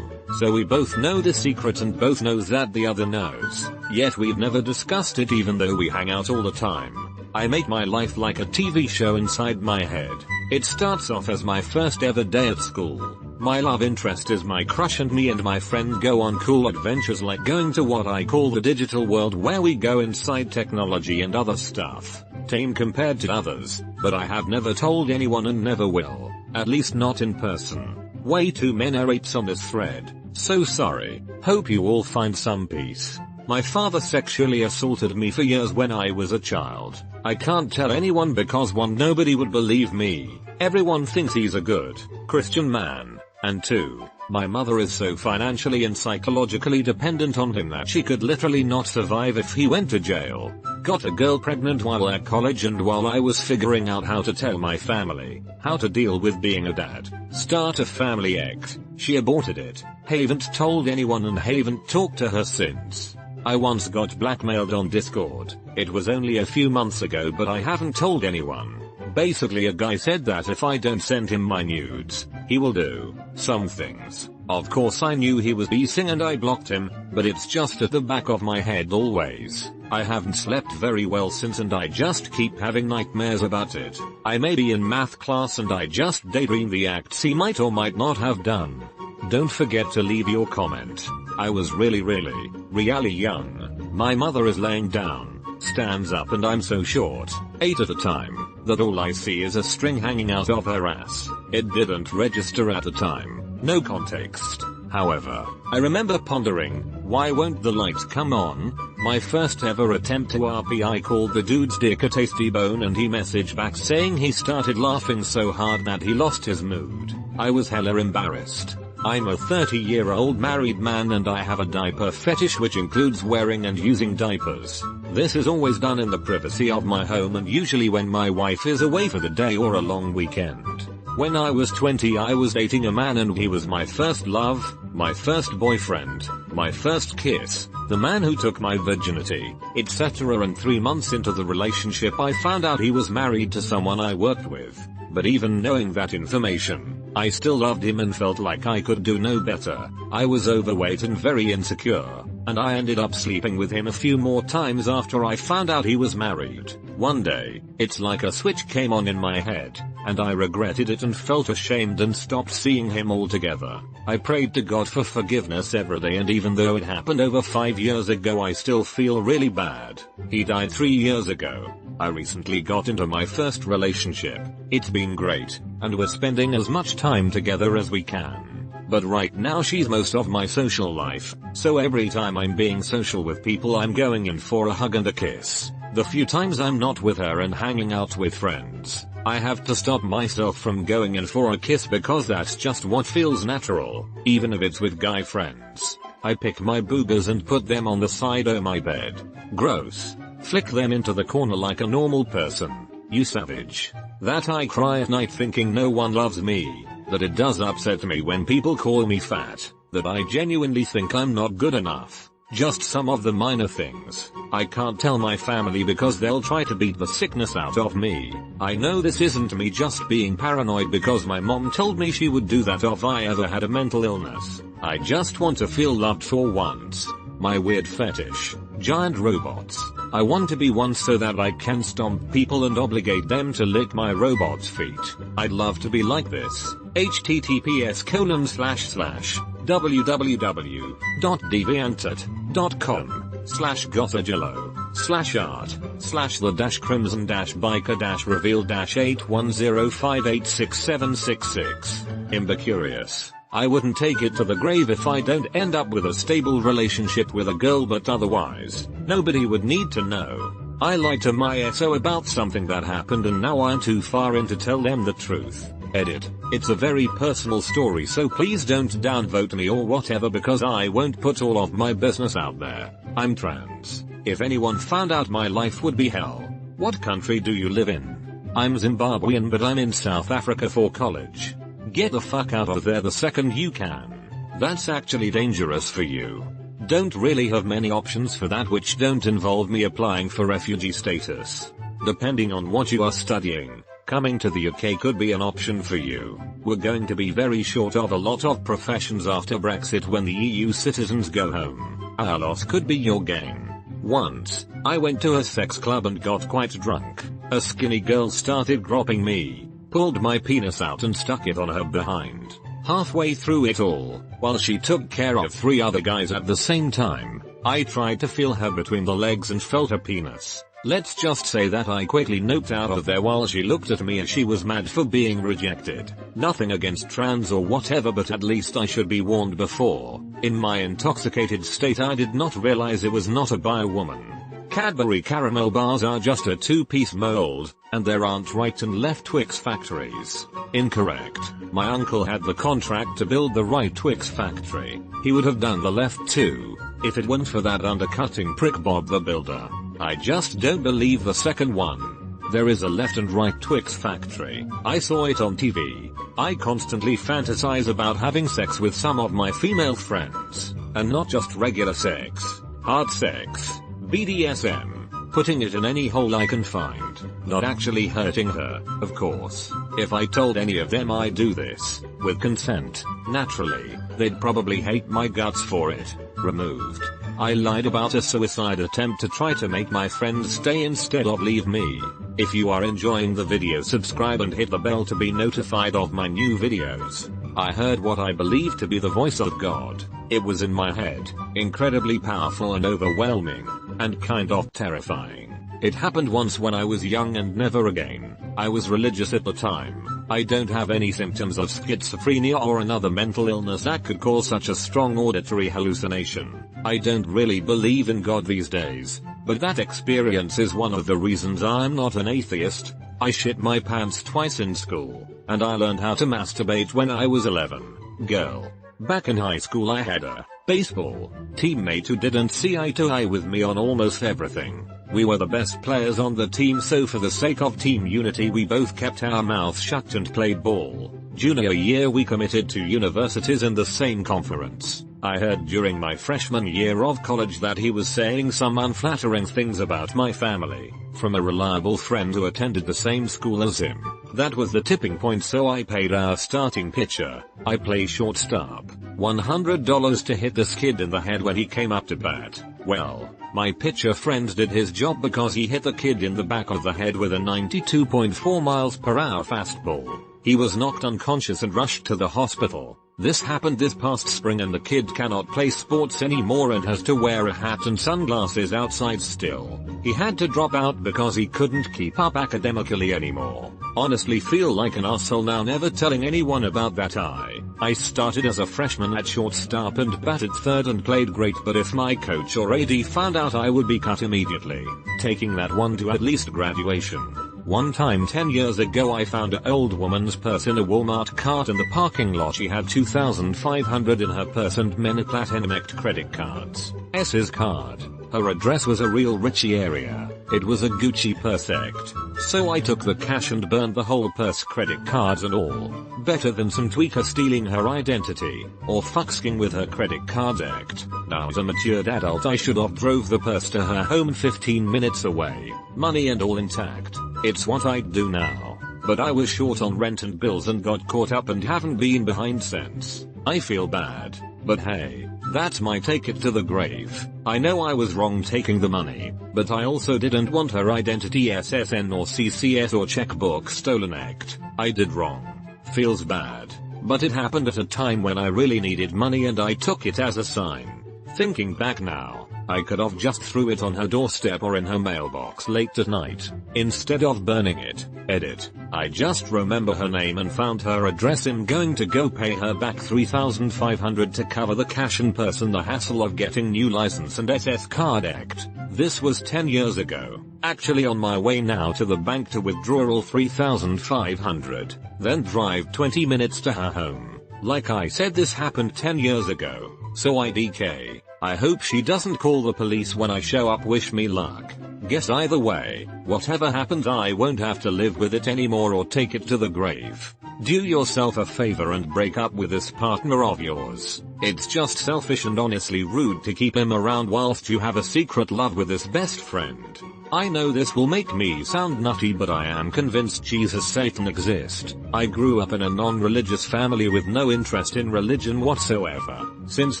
So we both know the secret and both knows that the other knows. Yet we've never discussed it even though we hang out all the time. I make my life like a TV show inside my head. It starts off as my first ever day at school. My love interest is my crush and me and my friend go on cool adventures like going to what I call the digital world, where we go inside technology and other stuff. Tame compared to others, but I have never told anyone and never will. At least not in person. Way too many rapes on this thread. So sorry. Hope you all find some peace. My father sexually assaulted me for years when I was a child. I can't tell anyone because 1, nobody would believe me. Everyone thinks he's a good Christian man. And 2, my mother is so financially and psychologically dependent on him that she could literally not survive if he went to jail. Got a girl pregnant while at college, and while I was figuring out how to tell my family how to deal with being a dad, start a family act, she aborted it. Haven't told anyone and haven't talked to her since. I once got blackmailed on Discord. It was only a few months ago, but I haven't told anyone. Basically, a guy said that if I don't send him my nudes, he will do some things. Of course I knew he was BSing and I blocked him, but it's just at the back of my head always. I haven't slept very well since and I just keep having nightmares about it. I may be in math class and I just daydream the acts he might or might not have done. Don't forget to leave your comment. I was really young. My mother is laying down, stands up, and I'm so short, 8 at a time, that all I see is a string hanging out of her ass. It didn't register at the time. No context. However, I remember pondering, why won't the lights come on? My first ever attempt to RP, I called the dude's dick a tasty bone and he messaged back saying he started laughing so hard that he lost his mood. I was hella embarrassed. I'm a 30-year-old married man and I have a diaper fetish which includes wearing and using diapers. This is always done in the privacy of my home and usually when my wife is away for the day or a long weekend. When I was 20 I was dating a man and he was my first love, my first boyfriend, my first kiss, the man who took my virginity, etc. And 3 months into the relationship I found out he was married to someone I worked with. But even knowing that information, I still loved him and felt like I could do no better. I was overweight and very insecure, and I ended up sleeping with him a few more times after I found out he was married. One day, it's like a switch came on in my head, and I regretted it and felt ashamed and stopped seeing him altogether. I prayed to God for forgiveness every day, and even though it happened over 5 years ago I still feel really bad. He died 3 years ago. I recently got into my first relationship. It's been great, and we're spending as much time together as we can. But right now she's most of my social life, so every time I'm being social with people I'm going in for a hug and a kiss. The few times I'm not with her and hanging out with friends, I have to stop myself from going in for a kiss because that's just what feels natural, even if it's with guy friends. I pick my boogers and put them on the side of my bed. Gross. Flick them into the corner like a normal person. You savage. That I cry at night thinking no one loves me, that it does upset me when people call me fat, that I genuinely think I'm not good enough. Just some of the minor things. I can't tell my family because they'll try to beat the sickness out of me. I know this isn't me just being paranoid because my mom told me she would do that if I ever had a mental illness. I just want to feel loved for once. My weird fetish. Giant robots. I want to be one so that I can stomp people and obligate them to lick my robot's feet. I'd love to be like this. https://www.deviantart.com/gothagelo/art/the-crimson-biker-reveal-81766. Imba-curious. I wouldn't take it to the grave if I don't end up with a stable relationship with a girl, but otherwise, nobody would need to know. I lied to my SO about something that happened and now I'm too far in to tell them the truth. Edit. It's a very personal story, so please don't downvote me or whatever because I won't put all of my business out there. I'm trans. If anyone found out, my life would be hell. What country do you live in? I'm Zimbabwean, but I'm in South Africa for college. Get the fuck out of there the second you can. That's actually dangerous for you. Don't really have many options for that which don't involve me applying for refugee status. Depending on what you are studying, coming to the UK could be an option for you. We're going to be very short of a lot of professions after Brexit when the EU citizens go home. Our loss could be your gain. Once, I went to a sex club and got quite drunk. A skinny girl started groping me, pulled my penis out and stuck it on her behind. Halfway through it all, while she took care of 3 other guys at the same time, I tried to feel her between the legs and felt her penis. Let's just say that I quickly noped out of there while she looked at me and she was mad for being rejected. Nothing against trans or whatever, but at least I should be warned before. In my intoxicated state I did not realize it was not a bi woman. Cadbury caramel bars are just a 2-piece mold, and there aren't right and left Twix factories. Incorrect. My uncle had the contract to build the right Twix factory. He would have done the left too, if it weren't for that undercutting prick Bob the Builder. I just don't believe the second one. There is a left and right Twix factory. I saw it on TV. I constantly fantasize about having sex with some of my female friends, and not just regular sex. Hard sex. BDSM. Putting it in any hole I can find. Not actually hurting her, of course. If I told any of them I do this, with consent, naturally, they'd probably hate my guts for it. Removed. I lied about a suicide attempt to try to make my friends stay instead of leave me. If you are enjoying the video, subscribe and hit the bell to be notified of my new videos. I heard what I believe to be the voice of God. It was in my head, incredibly powerful and overwhelming, and kind of terrifying. It happened once when I was young and never again. I was religious at the time. I don't have any symptoms of schizophrenia or another mental illness that could cause such a strong auditory hallucination. I don't really believe in God these days, but that experience is one of the reasons I'm not an atheist. I shit my pants twice in school, and I learned how to masturbate when I was 11. Girl. Back in high school I had a baseball teammate who didn't see eye to eye with me on almost everything. We were the best players on the team, so for the sake of team unity we both kept our mouths shut and played ball. Junior year we committed to universities in the same conference. I heard during my freshman year of college that he was saying some unflattering things about my family, from a reliable friend who attended the same school as him. That was the tipping point, so I paid our starting pitcher, I play shortstop, $100 to hit this kid in the head when he came up to bat. Well, my pitcher friend did his job because he hit the kid in the back of the head with a 92.4 miles per hour fastball. He was knocked unconscious and rushed to the hospital. This happened this past spring and the kid cannot play sports anymore and has to wear a hat and sunglasses outside still. He had to drop out because he couldn't keep up academically anymore. Honestly feel like an asshole now never telling anyone about that. I started as a freshman at shortstop and batted third and played great, but if my coach or AD found out I would be cut immediately, taking that one to at least graduation. One time 10 years ago I found an old woman's purse in a Walmart cart in the parking lot. She had $2,500 in her purse and many platinum-ect credit cards. S's card. Her address was a real richy area. It was a Gucci purse act. So I took the cash and burned the whole purse, credit cards and all. Better than some tweaker stealing her identity, or fucksking with her credit cards act. Now as a matured adult I should have drove the purse to her home 15 minutes away. Money and all intact. It's what I'd do now. But I was short on rent and bills and got caught up and haven't been behind since. I feel bad. But hey, that's my take it to the grave. I know I was wrong taking the money, but I also didn't want her identity, SSN or CCS or checkbook stolen act. I did wrong. Feels bad. But it happened at a time when I really needed money and I took it as a sign. Thinking back now, I could have just threw it on her doorstep or in her mailbox late at night, instead of burning it. Edit. I just remember her name and found her address. I'm going to go pay her back $3,500 to cover the cash and purse and the hassle of getting new license and SS card act. This was 10 years ago. Actually on my way now to the bank to withdraw all $3,500, then drive 20 minutes to her home. Like I said, this happened 10 years ago, so IDK. I hope she doesn't call the police when I show up. Wish me luck. Guess either way, whatever happens I won't have to live with it anymore or take it to the grave. Do yourself a favor and break up with this partner of yours. It's just selfish and honestly rude to keep him around whilst you have a secret love with his best friend. I know this will make me sound nutty, but I am convinced Jesus, Satan exist. I grew up in a non-religious family with no interest in religion whatsoever. Since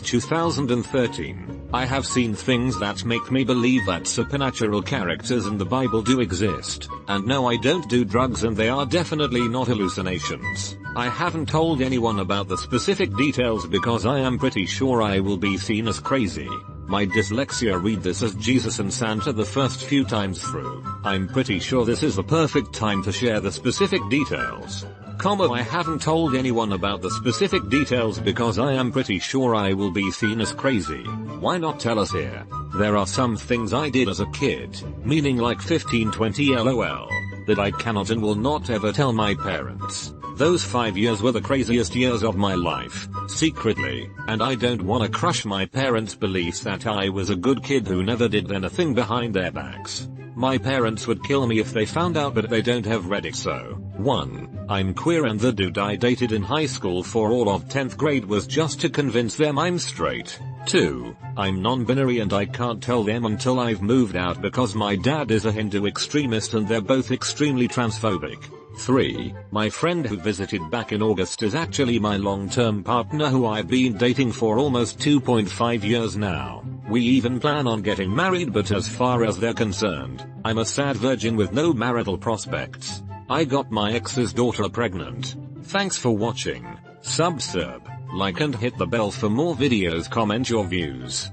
2013, I have seen things that make me believe that supernatural characters in the Bible do exist. And no, I don't do drugs and they are definitely not hallucinations. I haven't told anyone about the specific details because I am pretty sure I will be seen as crazy. My dyslexia read this as Jesus and Santa the first few times through. I'm pretty sure this is the perfect time to share the specific details. I haven't told anyone about the specific details because I am pretty sure I will be seen as crazy. Why not tell us here? There are some things I did as a kid, meaning like 15-20 LOL, that I cannot and will not ever tell my parents. Those 5 years were the craziest years of my life, secretly, and I don't wanna crush my parents' beliefs that I was a good kid who never did anything behind their backs. My parents would kill me if they found out, but they don't have Reddit. So, 1. I'm queer and the dude I dated in high school for all of 10th grade was just to convince them I'm straight. 2. I'm non-binary and I can't tell them until I've moved out because my dad is a Hindu extremist and they're both extremely transphobic. 3. My friend who visited back in August is actually my long-term partner who I've been dating for almost 2.5 years now. We even plan on getting married, but as far as they're concerned, I'm a sad virgin with no marital prospects. I got my ex's daughter pregnant. Thanks for watching. Subscribe, like and hit the bell for more videos. Comment your views.